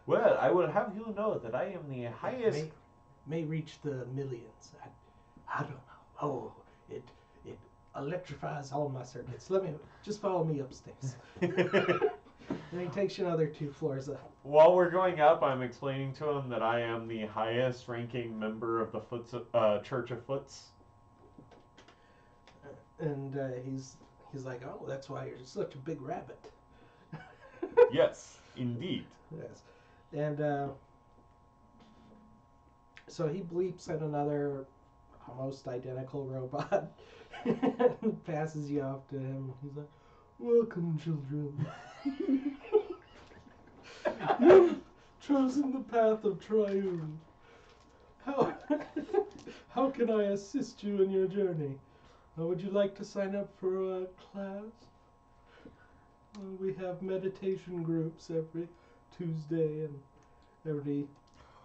Well, I will have you know that I am the highest. May reach the millions. I don't know. Oh, it electrifies all my circuits. Just follow me upstairs. And he takes you another 2 floors up. While we're going up, I'm explaining to him that I am the highest ranking member of the Church of Foots. And he's like, oh, that's why you're such a big rabbit. Yes, indeed. Yes. And so he bleeps at another almost identical robot and passes you off to him. He's like, welcome, children. You've chosen the path of Triune. How can I assist you in your journey? Would you like to sign up for a class? We have meditation groups every Tuesday and every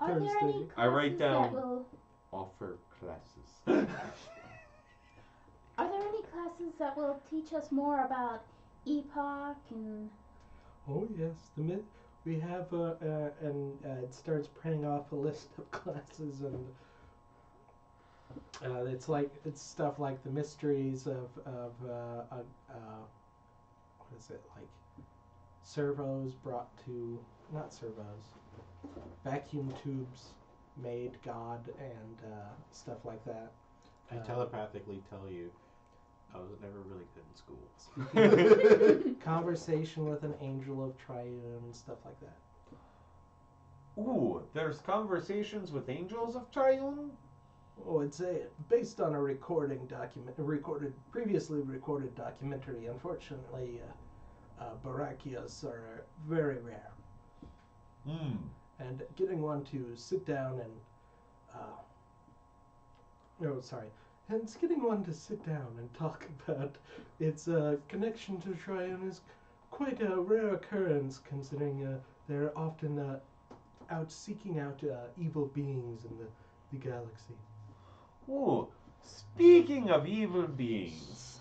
Are there any Thursday. I write classes down- that will- Offer classes. Are there any classes that will teach us more about epoch and? Oh yes, we have and it starts printing off a list of classes, and it's stuff like the mysteries of what is it, like servos brought to, not servos, vacuum tubes made God and stuff like that. I telepathically tell you, I was never really good in school. Conversation with an angel of triune, stuff like that. Ooh, there's conversations with angels of Triune? Oh, it's based on a previously recorded documentary. Unfortunately, Barakias are very rare. Hmm. And getting one to sit down and, and it's getting one to sit down and talk about its connection to Triune is quite a rare occurrence, considering they're often out seeking out evil beings in the galaxy. Ooh, speaking of evil beings.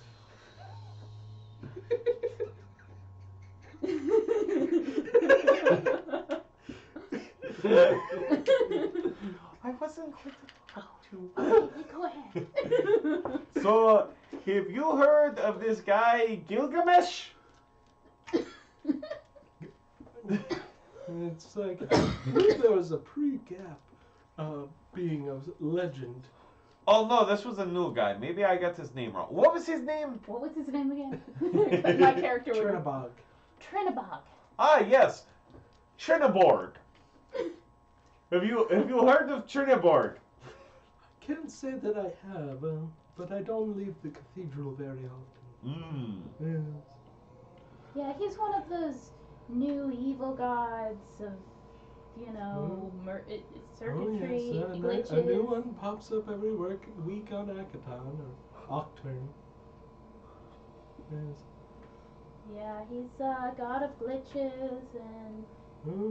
I wasn't going to talk to. Okay, go ahead. So, have you heard of this guy Gilgamesh? It's like, I believe there was a pre-gap being of legend. Oh no, this was a new guy. Maybe I got his name wrong. What was his name? What was his name again? My character would. Chernabog. Trinabog. Ah, yes, Chernoborg. Have you heard of Chernoborg? Can't say that I have, but I don't leave the cathedral very often. Yes. Yeah, he's one of those new evil gods of, circuitry, glitches. A new one pops up every week on Akaton or Octurne. Yes. Yeah, he's a god of glitches and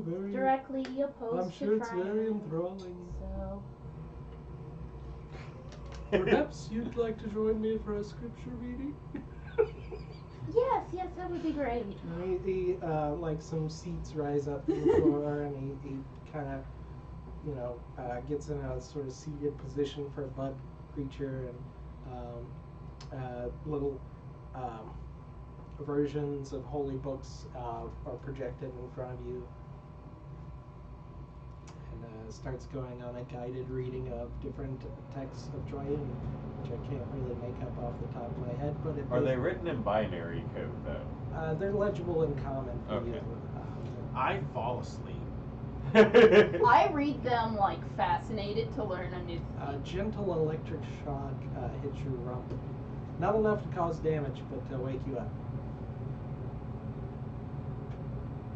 Very. directly opposed I'm sure to it's very Triune. enthralling. So, Perhaps you'd like to join me for a scripture reading? yes, that would be great. He like some seats rise up from the floor, and he kind of, gets in a sort of seated position for a bud creature, and little versions of holy books are projected in front of you. And starts going on a guided reading of different texts of Triune, which I can't really make up off the top of my head. But Are they written in binary code though? They're legible in common for Okay. you. I fall asleep. I read them like fascinated to learn a new A thing. gentle electric shock hits your rump. Not enough to cause damage, but to wake you up.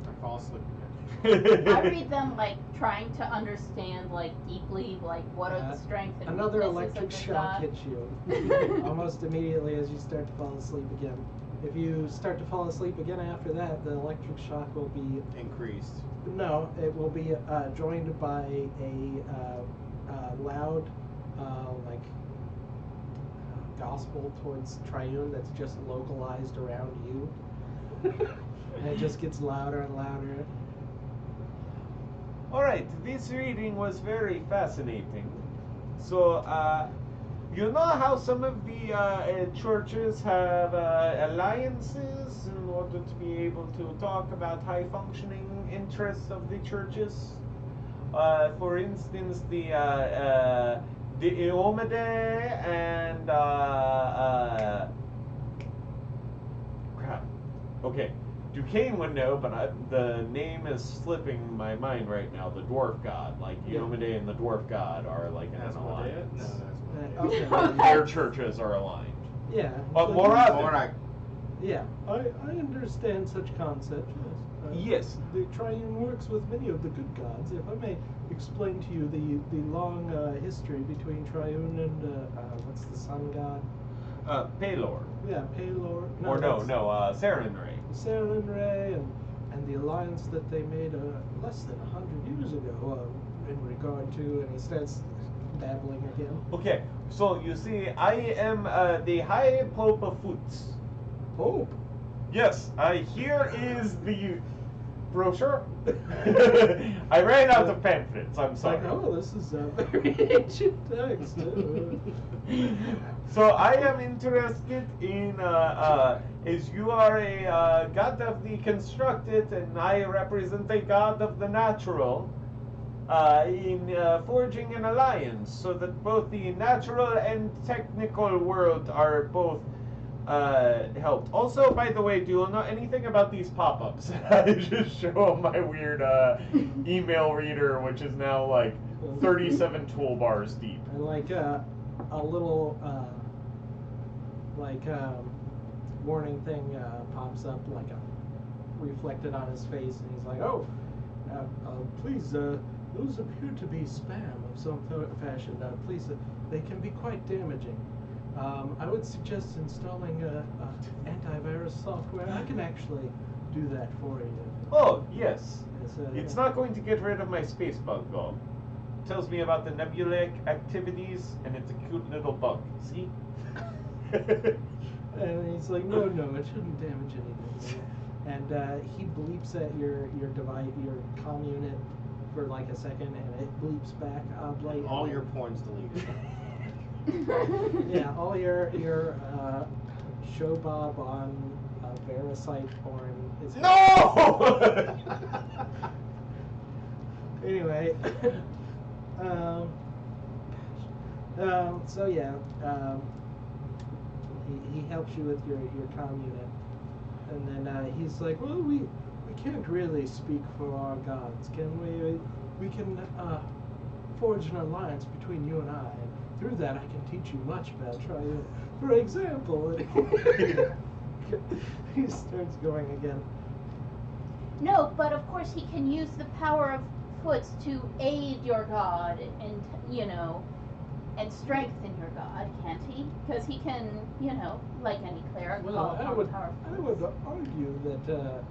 I fall asleep again. I read them like trying to understand like deeply like what are the strengths and Another weaknesses electric of this shock god. hits you almost immediately as you start to fall asleep again. If you start to fall asleep again after that, the electric shock will be Increased. no, it will be joined by a loud gospel towards Triune that's just localized around you. And it just gets louder and louder. Alright, this reading was very fascinating. So, you know how some of the churches have alliances in order to be able to talk about high functioning interests of the churches? For instance, the Eomade and crap. Okay, Duquesne would know, but the name is slipping my mind right now. The dwarf god, like Yeah. Eomade and the dwarf god, are like in an alliance. No, that's Okay. Their churches are aligned. Yeah. But so- Morad- Morak. Yeah, I understand such concepts. Yes. The Triune works with many of the good gods. If I may explain to you the long history between Triune and what's the sun god? Paylor. Yeah, Paylor. Sarenrae. Sarenrae and the alliance that they made less than 100 years ago in regard to, and he starts babbling again. Okay, so you see, I am the High Pope of Foots. Pope. Yes, here is the brochure. I ran out of pamphlets. I'm It's like, sorry. oh, this is a very ancient text. So I am interested in, as you are a god of the constructed, and I represent a god of the natural, in forging an alliance, so that both the natural and technical world are both helped. Also, by the way, do you know anything about these pop-ups? I just show them my weird email reader, which is now like 37 toolbars deep. And like a little warning thing pops up, like reflected on his face, and he's like, "Oh, please, those appear to be spam of some fashion. Please, they can be quite damaging. I would suggest installing antivirus software. I can actually do that for you." Oh, yes. It's Yeah. not going to get rid of my space bug, though. Tells me about the nebulaic activities, and it's a cute little bug. See? And he's like, no, it shouldn't damage anything. And he bleeps at your device, your comm unit, for like a second, and it bleeps back oddly. All your points deleted. Yeah, all your show Bob on Verasite porn is No! Anyway, so yeah, he helps you with your comm unit, and then he's like, well, we can't really speak for our gods, can we? We can forge an alliance between you and I, and through that I can teach you much about Triune. For example, he starts going again. No, but of course he can use the power of foots to aid your god and, and strengthen your god, can't he? Because he can, like any cleric, Well, call I upon would the power of argue foots. that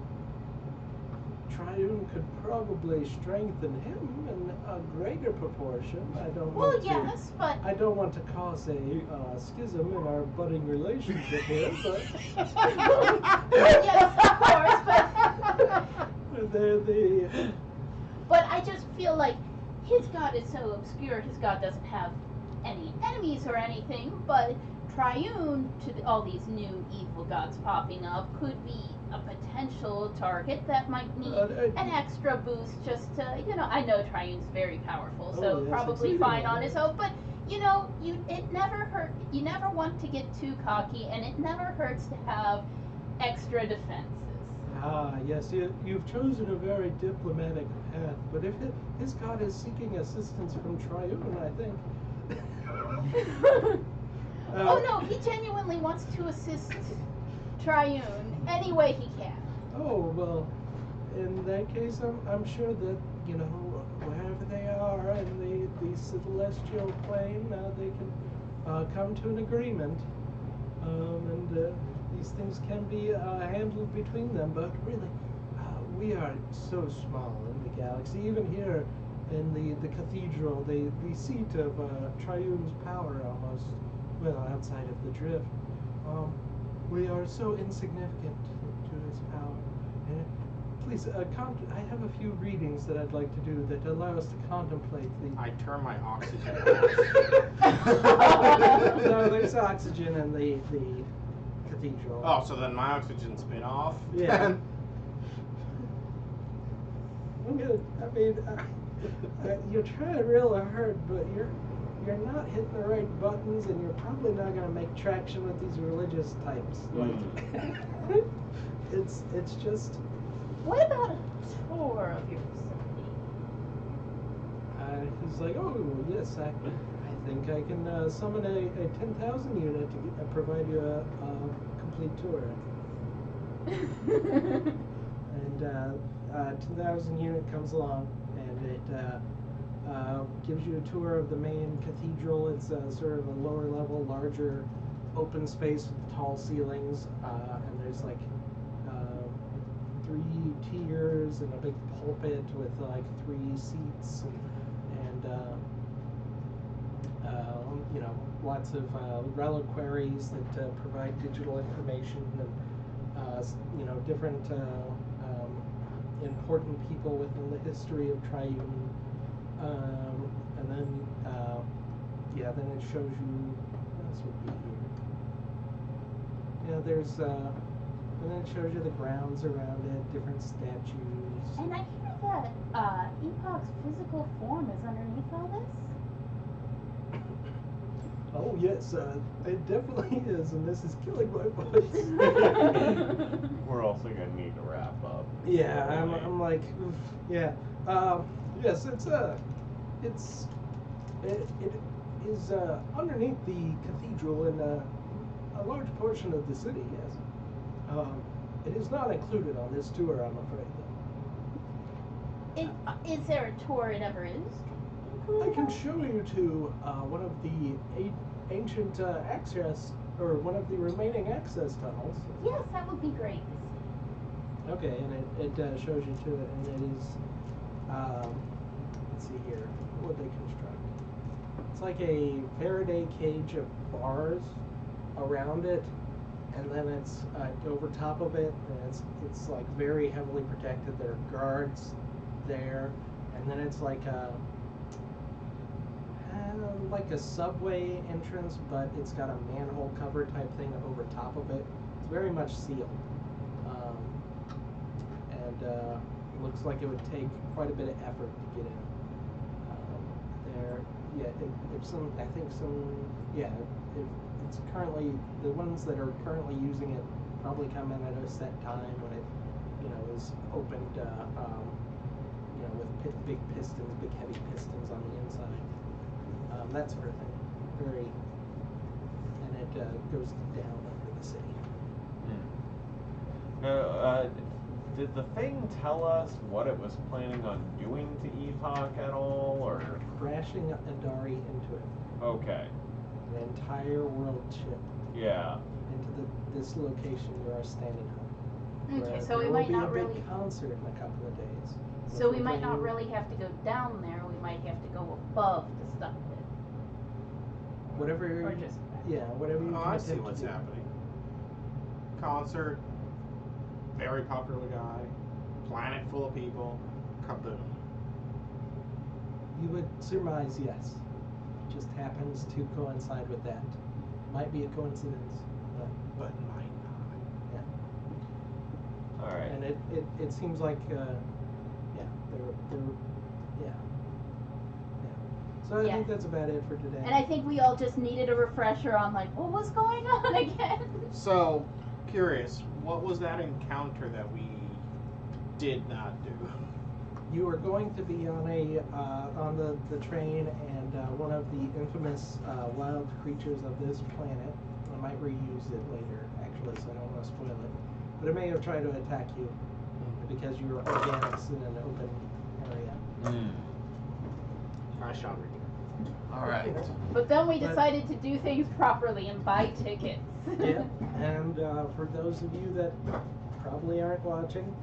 Triune could probably strengthen him in a greater proportion. I don't Well, want yes, but I don't want to cause a schism in our budding relationship here, but yes, of course, but I just feel like his god is so obscure. His god doesn't have any enemies or anything, but Triune, to all these new evil gods popping up, could be a potential target that might need an extra boost just to, I know Triune's very powerful, so yes, probably exceedingly, fine on his yes. own, but it never hurt. You never want to get too cocky, and it never hurts to have extra defenses. Yes, you've chosen a very diplomatic path, but if his god is seeking assistance from Triune, I think. Oh no, he genuinely wants to assist Triune any way he can. Oh, well, in that case, I'm sure that, wherever they are in the celestial plane, they can come to an agreement. And these things can be handled between them, but really, we are so small in the galaxy. Even here in the cathedral, the seat of Triune's power almost, well, outside of the drift. We are so insignificant to his power. And please, I have a few readings that I'd like to do that allow us to contemplate the... I turn my oxygen off. No, there's oxygen in the cathedral. Oh, so then my oxygen's been off? Yeah. I'm gonna, you're trying real hard, but you're not hitting the right buttons, and you're probably not gonna make traction with these religious types. Like, it's just. What about a tour of your facility? He's like, oh yes, I think I can summon a 10,000 unit to provide you a complete tour. And 10,000 unit comes along, and it gives you a tour of the main cathedral. It's sort of a lower level, larger open space with tall ceilings, and there's like 3 tiers and a big pulpit with like 3 seats, and lots of reliquaries that provide digital information, and different important people within the history of Triune. And then, then it shows you, what else would be here? Yeah, there's, and then it shows you the grounds around it, different statues. And I hear that Epoch's physical form is underneath all this. Oh yes, it definitely is, and this is killing my voice. We're also gonna need to wrap up. Yeah, I'm like, oof, yeah. Yes, it is underneath the cathedral in a large portion of the city. Yes. It is not included on this tour, I'm afraid. Is there a tour it ever is? I can show you to one of the ancient access, or one of the remaining access tunnels. Yes, that would be great. Okay, and it shows you to it, and it is, let's see here, what would they construct? It's like a Faraday cage of bars around it, and then it's over top of it, and it's like very heavily protected. There are guards there, and then it's like a subway entrance, but it's got a manhole cover type thing over top of it. It's very much sealed. It looks like it would take quite a bit of effort to get in. It's currently, the ones that are currently using it probably come in at a set time when it, is opened, with big pistons, big heavy pistons on the inside. That sort of thing. And it goes down under the city. Did the thing tell us what it was planning on doing to Epoch at all, or? Crashing Adari into it. Okay. The entire world ship. Yeah. Into this location you are standing on. Okay, Where so we there might will be not a really. big concert in a couple of days. So we might not really have to go down there. We might have to go above to stop it. Whatever. Or just. Whatever you Oh, can I see attempt what's to do. happening. Concert, very popular guy, planet full of people, kaboom. You would surmise yes. It just happens to coincide with that. Might be a coincidence, But might not. yeah. All right. And it seems like they're yeah. So I think that's about it for today. And I think we all just needed a refresher on like, what was going on again? So, curious, what was that encounter that we did not do? You are going to be on the train, and one of the infamous wild creatures of this planet. I might reuse it later, actually, so I don't want to spoil it. But it may have tried to attack you because you were organics in an open area. I shall read. All right. But then we decided to do things properly and buy tickets. Yeah, and for those of you that probably aren't watching,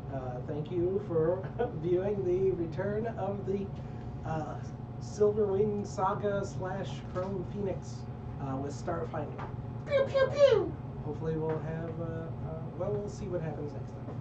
thank you for viewing the return of the Silverwing Saga / Chrome Phoenix with Starfinder. Pew pew pew. Hopefully we'll have, we'll see what happens next time.